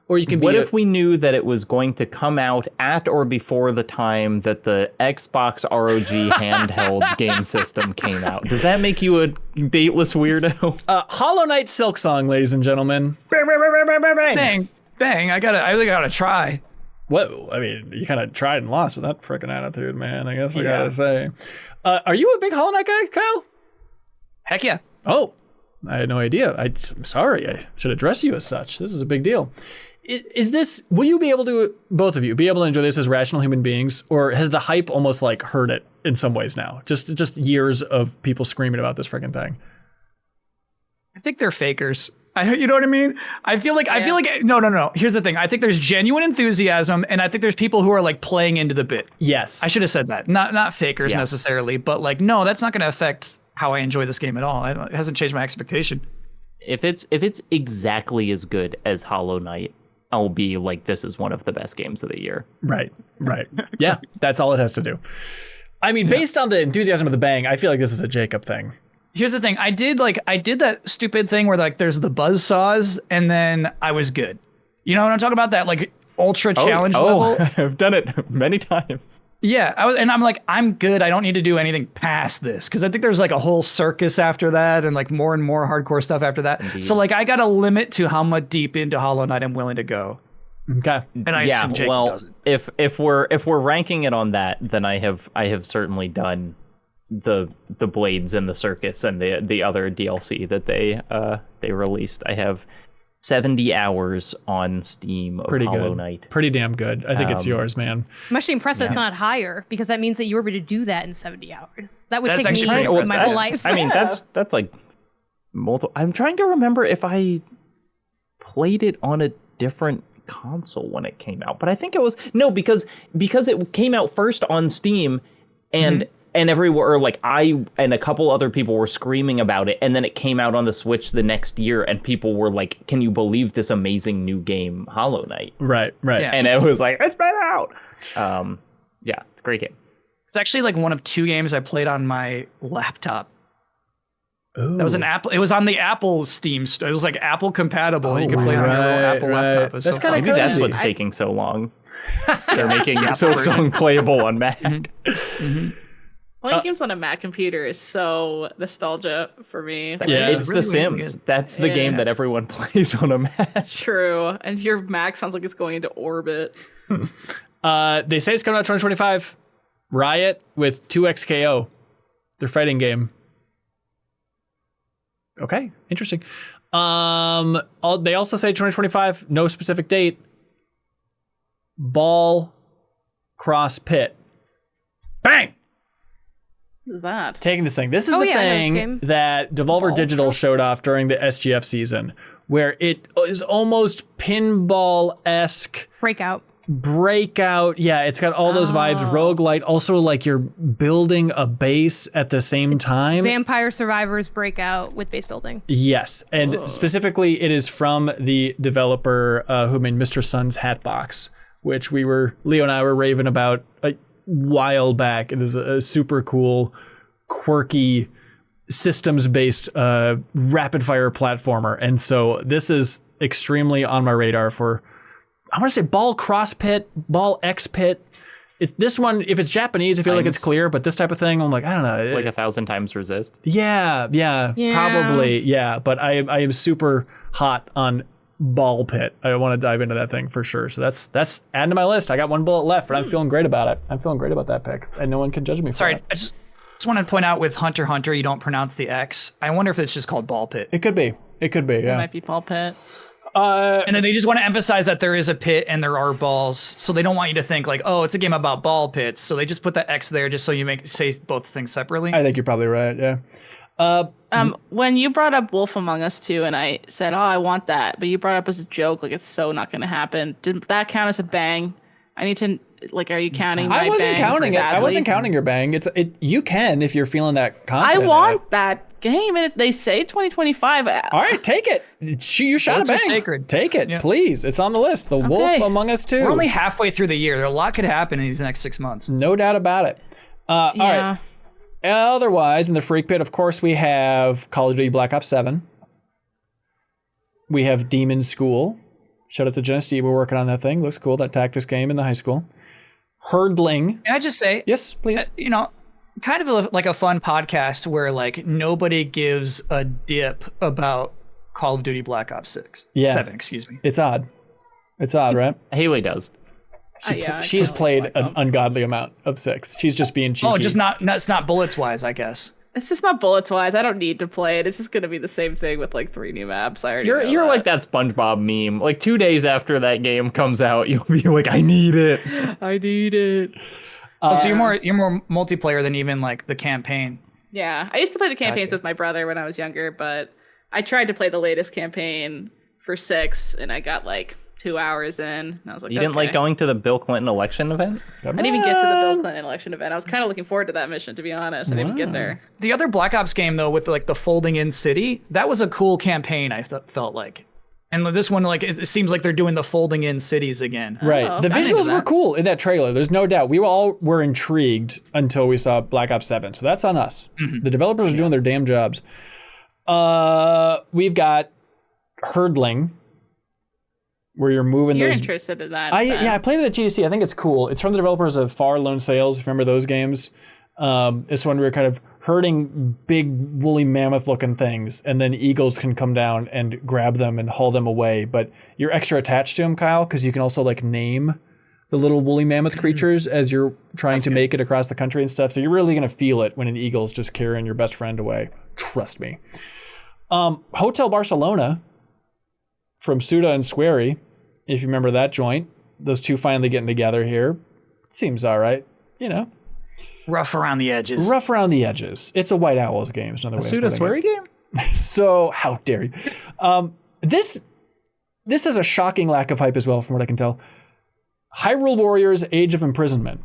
or you can be. What if we knew that it was going to come out at or before the time that the Xbox ROG handheld game system came out? Does that make you a dateless weirdo? Hollow Knight Silk Song, ladies and gentlemen? Bang! I really gotta try. Whoa, I mean, you kind of tried and lost with that freaking attitude, man. I guess I Yeah. gotta say. Are you a big Hollow Knight guy, Kyle? Heck yeah. Oh, I had no idea. I'm sorry. I should address you as such. This is a big deal. Is this, will you be able to, both of you, be able to enjoy this as rational human beings, or has the hype almost like hurt it in some ways now? Just years of people screaming about this freaking thing. I think they're fakers. You know what I mean? I feel like no. Here's the thing. I think there's genuine enthusiasm, and I think there's people who are like playing into the bit. Yes. I should have said that. Not fakers Yeah. necessarily, but like no, that's not going to affect how I enjoy this game at all. It hasn't changed my expectation. If it's exactly as good as Hollow Knight, I'll be like, this is one of the best games of the year. Right. Yeah, that's all it has to do. I mean, based on the enthusiasm of the bang, I feel like this is a Jacob thing. Here's the thing. I did that stupid thing where like there's the buzz saws, and then I was good. You know what I'm talking about? That like ultra challenge level. I've done it many times. Yeah, I'm like, I'm good. I don't need to do anything past this because I think there's like a whole circus after that and like more and more hardcore stuff after that. Indeed. So like I got a limit to how much deep into Hollow Knight I'm willing to go. Okay. And I assume Jacob doesn't. if we're ranking it on that, then I have certainly done the blades and the circus and the other DLC that they released. I have 70 hours on Steam of Pretty Hollow good. Knight. Pretty damn good. I think it's yours, man. I'm actually impressed that's not higher because that means that you were able to do that in 70 hours. That would That's take actually me pretty impressive. my whole life. I mean, that's like multiple. I'm trying to remember if I played it on a different console when it came out, but I think it was no, because it came out first on Steam and everywhere, like I and a couple other people were screaming about it, and then it came out on the Switch the next year, and people were like, "Can you believe this amazing new game, Hollow Knight?" Right. Yeah. And it was like, "It's been out." Yeah, it's a great game. It's actually like one of 2 games I played on my laptop. Ooh. That was an Apple. It was on the Apple Steam store. It was like Apple compatible. and you could play it on your little Apple laptop. It was That's so kinda fun. Maybe that's crazy. what's taking so long. They're making Silksong playable on Mac. Playing games on a Mac computer is so nostalgia for me. Yeah. It's really, The really Sims. good. That's the game that everyone plays on a Mac. True. And your Mac sounds like it's going into orbit. They say it's coming out 2025. Riot with 2XKO, their fighting game. Okay, interesting. They also say 2025, no specific date. Ball Cross Pit. Bang! What is that? Taking this thing. This is Oh, the yeah, I know this thing game. that Devolver Digital showed off during the SGF season, where it is almost pinball-esque. Breakout. Yeah, it's got all those vibes. Roguelite. Also, like you're building a base at the same time. Vampire Survivors Breakout with base building. Yes, and specifically, it is from the developer who made Mr. Sun's Hatbox, which Leo and I were raving about a while back. It is a super cool, quirky, systems-based rapid-fire platformer, and so this is extremely on my radar for. I want to say Ball Cross Pit, Ball X Pit. This one, if it's Japanese, I feel like it's clear, but this type of thing, I'm like, I don't know. Like 1,000 times resist. Yeah, probably, yeah. But I am super hot on Ball Pit. I want to dive into that thing for sure. So that's adding to my list. I got 1 bullet left, but I'm feeling great about it. I'm feeling great about that pick, and no one can judge me for Sorry, it. I just want to point out with Hunter x Hunter, you don't pronounce the X. I wonder if it's just called Ball Pit. It could be, yeah. Might be Paul Pitt. And then they just want to emphasize that there is a pit and there are balls. So they don't want you to think like, oh, it's a game about ball pits. So they just put that X there just so you say both things separately. I think you're probably right, yeah. When you brought up Wolf Among Us 2 and I said, oh, I want that, but you brought it up as a joke, like it's so not going to happen. Did that count as a bang? I need to, like, are you counting my I wasn't bang counting it. I sadly? wasn't counting your bang. You can if you're feeling that I confident. in it. want that game, and they say 2025. All right, take it. You shot Words a are bang. sacred. Take it, Yeah. please. It's on the list. The Wolf Among Us 2. We're only halfway through the year. A lot could happen in these next 6 months. No doubt about it. All right. Otherwise, in the Freak Pit, of course, we have Call of Duty Black Ops 7. We have Demon School. Shout out to Jenna Steve. We're working on that thing. Looks cool. That tactics game in the high school. Herdling. Can I just say, Yes, please. kind of like a fun podcast where like nobody gives a dip about Call of Duty Black Ops 7, excuse me. It's odd. It's odd, right? Haley does. She has played an ungodly amount of 6. She's just being cheeky. Oh, just it's not bullets wise, I guess. It's just not bullets wise. I don't need to play it. It's just gonna be the same thing with like 3 new maps. I already know You're that. like that SpongeBob meme. Like 2 days after that game comes out, you'll be like, I need it. I need it. So you're more multiplayer than even like the campaign. Yeah, I used to play the campaigns Gotcha. with my brother when I was younger, but I tried to play the latest campaign for 6, and I got like 2 hours in, and I was like, You didn't like okay. going to the Bill Clinton election event? I didn't even get to the Bill Clinton election event. I was kind of looking forward to that mission, to be honest. I didn't even get there. The other Black Ops game though, with like the folding in city, that was a cool campaign. I felt like, and this one like it seems like they're doing the folding in cities again. Right. The I'm into visuals were that. cool in that trailer. There's no doubt. We all were intrigued until we saw Black Ops 7. So that's on us. The developers are doing their damn jobs. We've got Herdling, where you're moving You're those. interested in that? I played it at GDC. I think it's cool. It's from the developers of Far Lone Sales. If you remember those games? It's when we were kind of herding big woolly mammoth looking things, and then eagles can come down and grab them and haul them away. But you're extra attached to them, Kyle, because you can also like name the little woolly mammoth creatures as you're trying to make it across the country and stuff. So you're really gonna feel it when an eagle's just carrying your best friend away. Trust me. Hotel Barcelona from Suda and Squarey, if you remember that joint. Those two finally getting together here. Seems all right, Rough around the edges. Rough around the edges. It's a White Owls game. It's another way of Suda putting Swery it. game? So how dare you? This is a shocking lack of hype as well, from what I can tell. Hyrule Warriors: Age of Imprisonment.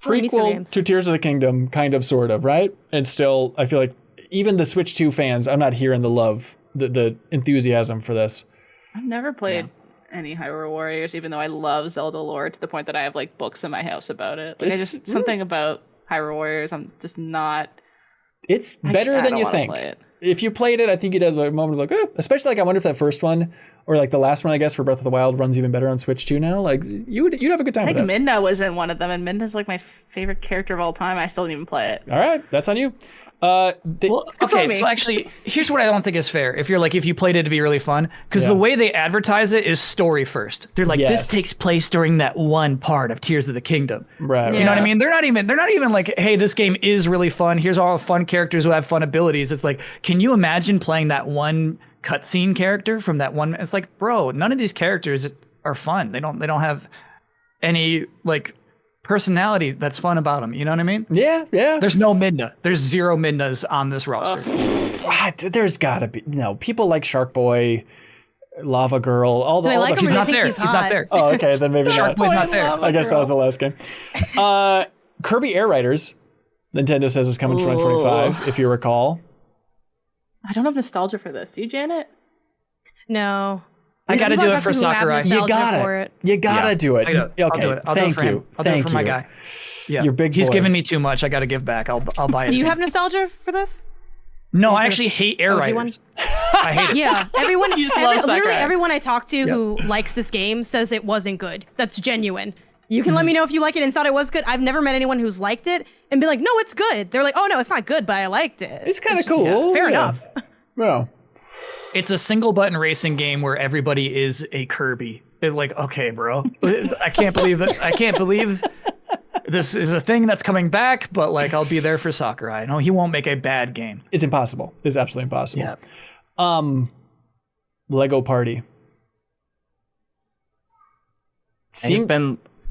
Meister prequel games. to Tears of the Kingdom, kind of, sort of, right? And still, I feel like even the Switch 2 fans, I'm not hearing the love, the enthusiasm for this. I've never played any Hyrule Warriors, even though I love Zelda lore to the point that I have like books in my house about it. Like, something about Hyrule Warriors, I'm just not. It's better than you think. If you played it, I think you'd have a moment of like, oh, especially like I wonder if that first one or like the last one, I guess, for Breath of the Wild runs even better on Switch 2 now. Like you'd have a good time I with think that. Midna was in one of them, and Midna's like my favorite character of all time. I still didn't even play it. All right, that's on you. Well, okay, on me. so actually, here's what I don't think is fair. If you played it to be really fun, because the way they advertise it is story first. They're like, this takes place during that one part of Tears of the Kingdom. Right. You know what I mean? They're not even like, hey, this game is really fun. Here's all fun characters who have fun abilities. It's like, can you imagine playing that one cutscene character from that one? It's like, bro, none of these characters are fun. They don't have any like personality that's fun about them. You know what I mean? Yeah. There's no Midna. There's 0 Midnas on this roster. There's gotta be people like Shark Boy, Lava Girl, all the. Do they like him He's or do not they think there. he's He's not hot? there. Oh, okay, then maybe Shark not. Boy's not there. I guess that was the last game. Kirby Air Riders, Nintendo says is coming 2025, if you recall. I don't have nostalgia for this. Do you, Janet? No. I got to do it for Sakurai. You gotta do it. I'll do it. I'll do it for him. I'll do it for my guy. Yeah, You're big. He's boy. giving me too much. I got to give back. I'll buy it. Do you have nostalgia for this? No, I actually hate Air Riders. I hate it. Yeah, everyone. You just love literally Sakurai. everyone I talk to who likes this game says it wasn't good. That's genuine. You can let me know if you like it and thought it was good. I've never met anyone who's liked it and be like, no, it's good. They're like, oh no, it's not good, but I liked it. It's kind of cool. Fair enough. Well, It's a single button racing game where everybody is a Kirby. It's like, okay, bro. I can't believe that. I can't believe this is a thing that's coming back, but like I'll be there for Sakurai. No, he won't make a bad game. it's impossible. It's absolutely impossible. Yeah. Lego Party.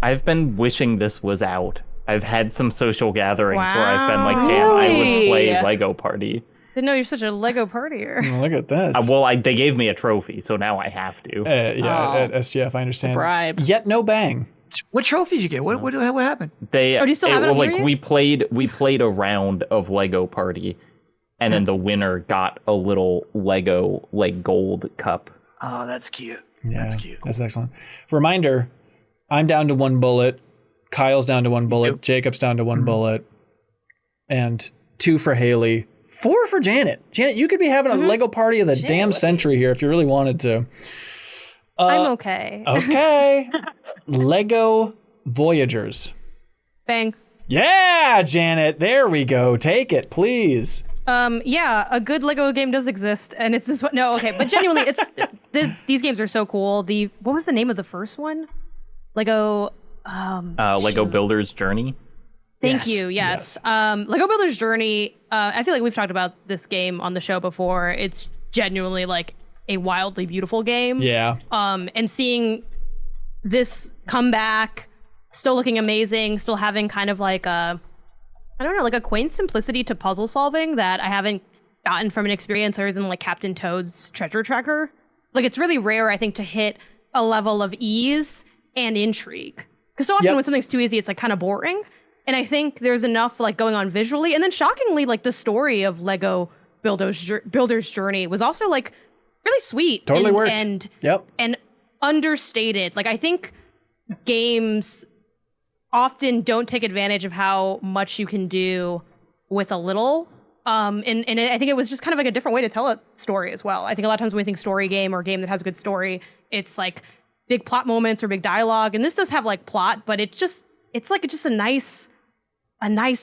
I've been wishing this was out. I've had some social gatherings where I've been like, damn, I would play Lego Party. Didn't know you're such a Lego partier. Look at this. They gave me a trophy, so now I have to. At SGF, I understand. Bribe. Yet no bang. What trophies you get? What happened? Do you still have it on here yet? we played a round of Lego Party, and then the winner got a little Lego like gold cup. Oh, that's cute. Yeah, That's cute. That's excellent. Reminder, I'm down to 1 bullet. Kyle's down to 1 bullet. Jacob's down to 1 bullet. And 2 for Haley. 4 for Janet. Janet, you could be having a Lego Party of the damn century here if you really wanted to. I'm okay. Okay. Lego Voyagers. Bang. Yeah, Janet. There we go. Take it, please. Yeah, a good Lego game does exist, and it's this one. No, okay, but genuinely, these games are so cool. What was the name of the first one? Lego. Lego Builder's Journey. Thank you. Yes. Lego Builder's Journey. I feel like we've talked about this game on the show before. It's genuinely like a wildly beautiful game. Yeah. And seeing this come back, still looking amazing, still having kind of like a quaint simplicity to puzzle solving that I haven't gotten from an experience other than like Captain Toad's Treasure Tracker. Like it's really rare, I think, to hit a level of ease and intrigue. Because so often when something's too easy, it's like kind of boring. And I think there's enough like going on visually. And then shockingly, like the story of Lego Builder's Journey was also like really sweet. Totally and, worked. And understated. Like I think games often don't take advantage of how much you can do with a little. And I think it was just kind of like a different way to tell a story as well. I think a lot of times when we think story game or game that has a good story, it's like big plot moments or big dialogue. And this does have like plot, but it's just a nice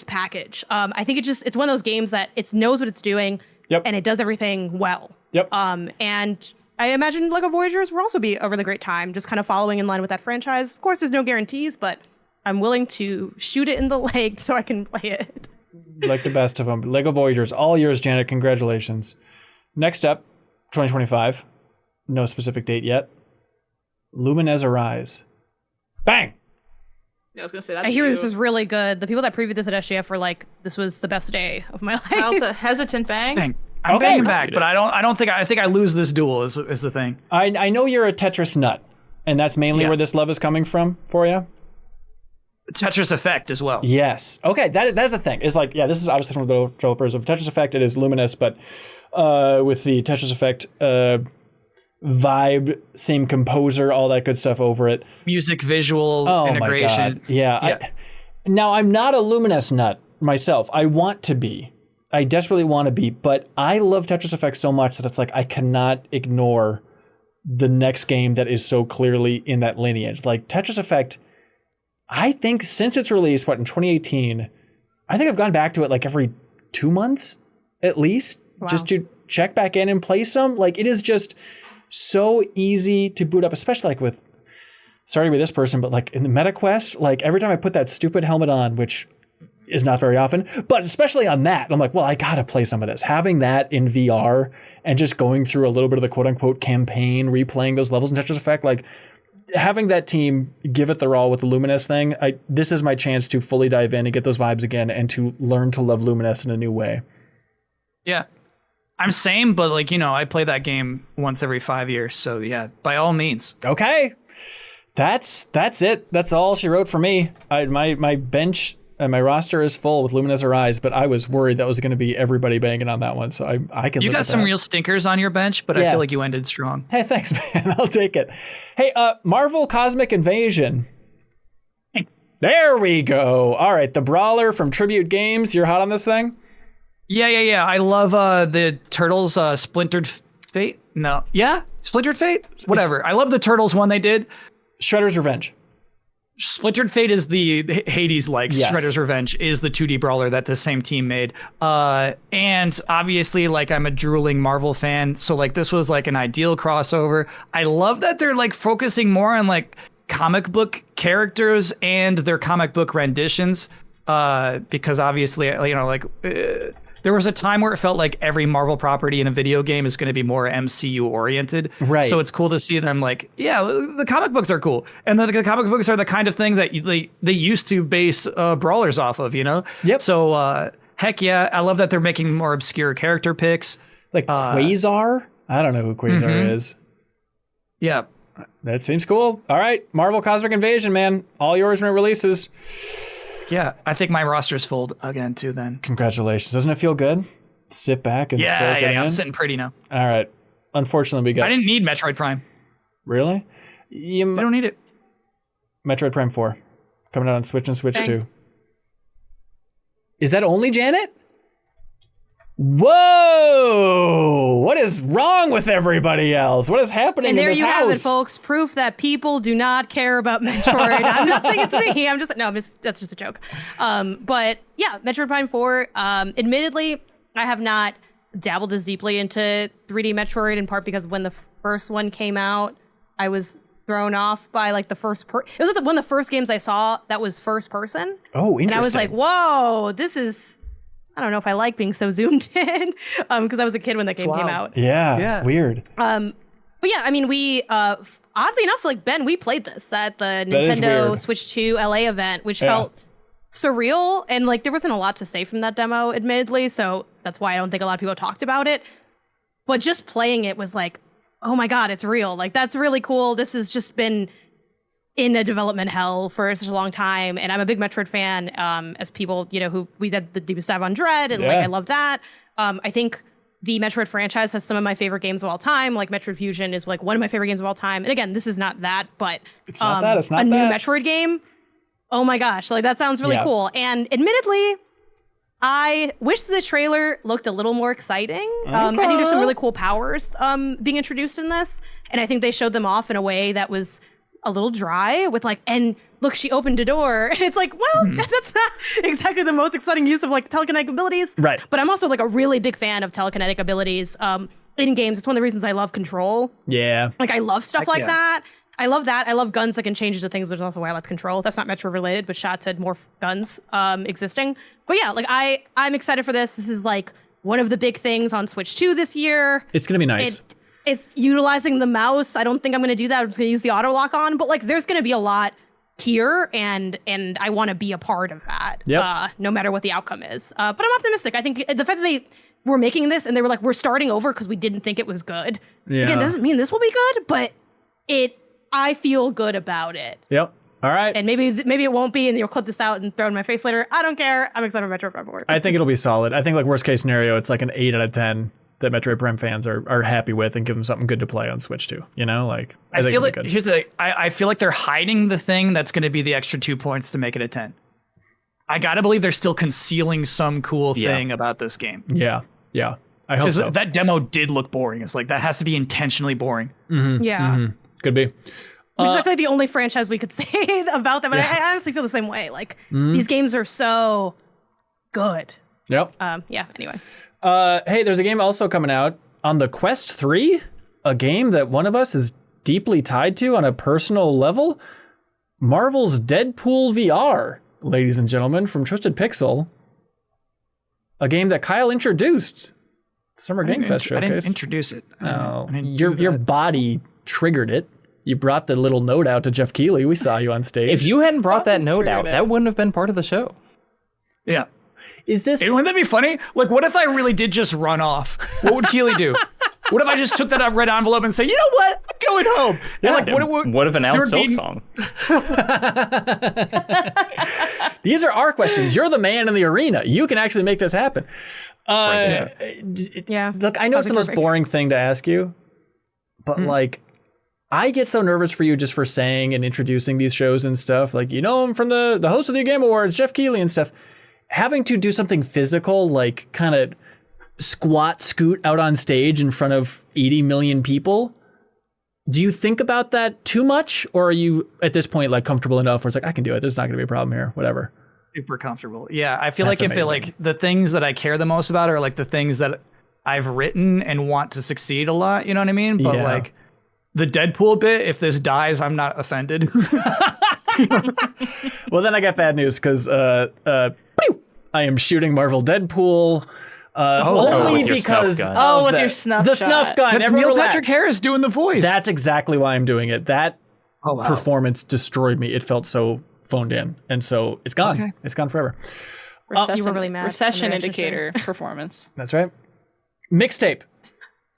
package. I think it's one of those games that it knows what it's doing and it does everything well. And I imagine Lego Voyagers will also be a really great time, just kind of following in line with that franchise. Of course, there's no guarantees, but I'm willing to shoot it in the leg so I can play it. Like the best of them. Lego Voyagers, all yours, Janet. Congratulations. Next up, 2025. No specific date yet. Luminez Arise. Bang! Yeah, I was gonna say that's I hear this is really good. The people that previewed this at SGF were like, "This was the best day of my life." I also hesitant bang. Bang. I'm banging back, but I think I lose this duel is the thing. I know you're a Tetris nut, and that's mainly where this love is coming from for you. Tetris Effect as well. Yes. Okay, that's the thing. It's like, yeah, this is obviously from the developers of Tetris Effect. It is Luminous, but with the Tetris Effect vibe, same composer, all that good stuff over it. Music, visual, integration. My God. Yeah. Now, I'm not a Luminous nut myself. I want to be. I desperately want to be, but I love Tetris Effect so much that it's like I cannot ignore the next game that is so clearly in that lineage. Like Tetris Effect, I think since its release, in 2018, I think I've gone back to it like every 2 months at least, just to check back in and play some. Like it is just so easy to boot up, especially like with, sorry to be this person, but like in the MetaQuest, like every time I put that stupid helmet on, which is not very often, but especially on that, I'm like, well, I gotta play some of this. Having that in VR and just going through a little bit of the quote unquote campaign, replaying those levels in Tetris Effect, like having that team give it their all with the Luminous thing, this is my chance to fully dive in and get those vibes again and to learn to love Luminous in a new way. Yeah. I'm same, but like, I play that game once every 5 years. So yeah, by all means. Okay. That's it. That's all she wrote for me. My bench and my roster is full with Luminous Arise, but I was worried that was going to be everybody banging on that one. So I can. You got some real stinkers on your bench, but I feel like you ended strong. Hey, thanks, man. I'll take it. Hey, Marvel Cosmic Invasion. There we go. All right, the brawler from Tribute Games. You're hot on this thing? Yeah. I love the Turtles Splintered Fate. No. Yeah? Splintered Fate? Whatever. I love the Turtles one they did. Shredder's Revenge. Splintered Fate is the Hades-like. Yes. Shredder's Revenge is the 2D brawler that the same team made. And obviously, like, I'm a drooling Marvel fan, so like this was like an ideal crossover. I love that they're like focusing more on like comic book characters and their comic book renditions. Because obviously, there was a time where it felt like every Marvel property in a video game is going to be more MCU oriented. Right. So it's cool to see them like, yeah, the comic books are cool. And the comic books are the kind of thing that they used to base brawlers off of, Yep. So heck yeah, I love that they're making more obscure character picks. Like Quasar? I don't know who Quasar is. Yeah. That seems cool. All right, Marvel Cosmic Invasion, man. All yours when it releases. Yeah, I think my roster's full again too then. Congratulations. Doesn't it feel good? Sit back and soak it in? I'm sitting pretty now. All right. Unfortunately, we got... I didn't need Metroid Prime. Really? I don't need it. Metroid Prime 4. Coming out on Switch and Switch 2. Is that only Janet? Whoa! What is wrong with everybody else? What is happening in this house? And there you have it, folks. Proof that people do not care about Metroid. I'm not saying it's me. I'm just that's just a joke. But yeah, Metroid Prime 4. Admittedly, I have not dabbled as deeply into 3D Metroid, in part because when the first one came out, I was thrown off by like the first it was like one of the first games I saw that was first person. Oh, interesting. And I was like, whoa, this is... I don't know if I like being so zoomed in, because I was a kid when that game came out. Yeah, weird. But yeah, I mean, we oddly enough, like Ben, we played this at the Nintendo Switch 2 LA event, which felt surreal, and like there wasn't a lot to say from that demo, admittedly, so that's why I don't think a lot of people talked about it. But just playing it was like, oh my god, it's real! Like that's really cool. This has just been in a development hell for such a long time, and I'm a big Metroid fan, as people, who we did the deepest dive on Dread, and like I love that. I think the Metroid franchise has some of my favorite games of all time. Like Metroid Fusion is like one of my favorite games of all time. And again, this is not that, but it's not that. It's not a new that. Metroid game. Oh my gosh, like that sounds really cool. And admittedly, I wish the trailer looked a little more exciting. I think there's some really cool powers being introduced in this, and I think they showed them off in a way that was a little dry with like, and look, she opened a door. And it's like, well, that's not exactly the most exciting use of like telekinetic abilities. Right. But I'm also like a really big fan of telekinetic abilities in games. It's one of the reasons I love Control. Yeah. Like I love stuff like that. I love that. I love guns that can change into things, which is also why I like Control. That's not Metro related, but shout to more guns existing. But yeah, like I'm excited for this. This is like one of the big things on Switch 2 this year. It's going to be nice. It's utilizing the mouse. I don't think I'm going to do that. I'm just going to use the auto lock on. But like, there's going to be a lot here, and I want to be a part of that. Yep. No matter what the outcome is. But I'm optimistic. I think the fact that they were making this and they were like, we're starting over because we didn't think it was good. Yeah. Again, doesn't mean this will be good, but I feel good about it. Yep. All right. And maybe it won't be, and you'll clip this out and throw it in my face later. I don't care. I'm excited for Metroid Prime 4. I think it'll be solid. I think like worst case scenario, it's like an 8 out of 10 that Metroid Prime fans are happy with and give them something good to play on Switch too. You know, like I think feel it'll like be good. I feel like they're hiding the thing that's going to be the extra 2 points to make it a 10. I gotta believe they're still concealing some cool thing about this game. Yeah. I hope Because so. that demo did look boring. It's like that has to be intentionally boring. Yeah. Could be. Which is I feel like the only franchise we could say about that, but I honestly feel the same way. Like these games are so good. Yep. Anyway. Hey, there's a game also coming out on the Quest 3, a game that one of us is deeply tied to on a personal level. Marvel's Deadpool VR, ladies and gentlemen, from Twisted Pixel. A game that Kyle introduced. Summer Game Fest showcase. I didn't introduce it. Oh, your body triggered it. You brought the little note out to Jeff Keighley. We saw you on stage. If you hadn't brought that note out, that wouldn't have been part of the show. Yeah. Is this... Wouldn't that be funny? Like, what if I really did just run off? What would Keeley do? What if I just took that red envelope and say, you know what? I'm going home. Yeah. And like, What if an out there'd be- Silk song? These are our questions. You're the man in the arena. You can actually make this happen. Yeah. Look, I know it's the most boring thing to ask you, but like, I get so nervous for you just for saying and introducing these shows and stuff. Like, you know him from the host of the Game Awards, Jeff Keighley and stuff. Having to do something physical, like kind of scoot out on stage in front of 80 million people. Do you think about that too much? Or are you at this point like comfortable enough where it's like, I can do it. There's not going to be a problem here. Whatever. Super comfortable. Yeah, I feel That's like if it amazing. like the things that I care the most about are like the things that I've written and want to succeed a lot. You know what I mean? But Yeah. like the Deadpool bit, if this dies, I'm not offended. Well, then I got bad news because I am shooting Marvel Deadpool only with your because snuff gun. of with the- your snuff the shot. snuff gun. That's Everyone Neil relax. Patrick Harris doing the voice. That's exactly why I'm doing it. That wow. performance destroyed me. It felt so phoned in, and so it's gone. Okay. It's gone forever. You were really mad Recession on the reaction indicator performance. That's right. Mixtape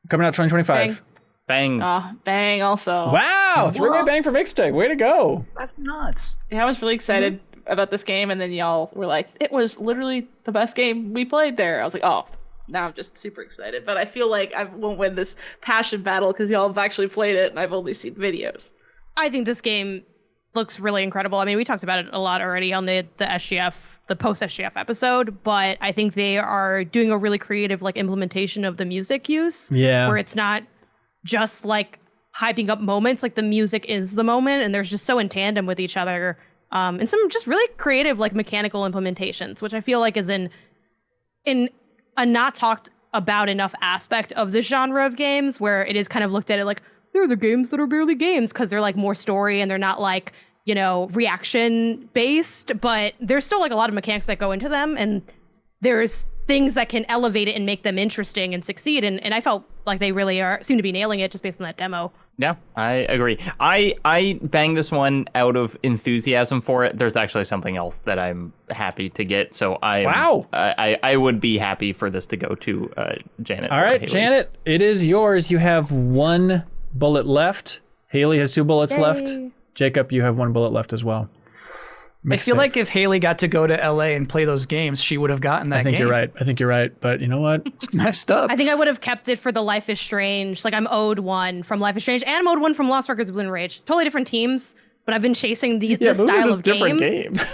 coming out 2025. Bang. Bang also. Wow, three-way bang for mixtape. Way to go. That's nuts. Yeah, I was really excited about this game, and then y'all were like, it was literally the best game we played there. I was like, oh, now I'm just super excited. But I feel like I won't win this passion battle because y'all have actually played it, and I've only seen videos. I think this game looks really incredible. I mean, we talked about it a lot already on the SGF, the post SGF episode, but I think they are doing a really creative like implementation of the music use. Yeah. Where it's not just like hyping up moments, like the music is the moment, and they're just so in tandem with each other. And some just really creative like mechanical implementations, which I feel like is in a not talked about enough aspect of this genre of games, where it is kind of looked at it like they're the games that are barely games because they're like more story and they're not like, you know, reaction based, but there's still like a lot of mechanics that go into them, and there's things that can elevate it and make them interesting and succeed. And I felt like they really seem to be nailing it just based on that demo. Yeah, I agree. I banged this one out of enthusiasm for it. There's actually something else that I'm happy to get. So I would be happy for this to go to Janet. All right, Haley. Janet, it is yours. You have one bullet left. Haley has 2 bullets left. Jacob, you have 1 bullet left as well. I feel like if Haley got to go to LA and play those games, she would have gotten that game. you're right. I think you're right. But you know what? It's messed up. I think I would have kept it for the Life is Strange. Like I'm owed one from Life is Strange, and I'm owed one from Lost Records of Bloom and Rage. Totally different teams, but I've been chasing this Those are style just of different game. games.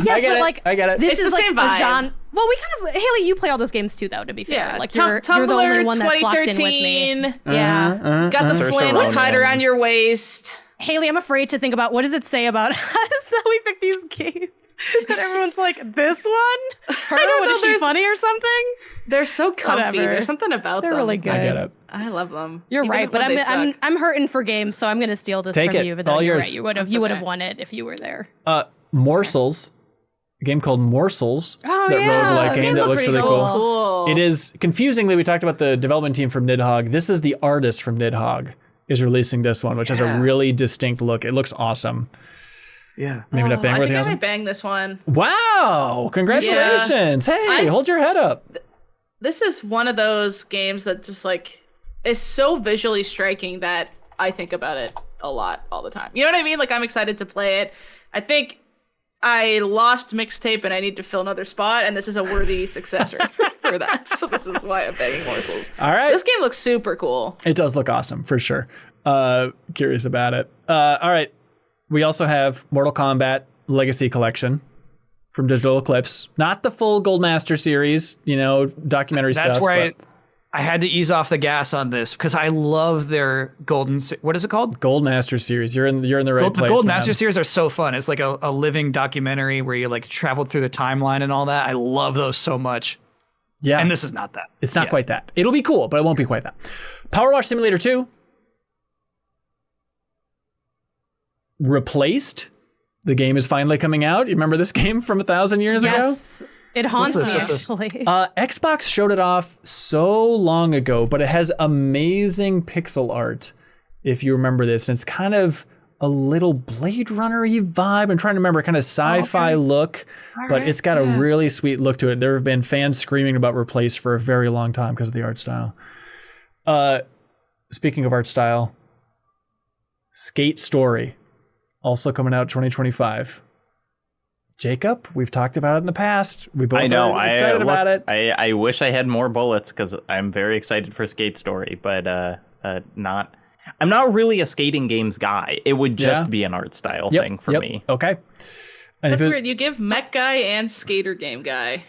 Yes, but like I get it. This It's is the like same a vibe. genre. Well, we kind of Haley, you play all those games too, though. To be fair, Yeah, like you're the only one that's locked in with me. 2013. Yeah, Got the Saoirse flannel Ronan. tied around your waist. Haley, I'm afraid to think about what does it say about us that we pick these games. That everyone's like, this one? Her? don't What know, is she there's- funny or something? They're so comfy. Whatever. There's something about They're them. really good. I get it. I love them. You're Even right, but when they suck. I'm hurting for games, so I'm gonna steal this Take from it. you. But All you're yours. right. You would have That's okay. won it if you were there. Morsels, a game called Morsels. Oh, that yeah. roguelike This game game that looks looks really so cool. Cool. It is confusingly. We talked about the development team from Nidhogg. This is the artist from Nidhogg is releasing this one, which has a really distinct look. It looks awesome. Yeah. Maybe not bang I worthy think I awesome. might bang this one. Wow! Congratulations! Hey, hold your head up. This is one of those games that just like is so visually striking that I think about it a lot all the time. You know what I mean? Like, I'm excited to play it. I think I lost Mixtape and I need to fill another spot, and this is a worthy successor for that. So this is why I'm begging morsels. All right. This game looks super cool. It does look awesome, for sure. Curious about it. All right. We also have Mortal Kombat Legacy Collection from Digital Eclipse. Not the full Goldmaster series, documentary stuff. That's where I had to ease off the gas on this because I love their what is it called? Goldmaster series. You're in the right place. The Goldmaster man. series are so fun. It's like a living documentary where you like travel through the timeline and all that. I love those so much. Yeah. And this is not that. It's not quite that. It'll be cool, but it won't be quite that. Power Wash Simulator 2. Replaced. The game is finally coming out. You remember this game from 1,000 years ago? Yes. It haunts me, actually. Xbox showed it off so long ago, but it has amazing pixel art, if you remember this. And it's kind of a little Blade Runner-y vibe. I'm trying to remember, kind of sci-fi look, but it's got a really sweet look to it. There have been fans screaming about Replaced for a very long time because of the art style. Speaking of art style, Skate Story, also coming out 2025. Jacob, we've talked about it in the past. We both are excited about it. I wish I had more bullets because I'm very excited for Skate Story, but not. I'm not really a skating games guy. It would just be an art style thing for me. Okay. And That's weird. You give mech guy and skater game guy.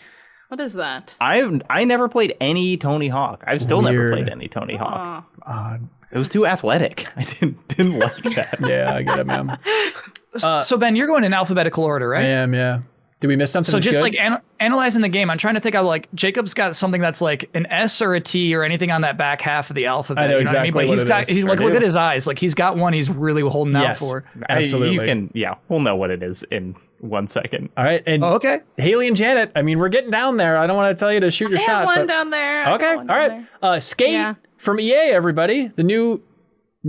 What is that? I never played any Tony Hawk. I've still never played any Tony Hawk. It was too athletic. I didn't like that. Yeah, I get it, man. So Ben, you're going in alphabetical order, right? I am, yeah. Did we miss something? So just good? like analyzing the game, I'm trying to think of like Jacob's got something that's like an S or a T or anything on that back half of the alphabet. I know exactly what I mean? But he's like, look at his eyes. Like he's got one he's really holding out for. Absolutely. We'll know what it is in 1 second. All right. And okay. Haley and Janet, I mean, we're getting down there. I don't want to tell you to shoot your shot. I have one down there. Okay. All right. Skate from EA, everybody. The new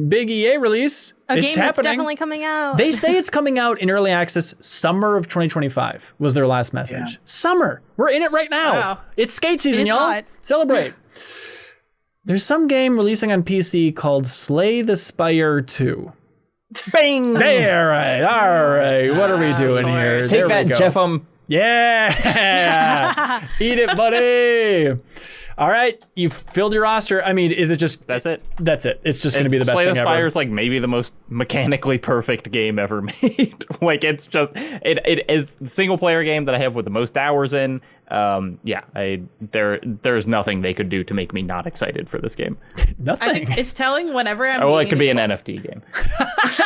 big EA release. It's game that's happening. definitely coming out. They say it's coming out in early access summer of 2025 was their last message. Yeah. Summer. We're in it right now. Wow. It's skate season, y'all. Hot. Celebrate. There's some game releasing on PC called Slay the Spire 2. Bang! There, right. All right. What are we doing here? Take there that, we go. Jeff. Yeah. Eat it, buddy. All right, you've filled your roster. I mean, is it just... That's it. That's it. It's just going to be the best Slay thing the ever. Spire is like maybe the most mechanically perfect game ever made. Like it's just, it is the single player game that I have with the most hours in. There's nothing they could do to make me not excited for this game. Nothing. I think it's telling whenever I'm. Well, it could be an NFT game.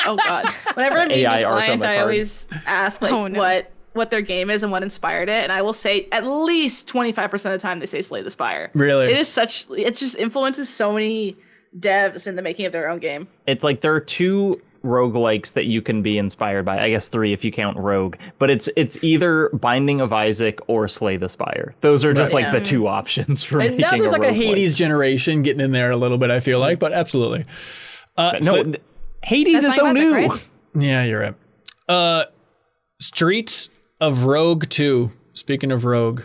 Oh God! Whenever I'm meeting AI a art on client, the I card. always ask like what their game is and what inspired it, and I will say at least 25% of the time they say Slay the Spire. Really? It just influences so many devs in the making of their own game. It's like there are 2 roguelikes that you can be inspired by. I guess 3 if you count Rogue. But it's either Binding of Isaac or Slay the Spire. Those are just like the 2 options for and making now there's like a roguelike. Hades generation getting in there a little bit, I feel like, but absolutely. Hades is That's so Binding of new. Isaac, right? Yeah, you're right. Streets of Rogue 2. Speaking of Rogue.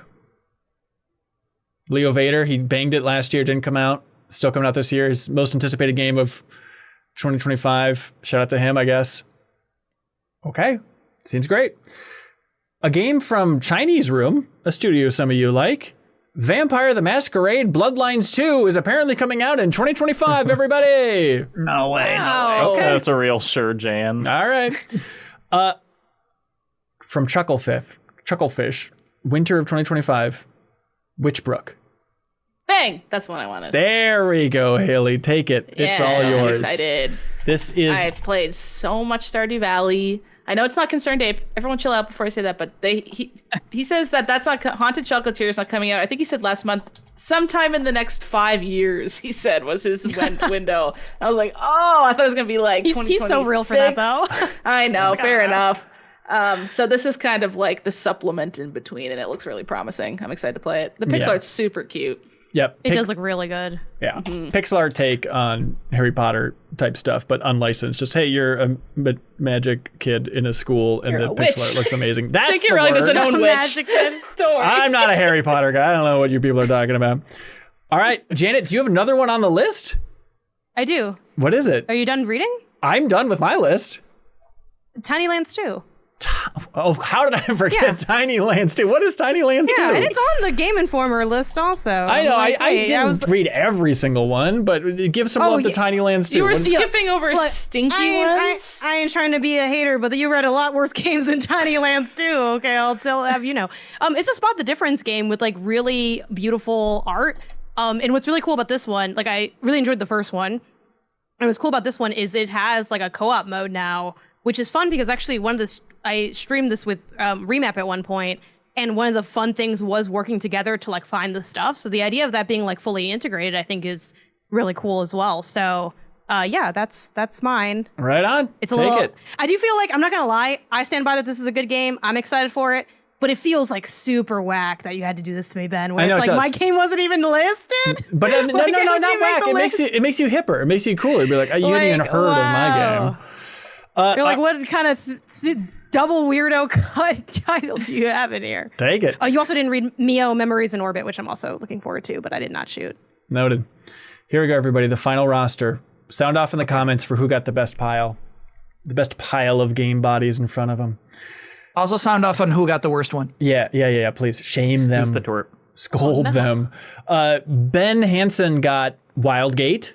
Leo Vader, he banged it last year, didn't come out. Still coming out this year. His most anticipated game of 2025. Shout out to him, I guess. Okay. Seems great. A game from Chinese Room, a studio some of you like. Vampire the Masquerade Bloodlines 2 is apparently coming out in 2025, everybody. No way. Okay. That's a real sure, Jan. All right. From Chucklefish, winter of 2025, Witchbrook. Bang! That's the one I wanted. There we go, Haley. Take it. It's all yours. I'm excited. This is... I've played so much Stardew Valley. I know it's not Concerned Ape. Everyone chill out before I say that, but he says that's not Haunted Chocolatier is not coming out. I think he said last month, sometime in the next 5 years, he said was his window. I was like, oh, I thought it was going to be like He's so real for that, though. I know, fair enough. So this is kind of like the supplement in between, and it looks really promising. I'm excited to play it. The pixel art's super cute. Yep. It does look really good. Yeah. Pixel art take on Harry Potter type stuff, but unlicensed. Just, hey, you're a magic kid in a school, and the pixel art looks amazing. That's Jake the really word. doesn't own Witch. Magic kid. Don't worry. I'm not a Harry Potter guy. I don't know what you people are talking about. All right, Janet, do you have another one on the list? I do. What is it? Are you done reading? I'm done with my list. Tiny Lands 2. Oh, how did I forget Yeah. Tiny Lands 2? What is Tiny Lands 2? Yeah, and it's on the Game Informer list also. I know. Like, I hey, didn't read every single one, but give some love to yeah. Tiny Lands 2. You were What is- skipping over Look, stinky I ones. ain't trying to be a hater, but you read a lot worse games than Tiny Lands 2. Okay, have you know. It's a spot the difference game with like really beautiful art. And what's really cool about this one, like I really enjoyed the first one. And what's cool about this one is it has like a co-op mode now, which is fun because actually I streamed this with Remap at one point, and one of the fun things was working together to like find the stuff. So the idea of that being like fully integrated, I think, is really cool as well. So yeah, that's mine. Right on. It's a Take little. it. I do feel like, I'm not gonna lie, I stand by that this is a good game. I'm excited for it, but it feels like super whack that you had to do this to me, Ben. Where I know, it's it like does. my game wasn't even listed. But no, Like, not if you make whack. the It makes you hipper. It makes you cooler. Be like, you hadn't even Like, heard of my wow. game. You're like, what kind of double weirdo cut title do you have in here? Take it. Oh, you also didn't read Mio Memories in Orbit, which I'm also looking forward to, but I did not shoot. Noted. Here we go, everybody. The final roster. Sound off in the comments for who got the best pile. The best pile of game bodies in front of them. Also sound off on who got the worst one. Yeah. Please shame them. Who's the twerp? Scold them. Ben Hansen got Wildgate,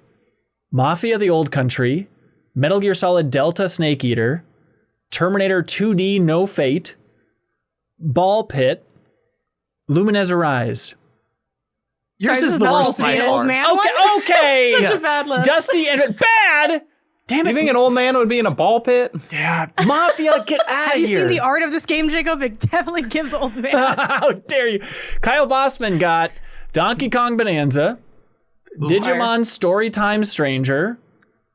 Mafia: The Old Country, Metal Gear Solid Delta Snake Eater, Terminator 2D No Fate, Ball Pit, Luminez Arise. Yours Sorry, is this the not worst supposed to by be an far. old man one? Okay. Such a bad list. Dusty and bad. Damn You it. think an old man would be in a ball pit? Yeah. Mafia, get out Have of you here. seen the art of this game, Jacob? It definitely gives old man. How dare you? Kyle Bosman got Donkey Kong Bonanza, Digimon Storytime Stranger.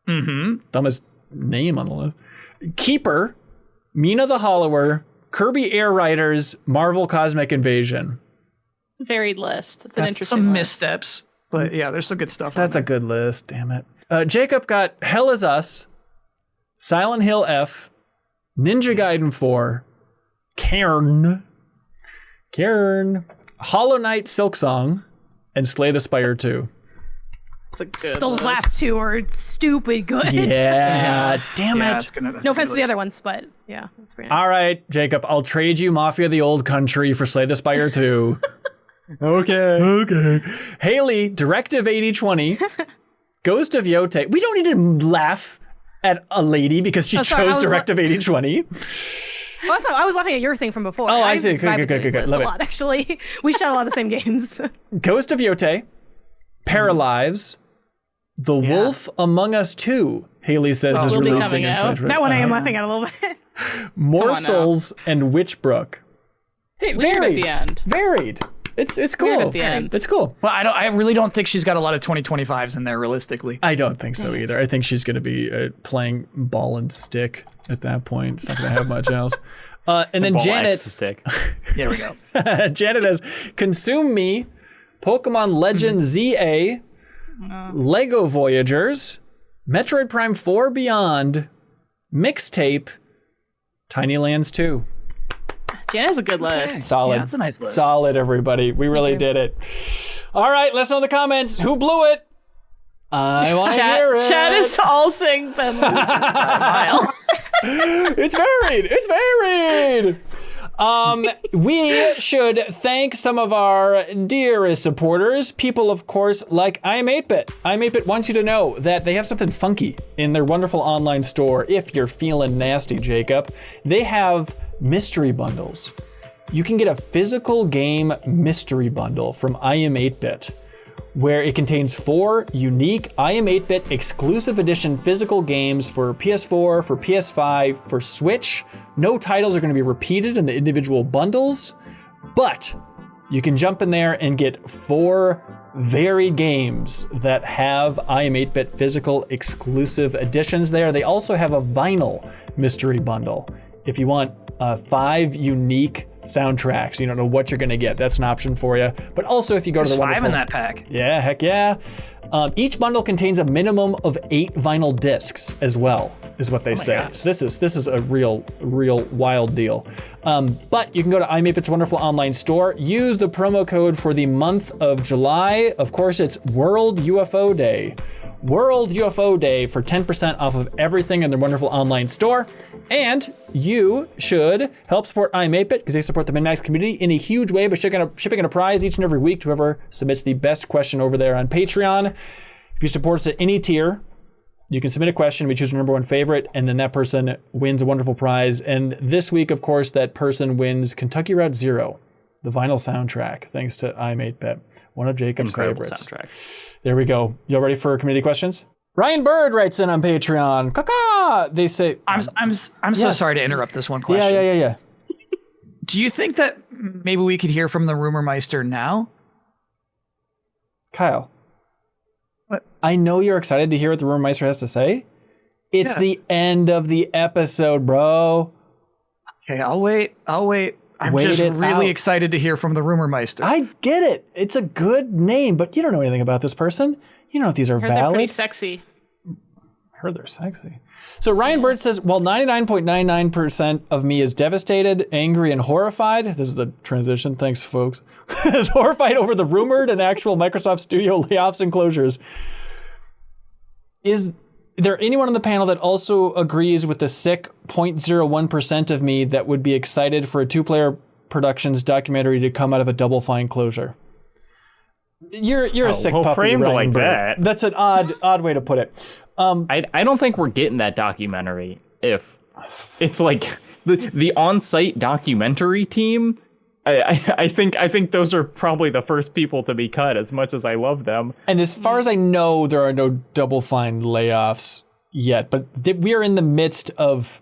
Dumbest name on the list. Keeper, Mina the Hollower, Kirby Air Riders, Marvel Cosmic Invasion. Varied list. It's an That's interesting some list. missteps, but yeah, there's some good stuff. That's a good list, damn it. Jacob got Hell Is Us, Silent Hill F, Ninja Gaiden 4, Cairn, Hollow Knight Silksong, and Slay the Spire 2. It's a good Those list. last two are stupid good. Yeah, damn Yeah, it. that's gonna, No offense to the other ones, but yeah, that's pretty nice. All right, Jacob, I'll trade you Mafia: The Old Country for Slay the Spire 2. Okay. Haley, Directive 8020, Ghost of Yote. We don't need to laugh at a lady because she sorry, I chose was Directive 8020. Also, I was laughing at your thing from before. Oh, I see. Good, vibe good, with good, this good. list Love a it. lot, actually. We shot a lot of the same games. Ghost of Yote, Paralives, The Wolf Among Us 2, Haley says is Will be releasing coming in out. 2020. That one I am laughing at a little bit. Morsels and Witchbrook. Hey, Weird at varied. the end. Varied. It's cool. at the end. It's cool. Well, I really don't think she's got a lot of 2025s in there realistically. I don't think so either. I think she's going to be playing ball and stick at that point. It's not going to have much else. And then Ball Janet, axe stick. There we go. Janet has Consume Me, Pokemon Legend ZA, Lego Voyagers, Metroid Prime 4 Beyond, Mixtape, Tiny Lands 2. Jan has a good list. Solid. Yeah, that's a nice list. Solid, everybody. We really did it. All right, let us know in the comments who blew it. I want to hear it. Chat is all saying Ben loses by a mile. It's varied. It's varied. We should thank some of our dearest supporters. People, of course, like I Am 8-Bit. I Am 8-Bit wants you to know that they have something funky in their wonderful online store. If you're feeling nasty, Jacob, they have mystery bundles. You can get a physical game mystery bundle from I Am 8-Bit, where it contains 4 unique I Am 8-Bit exclusive edition physical games for PS4, for PS5, for Switch. No titles are going to be repeated in the individual bundles, but you can jump in there and get 4 varied games that have I Am 8-Bit physical exclusive editions there. They also have a vinyl mystery bundle. If you want 5 unique soundtracks, you don't know what you're going to get, that's an option for you. But also if you go to There's the 5 wonderful... in that pack. Yeah, heck yeah. Each bundle contains a minimum of 8 vinyl discs as well, is what they say. God. So this is a real wild deal. But you can go to iMapit's wonderful online store, use the promo code for the month of July. Of course, it's World UFO Day. World UFO Day for 10% off of everything in their wonderful online store. And you should help support I'm 8-Bit because they support the MinnMax community in a huge way by shipping a prize each and every week to whoever submits the best question over there on Patreon. If you support us at any tier, you can submit a question, we choose your number one favorite, and then that person wins a wonderful prize. And this week, of course, that person wins Kentucky Route Zero, the vinyl soundtrack, thanks to I'm 8-Bit, one of Jacob's Incredible favorites. soundtrack. There we go. Y'all ready for community questions? Ryan Bird writes in on Patreon. Caca! They say... I'm so sorry to interrupt this one question. Yeah. Do you think that maybe we could hear from the Rumor Meister now? Kyle. What? I know you're excited to hear what the Rumor Meister has to say. It's the end of the episode, bro. Okay, I'll wait. I'm Wait just it really out. excited to hear from the Rumor Meister. I get it. It's a good name, but you don't know anything about this person. You know if these are Heard they're pretty valid. sexy. Heard they're sexy. So Ryan Bird says, while 99.99% of me is devastated, angry, and horrified, this is a transition, thanks folks, is horrified over the rumored and actual Microsoft Studio layoffs and closures. Is there anyone on the panel that also agrees with the sick 0.01% of me that would be excited for a two-player Productions documentary to come out of a Double Fine closure? You're a sick well, puppy, framed Ryan like Bird. that. That's an odd way to put it. I don't think we're getting that documentary if it's like the on-site documentary team. I think those are probably the first people to be cut, as much as I love them. And as far as I know, there are no Double Fine layoffs yet, but we are in the midst of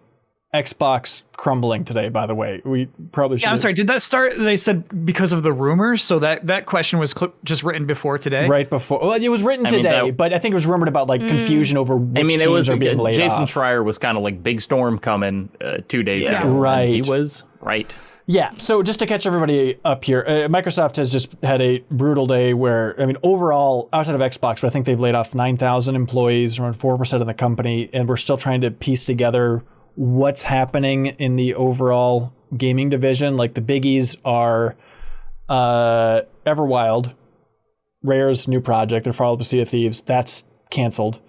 Xbox crumbling today, by the way. We probably should. Yeah, I'm sorry. Did that start? They said because of the rumors. So that question was just written before today. Right before. Well, it was written today, but I think it was rumored about like confusion over which it teams was are being laid Jason off. Schreier was kind of like big storm coming 2 days ago. Right. He was right. Yeah, so just to catch everybody up here, Microsoft has just had a brutal day where, overall, outside of Xbox, but I think they've laid off 9,000 employees, around 4% of the company, and we're still trying to piece together what's happening in the overall gaming division. Like the biggies are Everwild, Rare's new project, their follow-up to Sea of Thieves, that's canceled.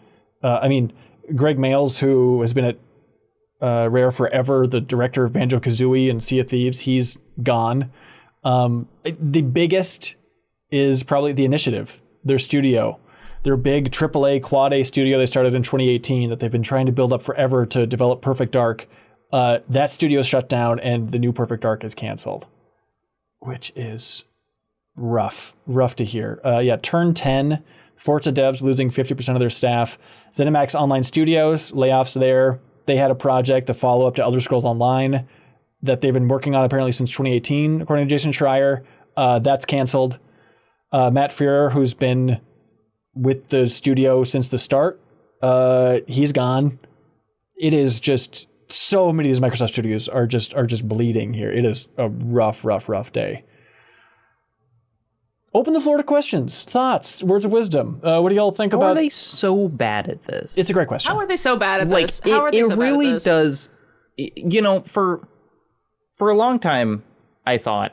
Greg Mayles, who has been at Rare forever, the director of Banjo-Kazooie and Sea of Thieves, he's gone. The biggest is probably The Initiative, their studio. Their big AAA Quad A studio they started in 2018 that they've been trying to build up forever to develop Perfect Dark. That studio is shut down and the new Perfect Dark is canceled, which is rough to hear. Turn 10, Forza devs losing 50% of their staff. ZeniMax Online Studios, layoffs there. They had a project, the follow-up to Elder Scrolls Online, that they've been working on apparently since 2018, according to Jason Schreier. That's canceled. Matt Freer, who's been with the studio since the start, he's gone. It is just so many of these Microsoft studios are just bleeding here. It is a rough day. Open the floor to questions, thoughts, words of wisdom. What do y'all think How about? are they so bad at this? It's a great question. How are they so bad at like this? How are they it so really bad at this? does. For a long time, I thought,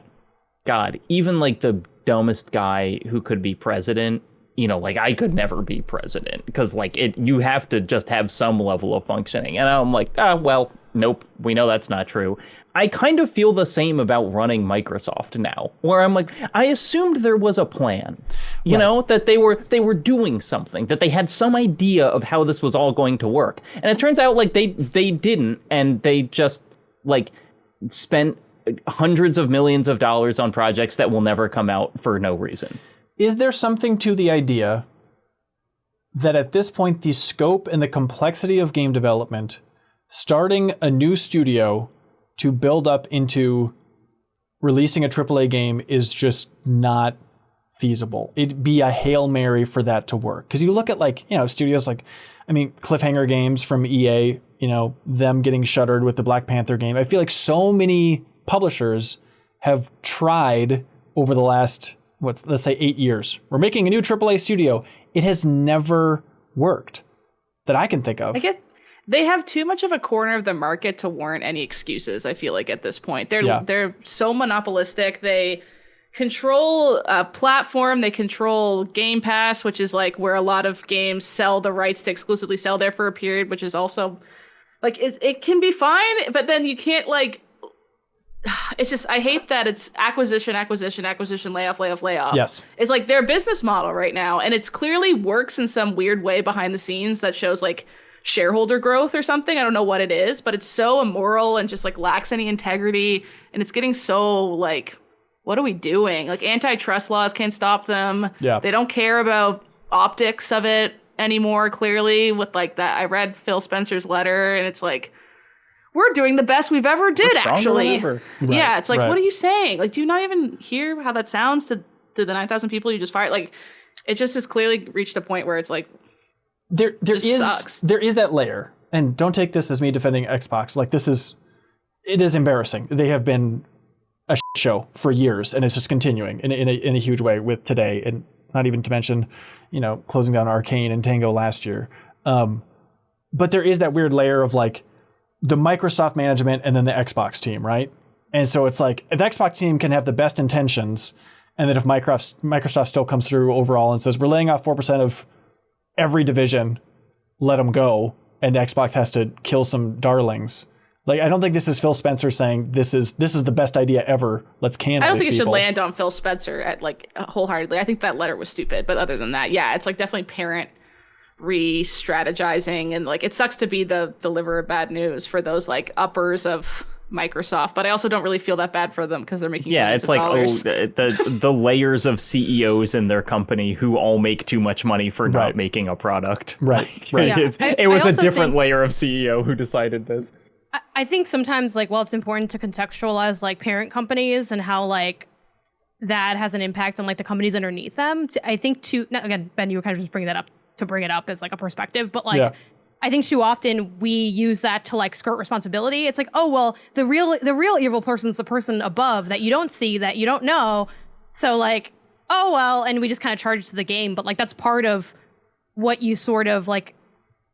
God, even like the dumbest guy who could be president, I could never be president because you have to just have some level of functioning. And I'm like, well, nope, we know that's not true. I kind of feel the same about running Microsoft now, where I'm like, I assumed there was a plan, that they were doing something, that they had some idea of how this was all going to work. And it turns out they didn't, and they just spent hundreds of millions of dollars on projects that will never come out for no reason. Is there something to the idea that at this point, the scope and the complexity of game development, starting a new studio to build up into releasing a AAA game is just not feasible? It'd be a Hail Mary for that to work. Because you look at studios Cliffhanger Games from EA, them getting shuttered with the Black Panther game. I feel like so many publishers have tried over the last, let's say 8 years. We're making a new AAA studio. It has never worked that I can think of. I guess they have too much of a corner of the market to warrant any excuses. I feel like at this point, they're so monopolistic. They control a platform. They control Game Pass, which is like where a lot of games sell the rights to exclusively sell there for a period, which is also like it can be fine, but then you can't like. It's just I hate that it's acquisition, layoff. Yes, it's like their business model right now, and it's clearly works in some weird way behind the scenes that shows like shareholder growth or something. I don't know what it is, but it's so immoral and just like lacks any integrity, and it's getting so like, what are we doing? Like antitrust laws can't stop them. Yeah, they don't care about optics of it anymore. Clearly, with like that, I read Phil Spencer's letter, and it's like, we're doing the best we've ever did, actually. Right, yeah, it's like, right. What are you saying? Like, do you not even hear how that sounds to the 9,000 people you just fired? Like, it just has clearly reached a point where it's like, there sucks. is that layer, and don't take this as me defending Xbox. Like it is embarrassing. They have been a show for years, and it's just continuing in a huge way with today, and not even to mention, closing down Arcane and Tango last year. But there is that weird layer of like the Microsoft management and then the Xbox team, right? And so it's like the Xbox team can have the best intentions, and then if Microsoft still comes through overall and says we're laying off 4% of every division, let them go, and Xbox has to kill some darlings. Like, I don't think this is Phil Spencer saying this is the best idea ever. Let's can. I don't think it should land on Phil Spencer at like wholeheartedly. I think that letter was stupid, but other than that, yeah, it's like definitely parent re-strategizing, and like it sucks to be the deliverer of bad news for those like uppers of Microsoft, but I also don't really feel that bad for them because they're making it's like dollars. the layers of CEOs in their company who all make too much money for not making a product. Right. Yeah. It was a different think, layer of CEO who decided this. I think sometimes like, well, it's important to contextualize like parent companies and how like that has an impact on like the companies underneath them. I think again, Ben, you were kind of just bringing that up to bring it up as like a perspective, but like I think too often we use that to like skirt responsibility. It's like, oh well, the real evil person's the person above that you don't see, that you don't know. So like, oh well, and we just kind of charge to the game, but like that's part of what you sort of like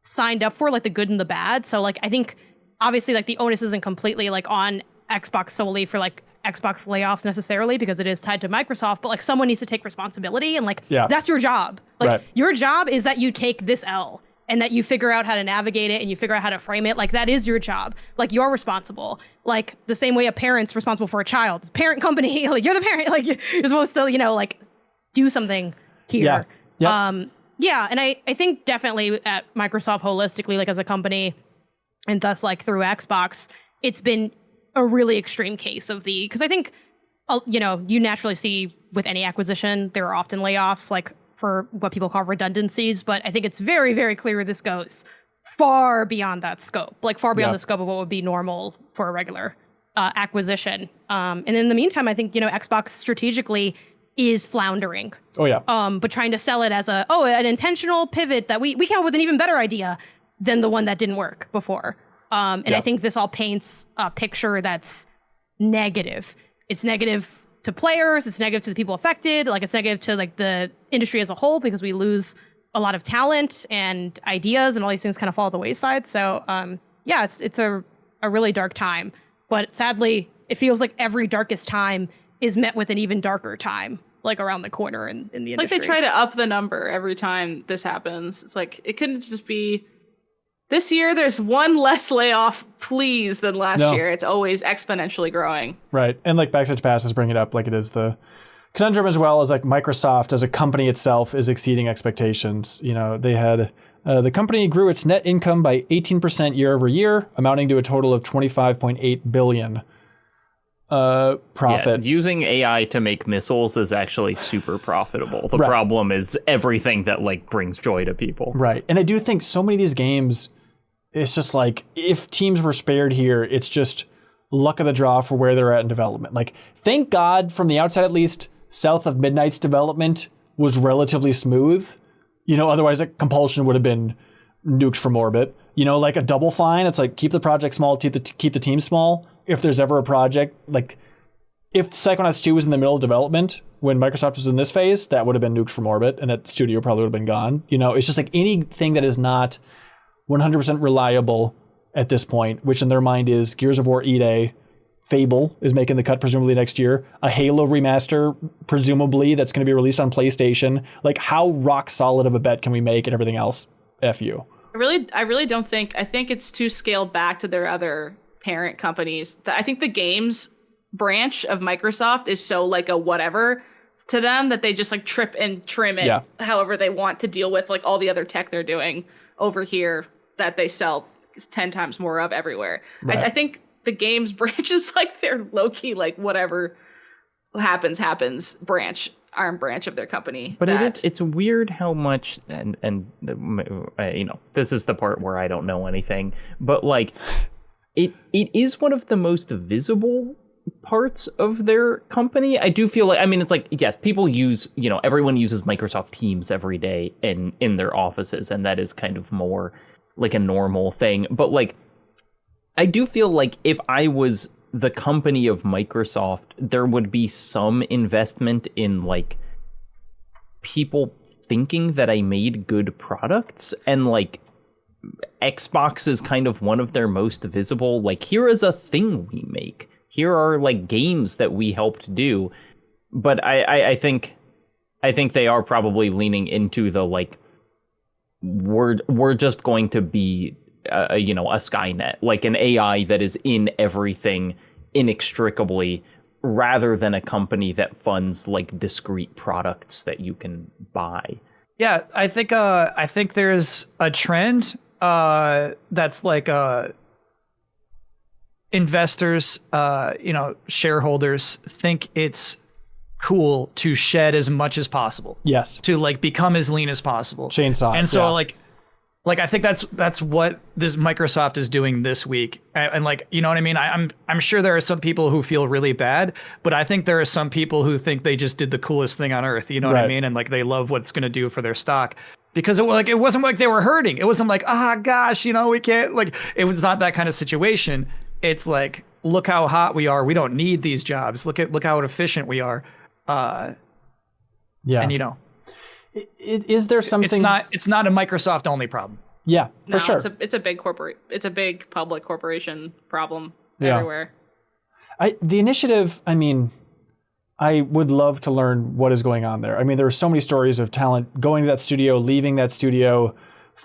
signed up for, like the good and the bad. So like I think obviously like the onus isn't completely like on Xbox solely for like Xbox layoffs necessarily, because it is tied to Microsoft, but like someone needs to take responsibility, and like that's your job. Like your job is that you take this L and that you figure out how to navigate it and you figure out how to frame it. Like that is your job. Like you're responsible. Like the same way a parent's responsible for a child. Parent company, like you're the parent. Like you're supposed to, like do something here. And I think definitely at Microsoft holistically, like as a company, and thus like through Xbox, it's been a really extreme case of because I think, you naturally see with any acquisition, there are often layoffs, like for what people call redundancies. But I think it's very, very clear this goes far beyond that scope, like far beyond the scope of what would be normal for a regular acquisition. And in the meantime, I think, Xbox strategically is floundering. Oh, yeah. But trying to sell it as an intentional pivot that we came up with an even better idea than the one that didn't work before. And I think this all paints a picture that's negative. It's negative to players. It's negative to the people affected. Like it's negative to like the industry as a whole, because we lose a lot of talent and ideas, and all these things kind of fall to the wayside. So it's a really dark time. But sadly, it feels like every darkest time is met with an even darker time, like around the corner in the industry. Like they try to up the number every time this happens. It's like it couldn't just be. This year, there's one less layoff, please, than last year. It's always exponentially growing. Right. And like Backstage Pass is bringing it up, like it is the conundrum as well as like Microsoft as a company itself is exceeding expectations. They had the company grew its net income by 18% year over year, amounting to a total of $25.8 billion profit. Yeah, using AI to make missiles is actually super profitable. The problem is everything that like brings joy to people. Right. And I do think so many of these games, it's just like, if teams were spared here, it's just luck of the draw for where they're at in development. Like, thank God, from the outside at least, south of Midnight's development was relatively smooth. Otherwise, a compulsion would have been nuked from orbit. Like a Double Fine, it's like keep the project small, keep the team small. If there's ever a project, like if Psychonauts 2 was in the middle of development when Microsoft was in this phase, that would have been nuked from orbit, and that studio probably would have been gone. It's just like anything that is not 100% reliable at this point, which in their mind is Gears of War EA, Fable is making the cut presumably next year. A Halo remaster, presumably, that's going to be released on PlayStation. Like, how rock solid of a bet can we make and everything else? F you. I really don't think. I think it's too scaled back to their other parent companies. I think the games branch of Microsoft is so like a whatever to them that they just like trip and trim it however they want to deal with like all the other tech they're doing over here that they sell 10 times more of everywhere. Right. I think the games branch is like their low-key like whatever happens arm branch of their company. But it's weird how much and you know, this is the part where I don't know anything, but like it is one of the most visible parts of their company. I do feel like, I mean, it's like, yes, people use, you know, everyone uses Microsoft Teams every day in their offices, and that is kind of more like a normal thing. But like, I do feel like if I was the company of Microsoft, there would be some investment in like people thinking that I made good products, and like Xbox is kind of one of their most visible, like, here is a thing we make. Here are like games that we helped do. But I think they are probably leaning into the like, we're just going to be you know, a Skynet, like an AI that is in everything inextricably, rather than a company that funds like discrete products that you can buy. Yeah, I think there's a trend that's like investors, you know, shareholders think it's cool to shed as much as possible. Yes. To like become as lean as possible. Chainsaw. And so like I think that's what this Microsoft is doing this week. And like, you know what I mean? I'm sure there are some people who feel really bad, but I think there are some people who think they just did the coolest thing on earth. You know what I mean? And like, they love what it's going to do for their stock, because it wasn't like they were hurting. It wasn't like, gosh, you know, we can't, like, it was not that kind of situation. It's like, look how hot we are. We don't need these jobs. Look how efficient we are. And you know, is there something? It's not a Microsoft only problem. Yeah, for sure. It's a big it's a big public corporation problem everywhere. The initiative, I mean, I would love to learn what is going on there. I mean, there are so many stories of talent going to that studio, leaving that studio,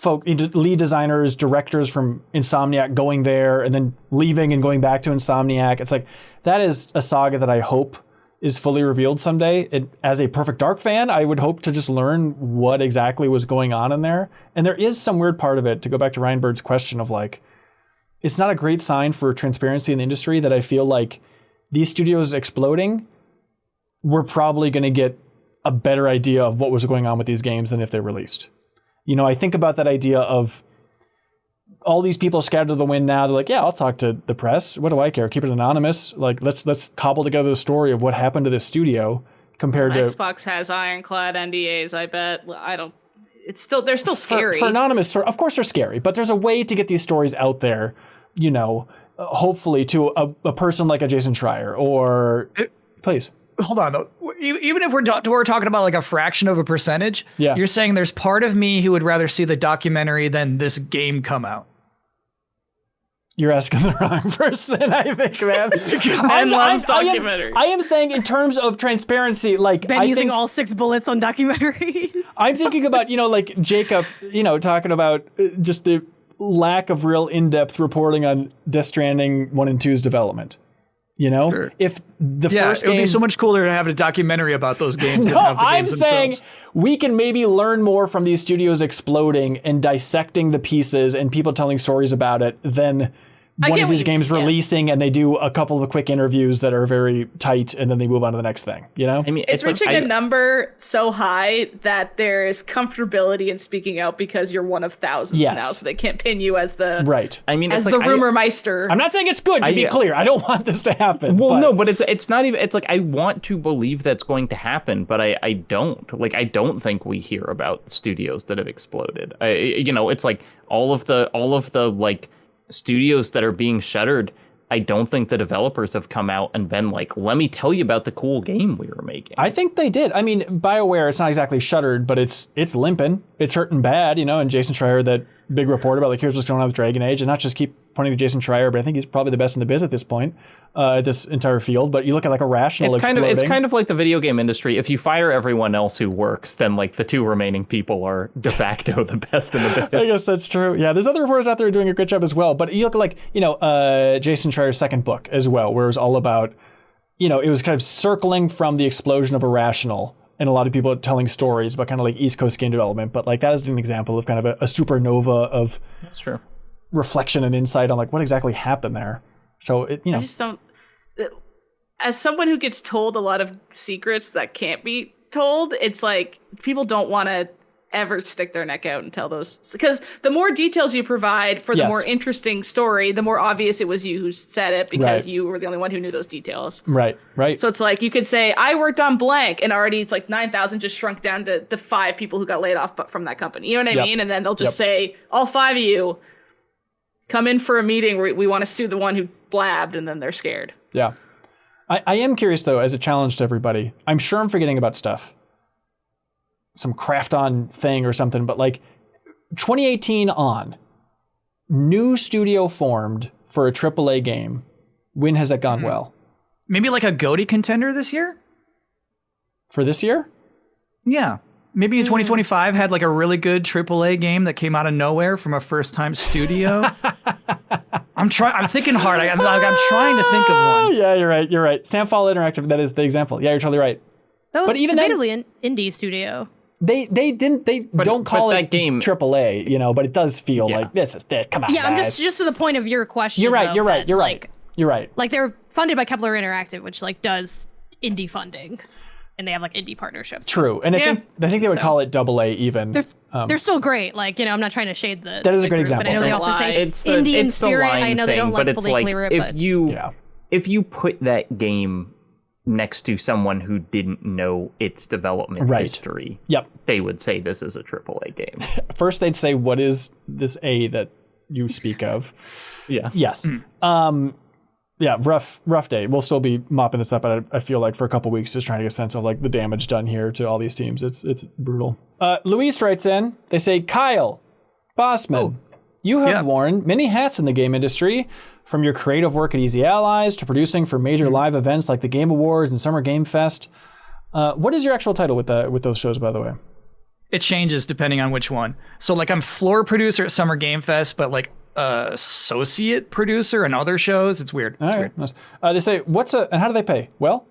lead designers, directors from Insomniac going there and then leaving and going back to Insomniac. It's like, that is a saga that I hope is fully revealed someday. As a Perfect Dark fan, I would hope to just learn what exactly was going on in there. And there is some weird part of it, to go back to Ryan Bird's question of like, it's not a great sign for transparency in the industry that I feel like these studios exploding, we're probably going to get a better idea of what was going on with these games than if they released. You know, I think about that idea of all these people scattered to the wind now. They're like, yeah, I'll talk to the press. What do I care? Keep it anonymous. Like, let's cobble together the story of what happened to this studio compared to Xbox has ironclad NDAs. I bet. I don't. They're still scary. For anonymous, of course they're scary, but there's a way to get these stories out there. You know, hopefully to a person like a Jason Schreier or please. Hold on though. Even if we're talking about like a fraction of a percentage, you're saying there's part of me who would rather see the documentary than this game come out. You're asking the wrong person, I think, man. Ben loves documentaries. I am saying in terms of transparency, like Ben using all 6 bullets on documentaries. I'm thinking about, you know, like Jacob, you know, talking about just the lack of real in-depth reporting on Death Stranding 1 and 2's development. You know, sure. If the first game, it would be so much cooler to have a documentary about those games. No, than have the I'm games saying themselves. we can maybe learn more from these studios exploding and dissecting the pieces and people telling stories about it than one of these games releasing and they do a couple of quick interviews that are very tight and then they move on to the next thing, you know? I mean, it's reaching a number so high that there's comfortability in speaking out because you're one of thousands now, so they can't pin you as the I mean, as the rumor Meister. I'm not saying it's good, to be clear. I don't want this to happen. Well, no, but it's not even. It's like, I want to believe that's going to happen, but I don't. Like, I don't think we hear about studios that have exploded. You know, it's like all of the like studios that are being shuttered, I don't think the developers have come out and been like, let me tell you about the cool game we were making. I think they did. I mean, BioWare, it's not exactly shuttered, but it's limping. It's hurting bad, you know, and Jason Schreier that big report about like, here's what's going on with Dragon Age, and not just keep pointing to Jason Schreier, but I think he's probably the best in the biz at this point, this entire field. But you look at like Irrational exploding. It's kind of like the video game industry. If you fire everyone else who works, then like the two remaining people are de facto the best in the biz. I guess that's true. Yeah, there's other reporters out there doing a great job as well. But you look at like, Jason Schreier's second book as well, where it was all about, it was kind of circling from the explosion of Irrational and a lot of people telling stories about kind of like East Coast game development. But like that is an example of kind of a supernova of That's true. reflection and insight on like what exactly happened there. So I just don't. As someone who gets told a lot of secrets that can't be told, it's like people don't want to ever stick their neck out and tell those, because the more details you provide for the more interesting story, the more obvious it was you who said it, because you were the only one who knew those details. Right. So it's like you could say, I worked on blank, and already it's like 9,000 just shrunk down to the 5 people who got laid off from that company. You know what I mean? And then they'll just say, all 5 of you come in for a meeting where we want to sue the one who blabbed, and then they're scared. Yeah. I am curious, though, as a challenge to everybody. I'm sure I'm forgetting about stuff. Some craft on thing or something, but like 2018 on, new studio formed for a AAA game. When has that gone well? Maybe like a GOTY contender this year? For this year? Yeah. Maybe in 2025 had like a really good AAA game that came out of nowhere from a first-time studio. I'm thinking hard. I'm trying to think of one. Yeah, you're right. Samfall Interactive, that is the example. Yeah, you're totally right. But even debatably an indie studio. They don't call it that game AAA, but it does feel like this is it. Come on, Yeah, guys. I'm just to the point of your question. You're right. Though, You're right. that, You're like, right. You're right. Like they're funded by Kepler Interactive, which like does indie funding, and they have like indie partnerships. True, and I think they would call it AA even. They're still great. Like I'm not trying to shade the. That is a great group, example. But I know they also say indie in spirit. I know they don't like fully clear it, but if you put that game next to someone who didn't know its development history, they would say this is a AAA game. First, they'd say, "What is this A that you speak of?" Yeah. Yes. Yeah. Rough day. We'll still be mopping this up, I feel like, for a couple weeks, just trying to get a sense of like the damage done here to all these teams. It's brutal. Luis writes in. They say, Kyle Bosman, you have worn many hats in the game industry, from your creative work at Easy Allies to producing for major live events like the Game Awards and Summer Game Fest. What is your actual title with those shows, by the way? It changes depending on which one. So like I'm floor producer at Summer Game Fest, but like associate producer in other shows. It's weird. All right. Nice. They say, and how do they pay? Well,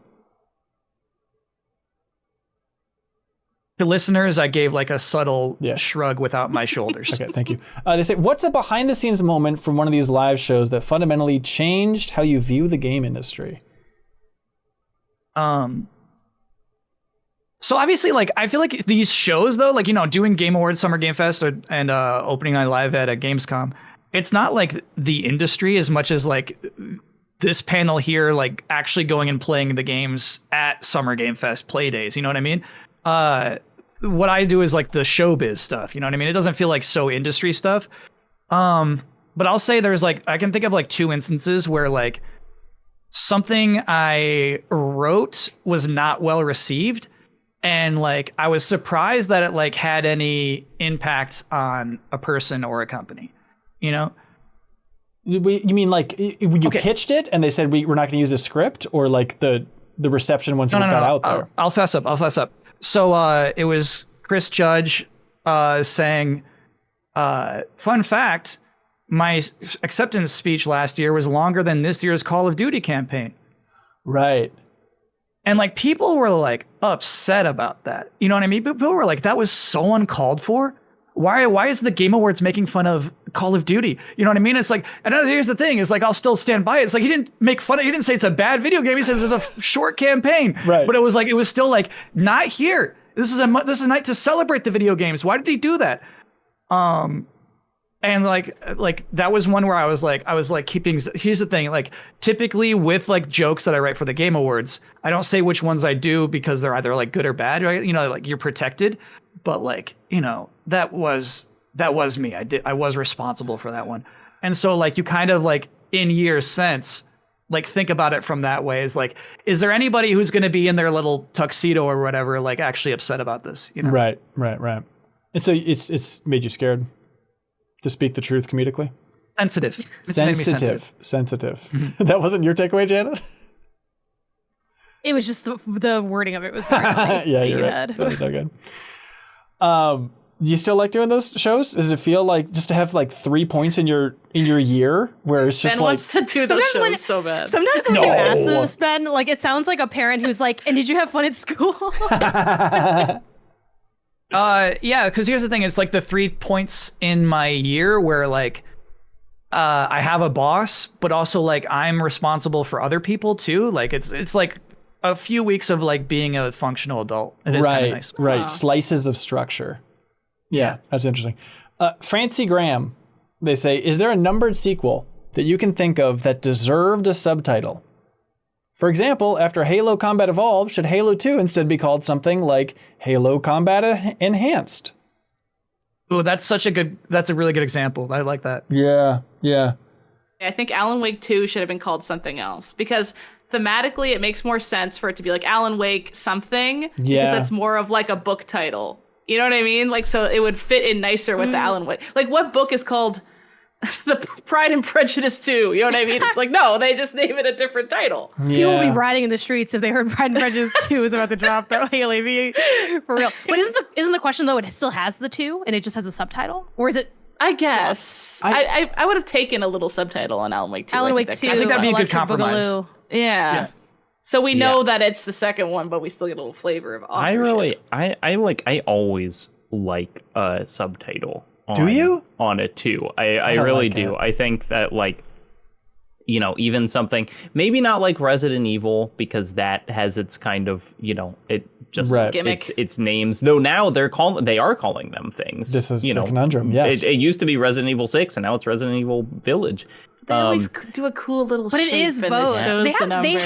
to listeners, I gave like a subtle shrug without my shoulders. Okay, thank you. They say, what's a behind-the-scenes moment from one of these live shows that fundamentally changed how you view the game industry? So obviously, like, I feel like these shows, though, like, doing Game Awards, Summer Game Fest, and opening night live at Gamescom, it's not like the industry as much as like this panel here, like actually going and playing the games at Summer Game Fest play days. You know what I mean? What I do is like the showbiz stuff. You know what I mean? It doesn't feel like so industry stuff. But I'll say there's like, I can think of like 2 instances where like something I wrote was not well received. And like, I was surprised that it like had any impact on a person or a company, You mean like you pitched it and they said we're not going to use a script, or like the reception once it got out there? I'll fess up. So it was Chris Judge saying, fun fact, my acceptance speech last year was longer than this year's Call of Duty campaign. Right. And like people were like upset about that. You know what I mean? People were like, that was so uncalled for. Why is the Game Awards making fun of Call of Duty? You know what I mean? It's like, and here's the thing, is like, I'll still stand by it. It's like, he didn't make fun of, he didn't say it's a bad video game. He says it's a short campaign. Right. But it was still like, not here. This is a night to celebrate the video games. Why did he do that? And like that was one where I was like keeping, here's the thing, like typically with like jokes that I write for the Game Awards, I don't say which ones I do because they're either like good or bad, right? Like you're protected, but like, that was me. I was responsible for that one. And so like you kind of like in years since, like think about it from that way, is like, is there anybody who's going to be in their little tuxedo or whatever, like actually upset about this? Right. And so it's made you scared. To speak the truth comedically. Sensitive. It's made me sensitive. Sensitive. That wasn't your takeaway, Janet? It was just the wording of it was very funny. Yeah, you're right. That was no good. Do you still like doing those shows? Does it feel like just to have like 3 points in your year where it's just Ben like wants to do those shows so bad. Sometimes when you ask this, Ben, like it sounds like a parent who's like, "And did you have fun at school?" Yeah, because here's the thing: it's like the 3 points in my year where like I have a boss, but also like I'm responsible for other people too. Like it's like a few weeks of like being a functional adult. It is kind of nice. Right. Slices of structure. Yeah, that's interesting. Francie Graham, they say, is there a numbered sequel that you can think of that deserved a subtitle? For example, after Halo Combat Evolved, should Halo 2 instead be called something like Halo Combat Enhanced? Oh, that's a really good example. I like that. Yeah. I think Alan Wake 2 should have been called something else because thematically it makes more sense for it to be like Alan Wake something because that's more of like a book title. You know what I mean? Like, so it would fit in nicer with the Alan Wake. Like, what book is called The Pride and Prejudice 2? You know what I mean? It's like, no, they just name it a different title. Yeah. People will be riding in the streets if they heard Pride and Prejudice 2 is about to drop, though. Haley, for real. But isn't the question, though, it still has the 2 and it just has a subtitle? Or is it? I guess. I would have taken a little subtitle on Alan Wake 2. Alone Wake 2. I think that'd be a good Electric compromise. Boogaloo. Yeah. So we know that it's the second one, but we still get a little flavor of authorship. I always like a subtitle. Do you? On it too. I really do. I think that like, you know, even something maybe not like Resident Evil because that has its kind of, you know, it just gimmick. Its names. Though now they are calling them things. This is the conundrum. Yes, it used to be Resident Evil 6 and now it's Resident Evil Village. They always do a cool little But shape it is and both. it shows the number.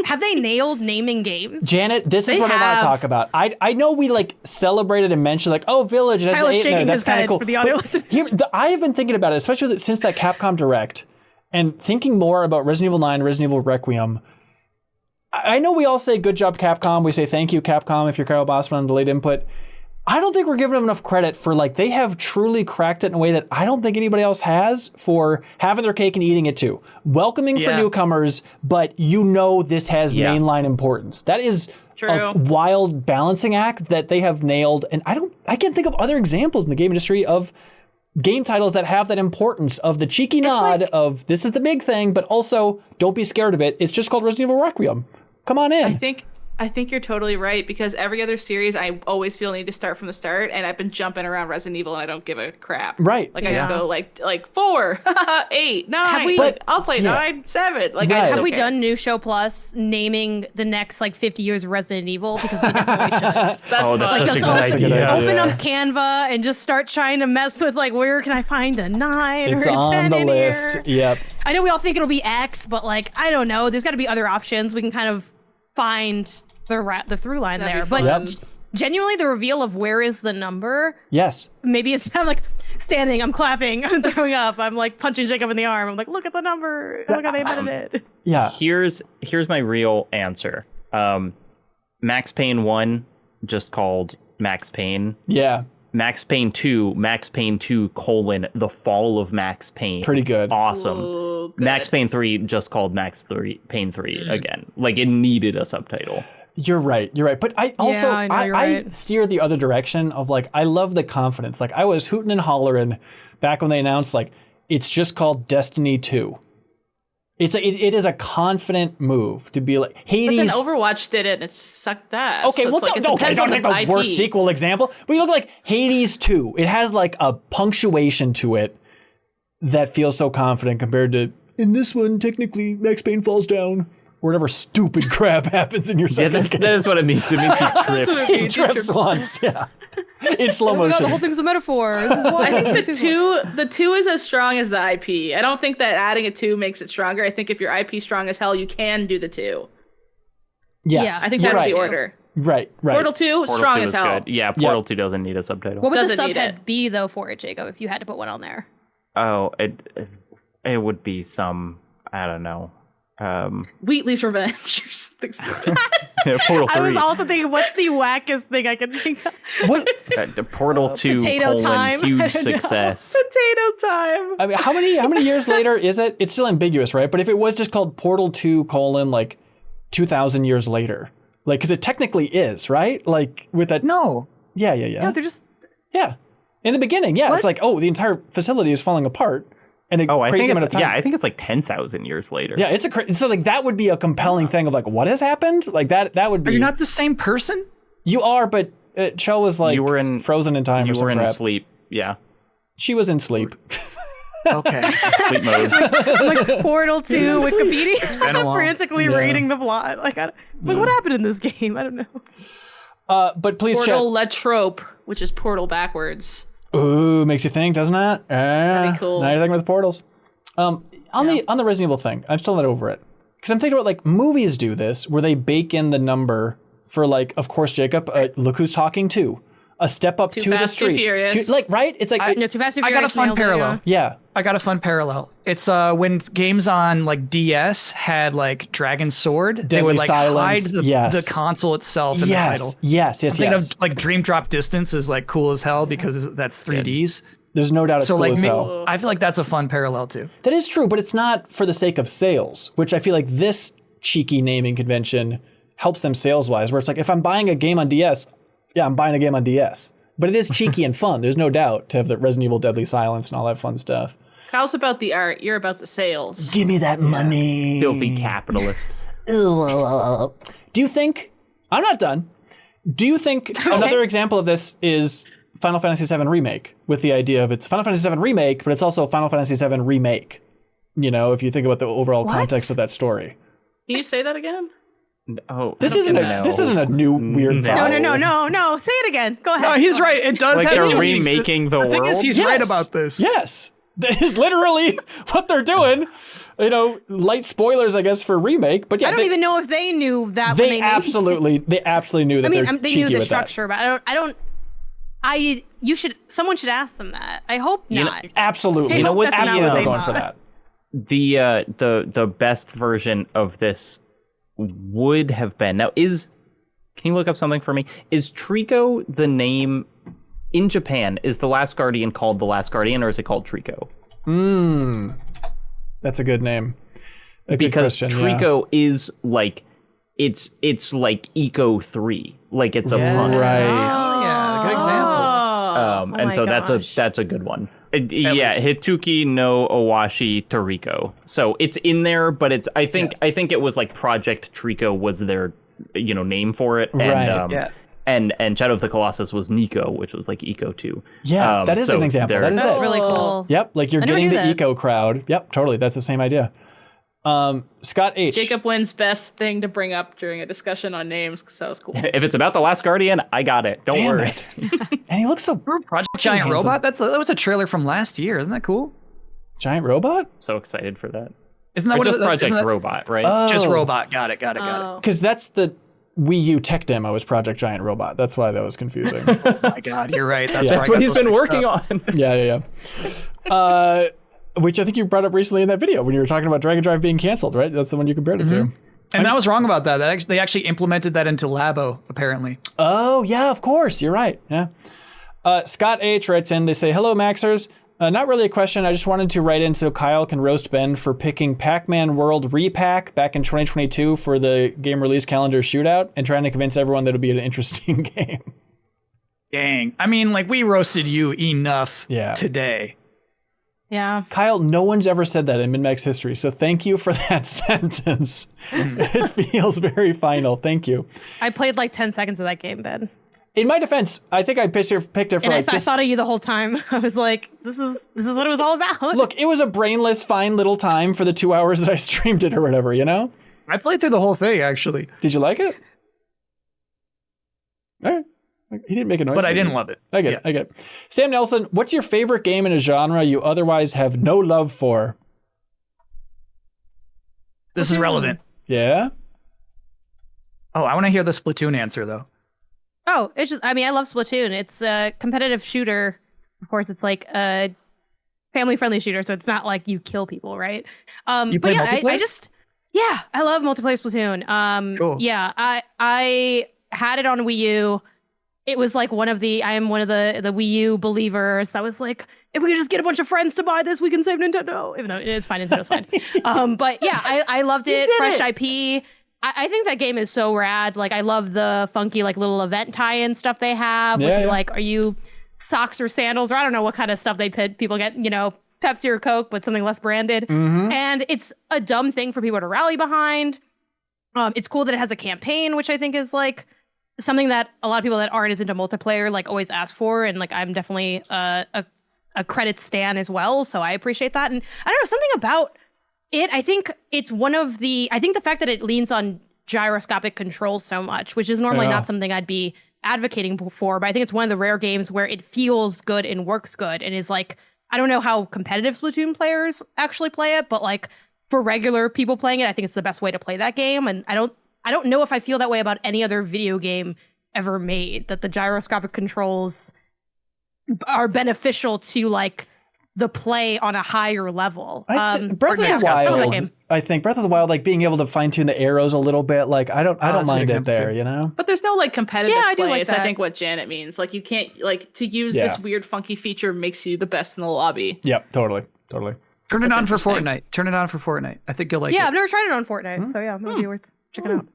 Have they nailed naming games? Janet, this is They what I want have. to talk about. I know we like celebrated and mentioned like, oh, Village, it has Kyle's the 8 in there. shaking That's his kind of head cool. for the audio But listeners. I have been thinking about it, especially since that Capcom Direct, and thinking more about Resident Evil 9, Resident Evil Requiem. I know we all say good job, Capcom. We say thank you, Capcom, if you're Kyle Bosman on delayed input. I don't think we're giving them enough credit for like they have truly cracked it in a way that I don't think anybody else has for having their cake and eating it too. Welcoming for newcomers, but you know this has mainline importance. That is a wild balancing act that they have nailed. And I can't think of other examples in the game industry of game titles that have that importance of the cheeky nod of this is the big thing, but also don't be scared of it. It's just called Resident Evil Requiem. Come on in. I think you're totally right because every other series I always feel I need to start from the start and I've been jumping around Resident Evil and I don't give a crap. Right. Like I just go like 4, 8, 9. I'll play 9, 7. Like Have we done New Show Plus naming the next like 50 years of Resident Evil? Because we definitely should. That's fun. such a good idea. Open up Canva and just start trying to mess with like where can I find a 9 It's or a 10 on the in list. Here? Yep. I know we all think it'll be X, but like I don't know. There's got to be other options. We can kind of find the through line That'd there. be But fun. genuinely, the reveal of where is the number? Yes. Maybe it's I'm like standing, I'm clapping, I'm throwing up, I'm like punching Jacob in the arm. I'm like, look at the number. Look how they embedded it. Yeah. Here's my real answer. Max Payne 1 just called Max Payne. Yeah. Max Payne 2, Max Payne 2 : The Fall of Max Payne. Pretty good. Awesome. Ooh, good. Max Payne 3 just called Payne 3 again. Like it needed a subtitle. You're right. But I also I know you're I right. steer the other direction of like I love the confidence. Like I was hooting and hollering back when they announced like it's just called Destiny 2. It is a confident move to be like Hades. But then Overwatch did it and it sucked ass. Okay, So well, it's like, it don't depends on take the IP. worst sequel example. But you look like Hades 2. It has like a punctuation to it that feels so confident compared to in this one, technically, Max Payne falls down. Or whatever stupid crap happens in your Yeah, second game. that is what it means. It means he trips. He trips once, yeah. In slow Oh my God, motion. the whole thing's a metaphor. This is why. I think the two is as strong as the IP. I don't think that adding a 2 makes it stronger. I think if your IP strong as hell, you can do the 2. Yes. I think you're that's right. the order. Right. Portal 2, Portal strong 2 as is hell. good. Yeah, Portal 2 doesn't need a subtitle. What would the Doesn't need subhead it. be though for it, Jacob? If you had to put one on there, Oh, it would be some, I don't know. Wheatley's Revenge or something stupid. Portal 3. I was also thinking, what's the wackest thing I could think of? What? The Portal 2 Potato time. I huge don't know. success. Potato time. I mean, how many years later is it? It's still ambiguous, right? But if it was just called Portal 2 : like 2,000 years later, like because it technically is, right? Like with that. No. Yeah. No, they're just. Yeah. In the beginning, yeah, it's like, oh, the entire facility is falling apart, and a I crazy think amount it's of time. I think it's like 10,000 years later. Yeah, it's so like that would be a compelling thing of like what has happened. Like that would be. Are you not the same person? You are, but Chell was like You were in frozen in time. You or some were in crap. sleep. Yeah. She was in sleep. Okay. Sleep mode. Like Portal 2 Wikipedia. It's been a while. frantically reading the plot. Like, what happened in this game? I don't know. But please Portal chat. Letrope, which is portal backwards. Ooh, makes you think, doesn't it? Pretty cool. Now you're thinking with portals. On the Resident Evil thing, I'm still not over it because I'm thinking about like movies do this where they bake in the number for like, of course, Jacob. Look who's talking to. A step up Too to the Fast, Too streets. Furious. Like right? It's like Yeah, Too Fast, Too I got a Furious fun nailed it, parallel. yeah. I got a fun parallel. It's when games on like DS had like Dragon Sword, they Deadly would like Silence, hide the console itself in the title. Yes. I'm thinking of like Dream Drop Distance is like cool as hell because that's 3Ds. There's no doubt it's So cool like as hell. I feel like that's a fun parallel too. That is true, but it's not for the sake of sales, which I feel like this cheeky naming convention helps them sales-wise, where it's like, if I'm buying a game on DS, yeah, I'm buying a game on DS. But it is cheeky and fun. There's no doubt to have the Resident Evil Deadly Silence and all that fun stuff. Kyle's about the art. You're about the sales. Give me that money. Filthy capitalist. Do you think, I'm not done, do you think another example of this is Final Fantasy VII Remake, with the idea of it's Final Fantasy VII Remake, but it's also Final Fantasy VII Remake, you know, if you think about the overall context of that story. Can you say that again? Oh, This isn't a new weird thought. No. Say it again. Go ahead. No, he's right. It does Like have they're to. remaking the The thing is, world? he's Yes. right about this. Yes. That is literally what they're doing. You know, light spoilers, I guess, for Remake, but yeah, I don't even know if they knew that when they they made absolutely knew that. I mean, they're they knew cheeky the with that. structure, but someone should ask them that. I hope not. Absolutely. You know what? Absolutely That's not going what for they that. The best version of this would have been can you look up something for me? Is Trico the name in Japan? Is The Last Guardian called The Last Guardian, or is it called Trico? That's a good name. A good Because question, Trico is like it's like Eco 3. Like it's a pun. Right. Oh yeah, good example. And my so gosh. that's a good one. Hituki no Owashi Toriko. So it's in there, but it's I think it was like Project Trico was their name for it. And, Right. And Shadow of the Colossus was Nico, which was like Eco 2. Yeah, that is an example. That is That's it. really cool. Yep, like you're I never getting knew the that. eco crowd. Yep, totally. That's the same idea. Scott H. Jacob wins best thing to bring up during a discussion on names because that was cool. If it's about The Last Guardian, I got it. Don't Damn worry. it. And he looks so Project Giant handsome. Robot. That was a trailer from last year. Isn't that cool? giant robot. So excited for that. Isn't that Or what just it is? Project Robot, right? Just Oh. Robot. Got it. Because that's the Wii U tech demo is Project Giant Robot. That's why that was confusing. Oh my God, you're right. That's, That's what he's been working on. yeah. Which I think you brought up recently in that video when you were talking about Dragon Drive being canceled, right? That's the one you compared it to. And I was wrong about that. They actually implemented that into Labo, apparently. Oh, yeah, of course. You're right. Yeah. Scott H. writes in, they say, hello, Maxers. Not really a question. I just wanted to write in so Kyle can roast Ben for picking Pac-Man World Repack back in 2022 for the game release calendar shootout and trying to convince everyone that it'll be an interesting game. Dang. I mean, like, we roasted you enough today. Yeah. Kyle, no one's ever said that in MinnMax history, so thank you for that sentence. It feels very final. Thank you. I played like 10 seconds of that game, Ben. In my defense, I think I picked it for And like I this. thought of you the whole time. I was like, this is what it was all about. Look, it was a brainless, fine little time for the 2 hours that I streamed it or whatever, you know? I played through the whole thing, actually. Did you like it? All right. He didn't make a noise. But I didn't love it. I get it. Sam Nelson, what's your favorite game in a genre you otherwise have no love for? This is relevant. Yeah? Oh, I want to hear the Splatoon answer, though. Oh, it's just, I mean, I love Splatoon. It's a competitive shooter. Of course, it's like a family-friendly shooter, so it's not like you kill people, right? You But play yeah, multiplayer? Yeah, I love multiplayer Splatoon. Cool. Yeah, I had it on Wii U. It was like I am one of the Wii U believers. I was like, if we could just get a bunch of friends to buy this, we can save Nintendo. Even though it's fine, Nintendo's fine. But yeah, I loved it. Fresh IP. I think that game is so rad. Like, I love the funky like little event tie-in stuff they have. Yeah, with, yeah. Like, are you socks or sandals, or I don't know what kind of stuff people get. Pepsi or Coke, but something less branded. And it's a dumb thing for people to rally behind. It's cool that it has a campaign, which I think is like something that a lot of people that aren't as into multiplayer like always ask for, and like I'm definitely a credit stan as well, so I appreciate that. And I don't know, something about it, I think it's I think the fact that it leans on gyroscopic controls so much, which is normally not something I'd be advocating for, but I think it's one of the rare games where it feels good and works good, and is like, I don't know how competitive Splatoon players actually play it, but like for regular people playing it, I think it's the best way to play that game. And I don't know if I feel that way about any other video game ever made, that the gyroscopic controls are beneficial to like the play on a higher level. Breath of or the yeah, I love that Wild, game. I think Breath of the Wild, like being able to fine tune the arrows a little bit, like I don't that's a mind good it example there, too. you know? But there's no like competitive Yeah, I do play. like Is I that. think what Janet means. Like you can't like to use Yeah. this weird funky feature makes you the best in the lobby. Yep, totally. Turn it That's on for interesting. Fortnite. Turn it on for Fortnite. I think you'll like Yeah, it. I've never tried it on Fortnite, so yeah, maybe worth checking out.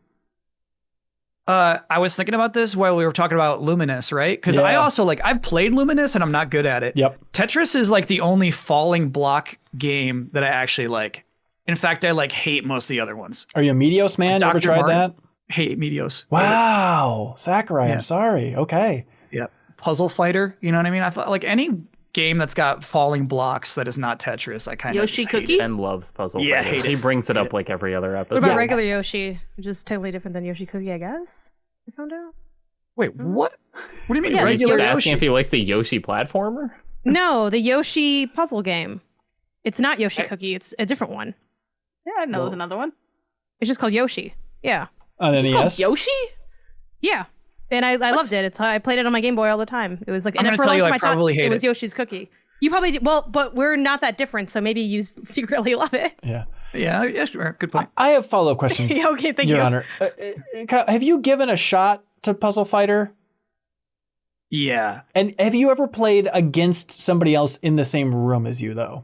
I was thinking about this while we were talking about Luminous, right? Because I Yeah. also I've played Luminous and I'm not good at it. Yep. Tetris is like the only falling block game that I actually like. In fact, I hate most of the other ones. Are you a Medios man? You ever Dr. tried Martin. that? Hate Medios. Wow, Sakurai, Yeah. I'm sorry. Okay. Yep. Puzzle fighter. You know what I mean? I thought like any game that's got falling blocks that is not Tetris, I kind of Yoshi hate Cookie? it. Ben loves puzzle. Yeah, fighters. hate it. He brings it up like every other What episode. about regular Yoshi, which is totally different than Yoshi Cookie, I guess? I found out. Wait, what? What do you mean Yeah, He's regular just Yoshi? asking if he likes the Yoshi platformer. No, the Yoshi puzzle game. It's not Yoshi Cookie, it's a different one. Yeah, I know there's another one. It's just called Yoshi. Yeah. On It's called NES? Yoshi? Yeah. And I loved it. I played it on my Game Boy all the time. It was like, I'm and gonna for a tell long you, time I I thought probably hate it was it. Yoshi's Cookie. You probably do. Well, but we're not that different, so maybe you secretly love it. Yeah. Yeah, sure. Good point. I have follow-up questions. Yeah, okay, thank Your you. Honor. Have you given a shot to Puzzle Fighter? Yeah. And have you ever played against somebody else in the same room as you, though?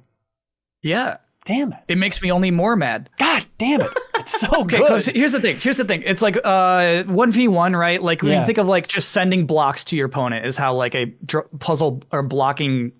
Yeah. Damn it. It makes me only more mad. God damn it. It's so Okay, good. so here's the thing. It's like 1v1, right? Like when Yeah. you think of like just sending blocks to your opponent is how like a puzzle or blocking,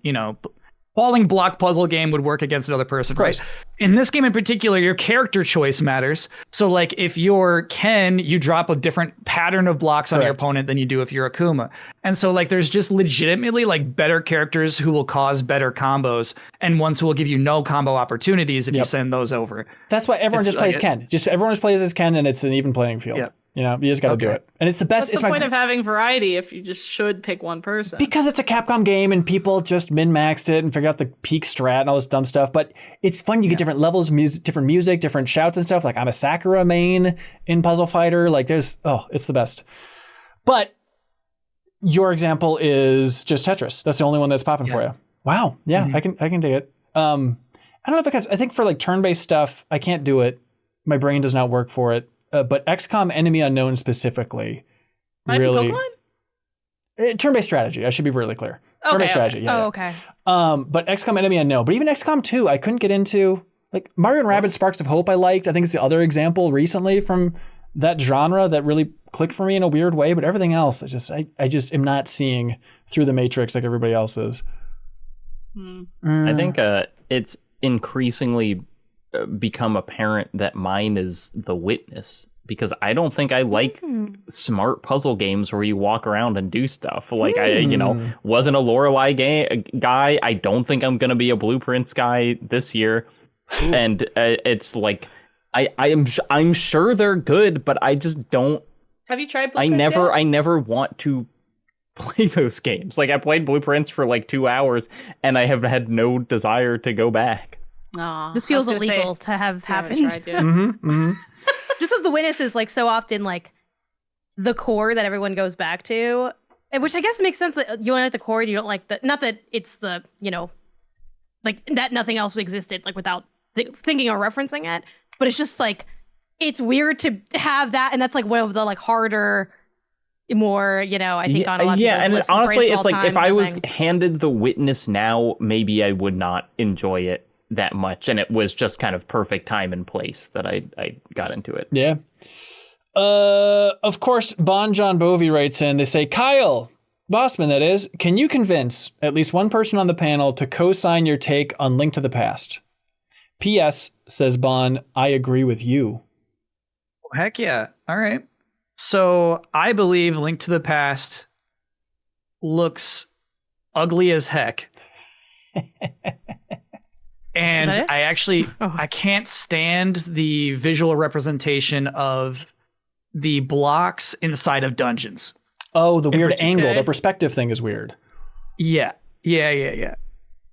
falling block puzzle game would work against another person, course. right? In this game in particular, your character choice matters. So like if you're Ken, you drop a different pattern of blocks on your Correct. opponent than you do if you're Akuma. And so like there's just legitimately like better characters who will cause better combos and ones who will give you no combo opportunities if you Yep. send those over. That's why everyone It's just plays like Ken. Just everyone just plays as Ken, and it's an even playing field. Yep. You know, you just got to do Okay. it. And it's the best. What's It's the point of having variety if you just should pick one person? because it's a Capcom game and people just min-maxed it and figured out the peak strat and all this dumb stuff. But it's fun. You get different levels, different music, different shouts and stuff. Like I'm a Sakura main in Puzzle Fighter. Like it's the best. But your example is just Tetris. That's the only one that's popping for you. Wow. Yeah, I can dig it. I don't know if I think for like turn-based stuff, I can't do it. My brain does not work for it. But XCOM Enemy Unknown specifically, really turn-based strategy. I should be really clear. Turn-based strategy. Yeah. Oh, okay. But XCOM Enemy Unknown. But even XCOM 2, I couldn't get into. Like Mario and Rabbids Sparks of Hope, I liked. I think it's the other example recently from that genre that really clicked for me in a weird way. But everything else, I just am not seeing through the matrix like everybody else is. I think it's increasingly become apparent that mine is The Witness, because I don't think I like smart puzzle games where you walk around and do stuff. Like I wasn't a Lorelei guy. I don't think I'm gonna be a Blueprints guy this year. And it's like I'm sure they're good, but I just don't. Have you tried I Blueprints never yet? want to play those games. Like I played Blueprints for like 2 hours, and I have had no desire to go back. Aw, This I feels was gonna say, illegal to have I haven't happened. tried yet. Just as The Witness is like so often like the core that everyone goes back to, and which I guess makes sense that you want at the core and you don't like the, not that it's the, like that nothing else existed like without thinking or referencing it, but it's just like it's weird to have that, and that's like one of the like harder, more, I think on a lot of yeah, people's and lists of honestly, greatest of it's all like time if I kind of was thing. handed The Witness now, maybe I would not enjoy it that much, and it was just kind of perfect time and place that I got into it. Yeah. Of course, Bon John Bovey writes in, they say, Kyle, Bosman that is, can you convince at least one person on the panel to co-sign your take on Link to the Past? P.S. says Bon, I agree with you. Heck yeah. All right. So I believe Link to the Past looks ugly as heck. And Is that it? I actually, I can't stand the visual representation of the blocks inside of dungeons. Oh, the weird particular. angle. Okay. The perspective thing is weird. Yeah.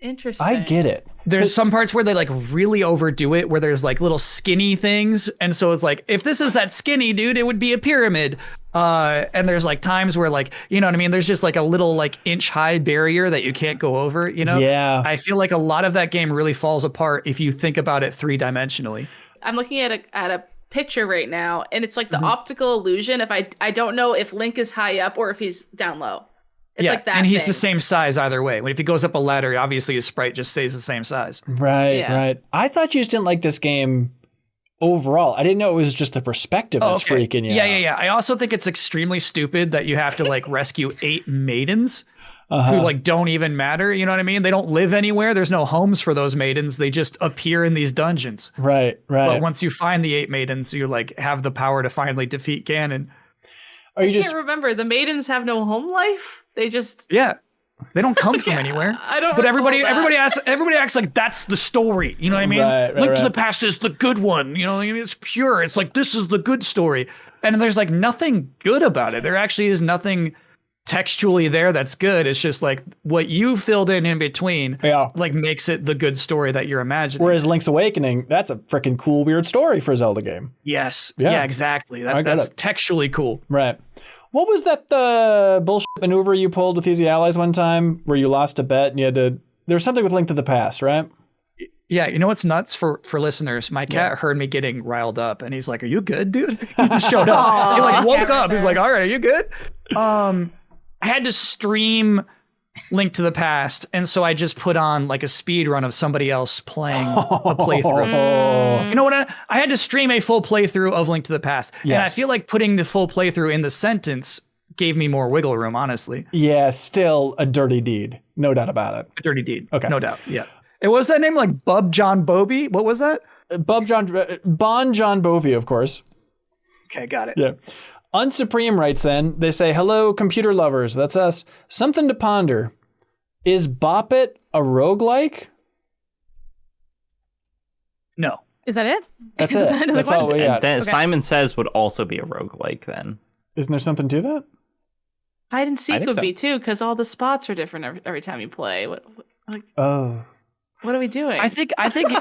Interesting. I get it. There's some parts where they like really overdo it, where there's like little skinny things. And so it's like, if this is that skinny dude, it would be a pyramid. And there's like times where like, you know what I mean? There's just like a little like inch high barrier that you can't go over, Yeah. I feel like a lot of that game really falls apart if you think about it 3-dimensionally. I'm looking at a picture right now, and it's like the optical illusion. If I don't know if Link is high up or if he's down low. It's like that. And he's thing. the same size either way. When if he goes up a ladder, obviously his sprite just stays the same size. Right, Yeah. right. I thought you just didn't like this game overall. I didn't know it was just the perspective that's freaking you out. Yeah. I also think it's extremely stupid that you have to like rescue 8 maidens who like don't even matter. You know what I mean? They don't live anywhere. There's no homes for those maidens. They just appear in these dungeons. Right. But once you find the 8 maidens, you like have the power to finally defeat Ganon. Are you I just can't remember. The maidens have no home life. They just. Yeah. They don't come from anywhere. I don't. But recall that. everybody acts like that's the story. You know what I mean? Right, Link to right. the Past is the good one. You know, I mean, it's pure. It's like this is the good story. And there's like nothing good about it. There actually is nothing textually there that's good. It's just like what you filled in between like makes it the good story that you're imagining. Whereas Link's Awakening, that's a freaking cool, weird story for a Zelda game. Yes. Yeah. Yeah, exactly. I get That's it. textually cool. Right. What was that bullshit maneuver you pulled with Easy Allies one time where you lost a bet and you had to... There was something with Link to the Past, right? Yeah, you know what's nuts for listeners? My cat heard me getting riled up, and he's like, "Are you good, dude?" He just showed up. He like woke up. He's like, "All right, are you good?" I had to stream Link to the Past, and so I just put on like a speed run of somebody else playing a playthrough. You know what? I had to stream a full playthrough of Link to the Past, and I Yes. feel like putting the full playthrough in the sentence gave me more wiggle room. Honestly, Yeah, still a dirty deed. No doubt about it. a dirty deed. Okay. No doubt. Yeah. It was that name like Bub John Bobby? What was that? Bon John Bovey, of course. Okay, got it. Yeah. Unsupreme writes in, they say, hello, computer lovers. That's us. Something to ponder. Is Bop It a roguelike? No. Is that it? That's Is it. that the end of the That's all question? we got. Then Okay. Simon Says would also be a roguelike then. Isn't there something to that? Hide and seek think would so. be too, because all the spots are different every time you play. What Oh. are we doing? I think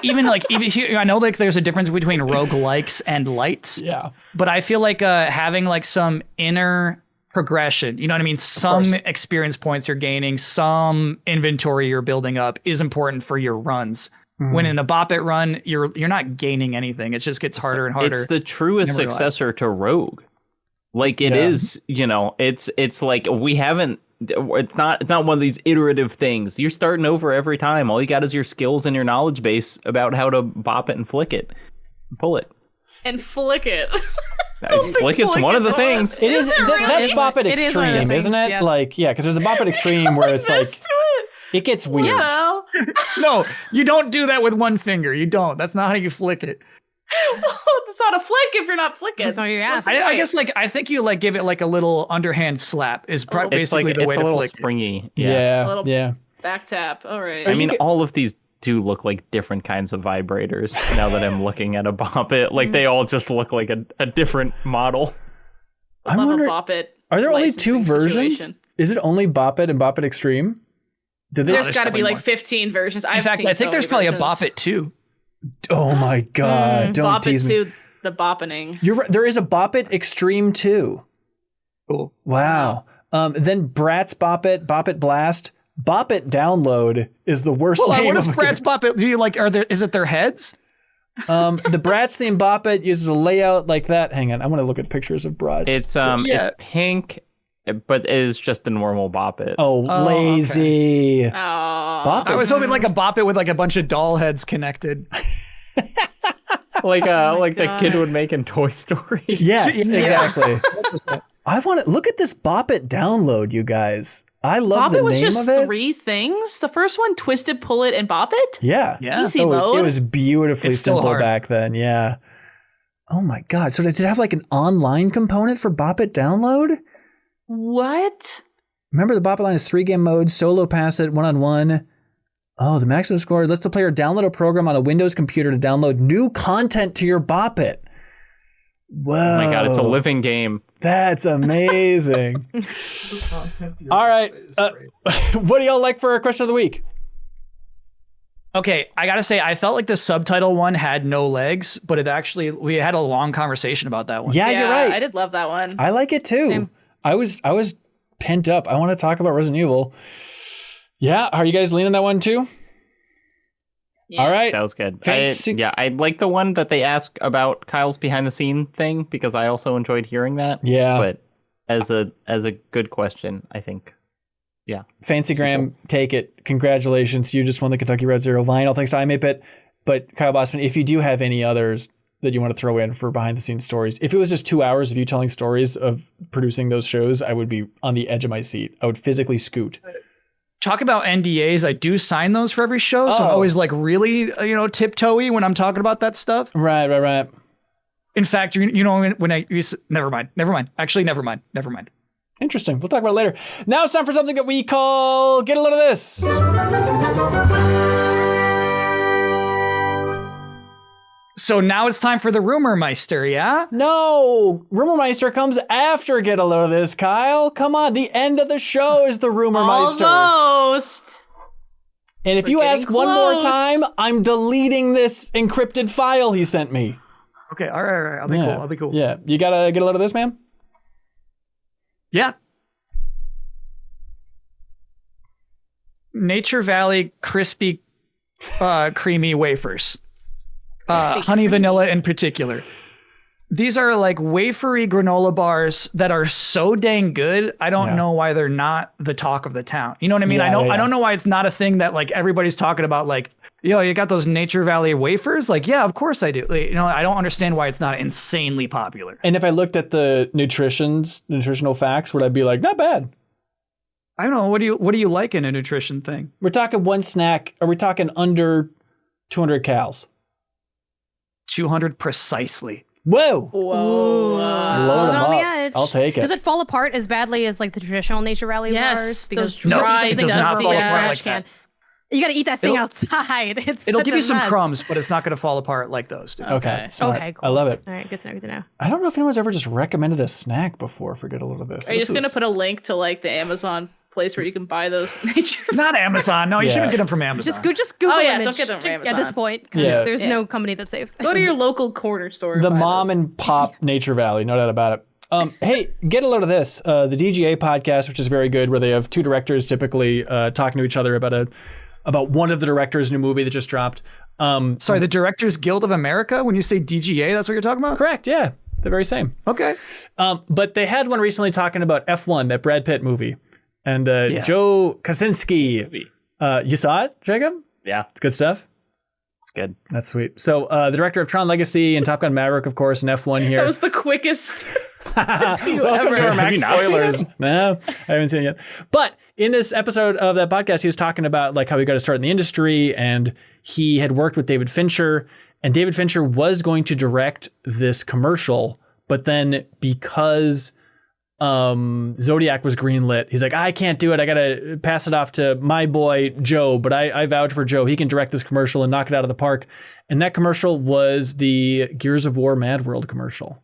even here, I know like there's a difference between roguelikes and lights. Yeah. But I feel like having like some inner progression, you know what I mean? Some course. experience points you're gaining, some inventory you're building up is important for your runs. When in a Bop It run, you're not gaining anything. It just gets harder and harder. It's the truest Never realized. successor to Rogue. Like it Yeah. is, it's like we haven't. It's not one of these iterative things. You're starting over every time. All you got is your skills and your knowledge base about how to bop it and flick it, pull it. and flick it. Flick it's one of the things. It is. That's really? Bop It It is one of the Extreme, things, isn't it? yes. Like, yeah, because there's a Bop It Extreme where it's like, Missed it. it gets weird. Well, No, you don't do that with one finger. You don't. That's not how you flick it. it's not a flick if you're not flicking. That's all you're So asking. I guess like I think you like give it like a little underhand slap is little bit. It's basically like the way it's a to little flick it. springy. Yeah. A little- Yeah. back tap. All right. I mean, get- all of these do look like different kinds of vibrators. Now that I'm looking at a Bop It, like they all just look like a different model. I'm Love wondering, a Bop It. are there only two licensing versions? situation. Is it only Bop It and Bop It Extreme? Did they? There's there's got to be probably like more. 15 versions. In fact, I think there's probably a Bop It too. Oh my God! Don't Bop It tease me. to the boppening. You're right. There is a Bop It Extreme too. Cool. Wow. Then Bratz Bop It Blast. Bop It Download is the worst Well, name. what does of a Bratz game. Bop It? Do you like? Is it their heads? The Bratz theme Bop It uses a layout like that. Hang on, I want to look at pictures of Brat. It's pink, but it is just a normal Bop It. Oh, lazy. Oh. Bop It. I was hoping like a Bop It with like a bunch of doll heads connected. Like God. the kid would make in Toy Story. Yes, exactly. I want to look at this Bop It download, you guys. I love Bop the It was name just of it. 3 things. The first one, Twist It, Pull It, and Bop It? Yeah. Easy Oh, mode. it was beautifully It's still simple hard. back then. Yeah. Oh my God. So did it have like an online component for Bop It download? What? Remember the Bop It line is 3 game modes, solo pass it, 1-on-1. Oh, the maximum score lets the player download a program on a Windows computer to download new content to your Bop It. Whoa. Oh my God, it's a living game. That's amazing. All right. What do y'all like for our question of the week? Okay, I gotta say, I felt like the subtitle one had no legs, but we had a long conversation about that one. Yeah, you're right. I did love that one. I like it too. Same. I was pent up. I want to talk about Resident Evil. Yeah, are you guys leaning that one too? Yeah. All right. That was good. Fancy- I like the one that they ask about Kyle's behind the scene thing because I also enjoyed hearing that. Yeah. But as a good question, I think. Yeah. Fancy Graham, take it. Congratulations. You just won the Kentucky Red Zero vinyl. Thanks to iMapit. But Kyle Bosman, if you do have any others that you want to throw in for behind the scenes stories, if it was just 2 hours of you telling stories of producing those shows, I would be on the edge of my seat. I would physically scoot. Talk about NDAs. I do sign those for every show, so I'm always like really, tiptoey when I'm talking about that stuff. Right. In fact, never mind. Actually, never mind. Interesting. We'll talk about it later. Now it's time for something that we call Get a Load of This. So now it's time for the Rumor Meister, yeah? No, Rumor Meister comes after Get a Load of This, Kyle. Come on, the end of the show is the Rumor Meister. Almost. And if you We're ask getting one more close. time, I'm deleting this encrypted file he sent me. Okay, all right. I'll be cool. Yeah, you gotta get a load of this, man? Yeah. Nature Valley crispy, creamy wafers. Honey vanilla in particular. These are like wafery granola bars that are so dang good. I don't know why they're not the talk of the town. You know what I mean? Yeah, I don't know why it's not a thing that like everybody's talking about. Like, you got those Nature Valley wafers? Like, yeah, of course I do. Like, I don't understand why it's not insanely popular. And if I looked at the nutritional facts, would I be like, not bad? I don't know. What do you like in a nutrition thing? We're talking one snack. Are we talking under 200 calories? 200 precisely. Whoa. Whoa. Blow them on the up. edge. I'll take it. Does it fall apart as badly as like the traditional Nature Valley Yes, bars? Because those dry those it does things not are fall in a apart trash like that. can. You got to eat that thing It'll- outside. It's It'll such give a you some mess. crumbs, but it's not going to fall apart like those do. Okay. Smart. Okay, cool. I love it. All right, good to know. Good to know. I don't know if anyone's ever just recommended a snack before. Forget a little of this. Are you This just going to is- put a link to like the Amazon place where you can buy those nature? Not Amazon. No, you Yeah. shouldn't get them from Amazon. Just Google Oh, yeah, image don't get them from at this Amazon. point because Yeah. there's no company that's safe. Go to your local corner store. and the buy mom those. and pop Nature Valley, no doubt about it. Hey, get a load of this. The DGA podcast, which is very good, where they have two directors typically talking to each other about one of the directors' new movie that just dropped. Sorry, the Directors Guild of America? When you say DGA, that's what you're talking about? Correct, yeah. The very same. Okay. But they had one recently talking about F1, that Brad Pitt movie. And Joe Kosinski. You saw it, Jacob? Yeah, It's good stuff? it's good. That's sweet. So the director of Tron Legacy and Top Gun Maverick, of course, and F1 here. That was the quickest. Welcome to our Have Max you not seen spoilers. No, I haven't seen it yet. But in this episode of that podcast, he was talking about like how he got to start in the industry, and he had worked with David Fincher, and David Fincher was going to direct this commercial, but then because Zodiac was greenlit, he's like, I can't do it. I got to pass it off to my boy Joe, but I vouch for Joe. He can direct this commercial and knock it out of the park. And that commercial was the Gears of War Mad World commercial.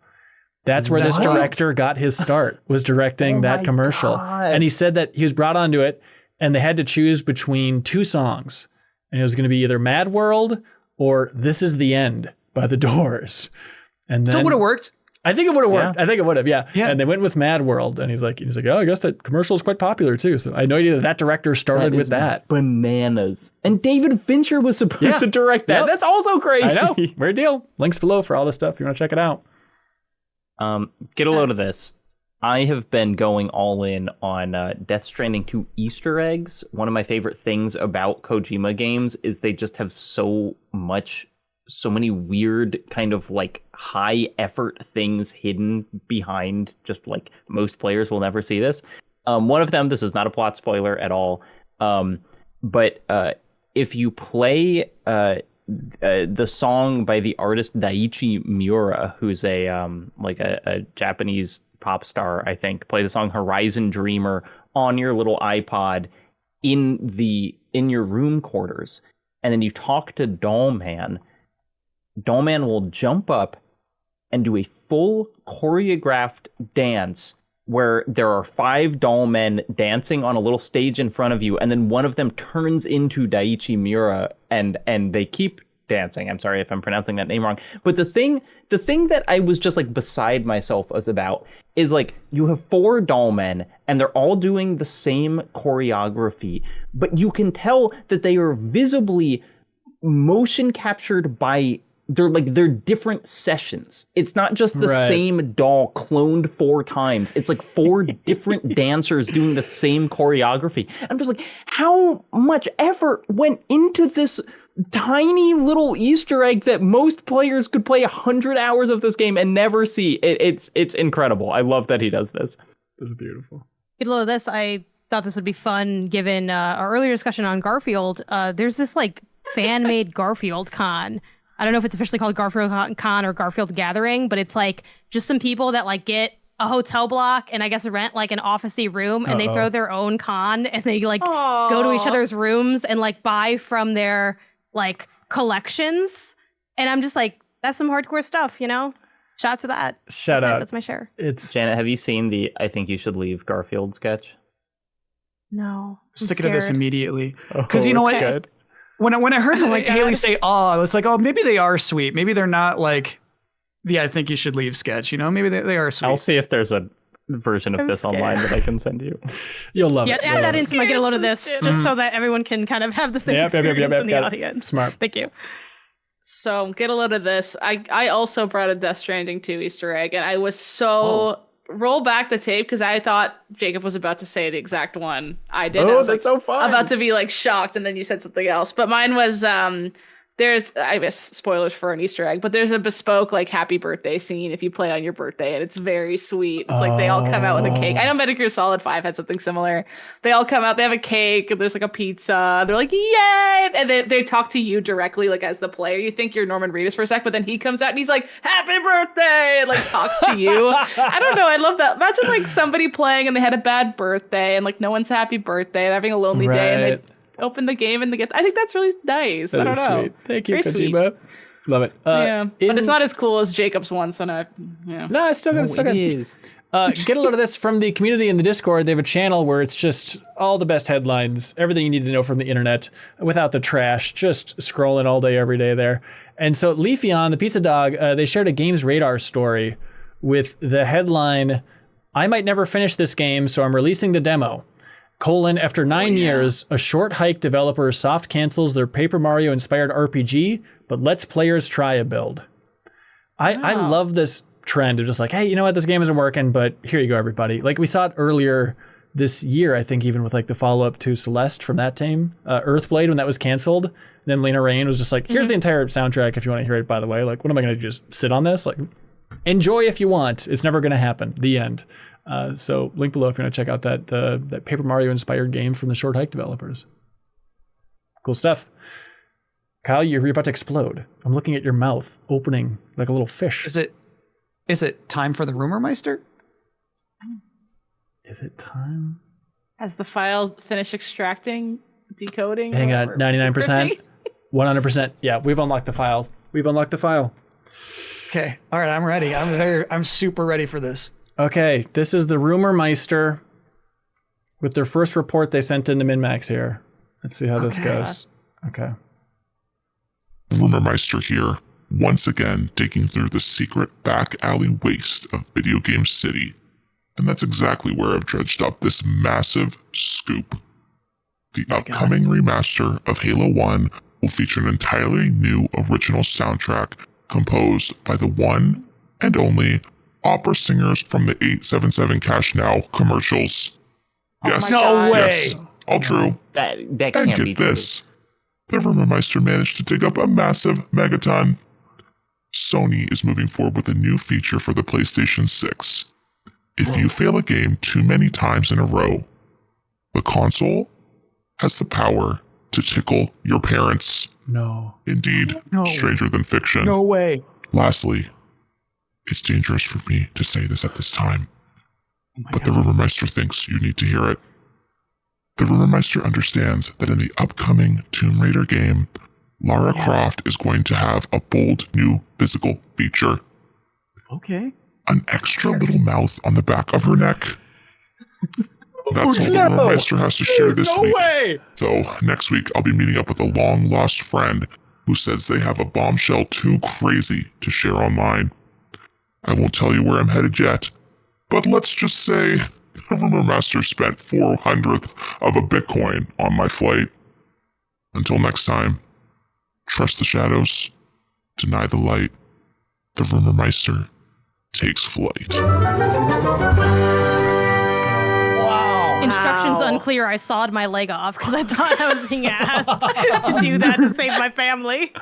That's where this director got his start, was directing that commercial. God. And he said that he was brought onto it and they had to choose between two songs. And it was going to be either Mad World or This Is the End by The Doors. And then Still would have worked. I think it would have worked. Yeah. I think it would have, yeah. Yeah. And they went with Mad World, and he's like, oh, I guess that commercial is quite popular too. So I had no idea that director started with that. Bananas. And David Fincher was supposed to direct that. Yep. That's also crazy. I know. Weird deal. Links below for all this stuff if you want to check it out. Get a load of this. I have been going all in on Death Stranding 2 Easter eggs. One of my favorite things about Kojima games is they just have so many weird kind of like high effort things hidden behind just like most players will never see this. One of them, this is not a plot spoiler at all, but if you play the song by the artist Daiichi Miura, who's a Japanese pop star, I think, play the song Horizon Dreamer on your little iPod in your room quarters, and then you talk to Dollman will jump up and do a full choreographed dance where there are 5 doll men dancing on a little stage in front of you, and then one of them turns into Daiichi Miura, and they keep dancing. I'm sorry if I'm pronouncing that name wrong. But the thing that I was just like beside myself about is like you have 4 doll men and they're all doing the same choreography, but you can tell that they are visibly motion captured by they're different sessions. It's not just the same doll cloned 4 times. It's like 4 different dancers doing the same choreography. I'm just like, how much effort went into this tiny little Easter egg that most players could play 100 hours of this game and never see? It's incredible. I love that he does this. This is beautiful. Below this, I thought this would be fun given our earlier discussion on Garfield. There's this like fan-made Garfield con. I don't know if it's officially called Garfield Con or Garfield Gathering, but it's like just some people that like get a hotel block and I guess rent like an officey room and they throw their own con and they like go to each other's rooms and like buy from their like collections. And I'm just like, that's some hardcore stuff, you know? Shout to that. Shout out. That's my share. It's Janet, have you seen the I Think You Should Leave Garfield sketch? No. Sick of this scared. immediately. Because you know what? Good. When I heard like Haley say, "Oh," it's like, "Oh, maybe they are sweet. Maybe they're not like the I Think You Should Leave sketch. You know, maybe they are sweet." I'll see if there's a version of this online that I can send you. You'll love Yeah, it. add that into my get a load of this, just so that everyone can kind of have the same experience in the got it. audience. Smart. Thank you. So get a load of this. I also brought a Death Stranding 2 Easter egg, and I was so roll back the tape because I thought Jacob was about to say the exact one I did. Oh, I was that's so fun. about to be like shocked, and then you said something else. But mine was there's, I guess, spoilers for an Easter egg, but there's a bespoke like happy birthday scene if you play on your birthday, and it's very sweet. It's like they all come out with a cake. I know Metal Gear Solid 5 had something similar. They all come out, they have a cake, and there's like a pizza. They're like, yay! And they talk to you directly, like as the player. You think you're Norman Reedus for a sec, but then he comes out and he's like, happy birthday! And like talks to you. I don't know, I love that. Imagine like somebody playing and they had a bad birthday and like no one's happy birthday, they're having a lonely day, and they open the game and they get. I think that's really nice. I don't know. Sweet. Thank you, Very sweet. Kojima. Love it. Yeah, but it's not as cool as Jacob's one. So no, yeah. No, it's still good. It's still good. Get a load of this from the community in the Discord. They have a channel where it's just all the best headlines, everything you need to know from the internet without the trash, just scrolling all day, every day there. And so Leafeon, the pizza dog, they shared a Games Radar story with the headline, I might never finish this game, so I'm releasing the demo. After 9 years, a short hike developer soft cancels their Paper Mario inspired RPG, but lets players try a build. I love this trend of just like, hey, you know what, this game isn't working, but here you go, everybody. Like we saw it earlier this year, I think, even with like the follow-up to Celeste from that team, Earthblade, when that was canceled. Then Lena Raine was just like, here's the entire soundtrack if you want to hear it, by the way. Like, what am I going to just sit on this? Like, enjoy if you want. It's never going to happen. The end. So link below if you want to check out that Paper Mario inspired game from the Short Hike developers. Cool stuff. Kyle, you're about to explode. I'm looking at your mouth opening like a little fish. Is it time for the rumor meister? Is it time? Has the file finished extracting, decoding? Hang on, 99%, 100%. Yeah, we've unlocked the file. Okay. All right, I'm ready. I'm super ready for this. Okay, this is the Rumor Meister with their first report they sent into MinnMax here. Let's see how this goes. Okay. Rumor Meister here. once again digging through the secret back alley waste of Video Game City. And that's exactly where I've dredged up this massive scoop. The upcoming remaster of Halo 1 will feature an entirely new original soundtrack composed by the one and only opera singers from the 877 Cash Now commercials. Yes, No way. yes, all true. That And can't be get this, the Rumor Meister managed to dig up a massive megaton. Sony is moving forward with a new feature for the PlayStation 6. If you fail a game too many times in a row, the console has the power to tickle your parents. No. Indeed, No. stranger than fiction. No way. Lastly, it's dangerous for me to say this at this time, but the Rumor Meister thinks you need to hear it. The Rumor Meister understands that in the upcoming Tomb Raider game, Lara Croft is going to have a bold new physical feature. Okay. An extra little mouth on the back of her neck. That's all the Rumor Meister has to share this week. way! Though next week I'll be meeting up with a long-lost friend who says they have a bombshell too crazy to share online. I won't tell you where I'm headed yet, but let's just say the Rumor Master spent 400th of a Bitcoin on my flight. Until next time, trust the shadows, deny the light. The Rumor Meister takes flight. Wow. Instructions unclear. I sawed my leg off because I thought I was being asked to do that to save my family.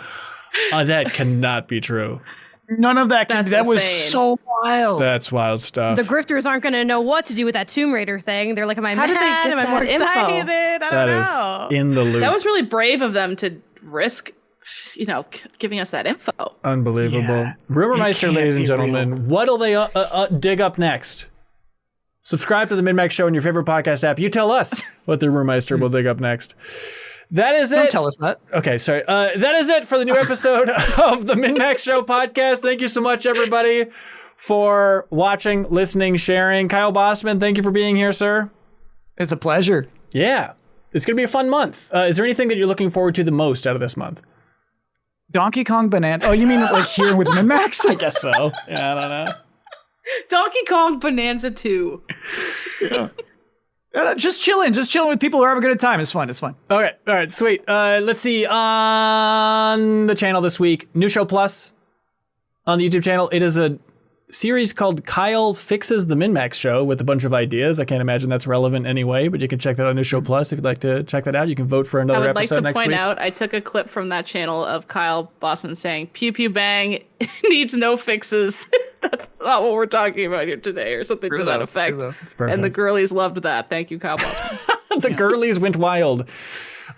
That cannot be true. None of that. That's That was insane. so wild. That's wild stuff. The grifters aren't going to know what to do with that Tomb Raider thing. They're like, am I How mad? did they get Am I more that info? excited? I don't That know. is in the loop. That was really brave of them to risk, giving us that info. Unbelievable. Yeah. Rumor It Meister, can't ladies and be gentlemen. What'll they dig up next? Subscribe to the MinnMax Show in your favorite podcast app. You tell us what the Rumor Meister will dig up next. That is Don't it. tell us that. Okay, sorry. That is it for the new episode of the MinnMax Show podcast. Thank you so much, everybody, for watching, listening, sharing. Kyle Bosman, thank you for being here, sir. It's a pleasure. Yeah, it's going to be a fun month. Is there anything that you're looking forward to the most out of this month? Donkey Kong Bonanza. Oh, you mean like here with MinnMax? I guess so. Yeah, I don't know. Donkey Kong Bonanza 2. Just chilling with people who are having a good time. It's fun. Okay, all right, sweet. Let's see. On the channel this week, new show plus on the YouTube channel. It is a series called Kyle Fixes the MinnMax Show with a bunch of ideas. I can't imagine that's relevant anyway, but you can check that on New Show Plus if you'd like to check that out. You can vote for I another would like episode to next point week. out, I took a clip from that channel of Kyle Bosman saying, pew pew bang, needs no fixes. That's not what we're talking about here today, or something to that effect. It's perfect. And the girlies loved that. Thank you, Kyle Bosman. The girlies went wild.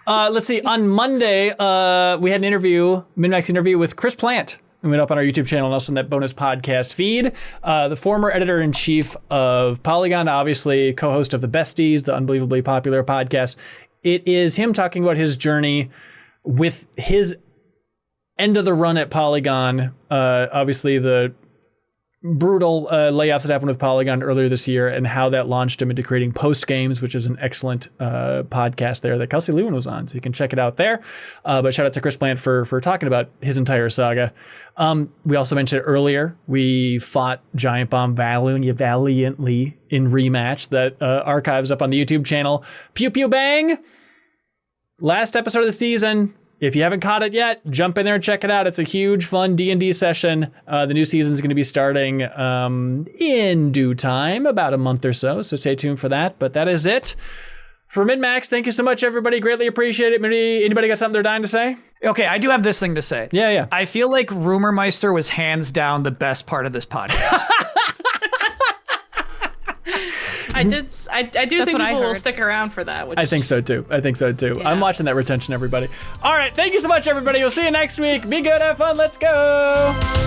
Let's see. On Monday, we had an interview, MinnMax interview with Chris Plant. It went up on our YouTube channel and also in that bonus podcast feed. The former editor-in-chief of Polygon, obviously co-host of The Besties, the unbelievably popular podcast. It is him talking about his journey with his end of the run at Polygon. Obviously, the brutal layoffs that happened with Polygon earlier this year and how that launched him into creating Post Games, which is an excellent podcast there that Kelsey Lewin was on. So you can check it out there. But shout out to Chris Plant for talking about his entire saga. We also mentioned earlier, we fought Giant Bomb valiantly in Rematch that archives up on the YouTube channel. Pew Pew Bang! Last episode of the season. If you haven't caught it yet, jump in there and check it out. It's a huge, fun D&D session. The new season is going to be starting in due time, about a month or so stay tuned for that. But that is it. For MinnMax, thank you so much, everybody. Greatly appreciate it. Anybody got something they're dying to say? Okay, I do have this thing to say. Yeah. I feel like Rumor Meister was hands down the best part of this podcast. I do think what I people will heard. stick around for that. Which I think so, too. Yeah. I'm watching that retention, everybody. All right, thank you so much, everybody. We'll see you next week. Be good, have fun. Let's go.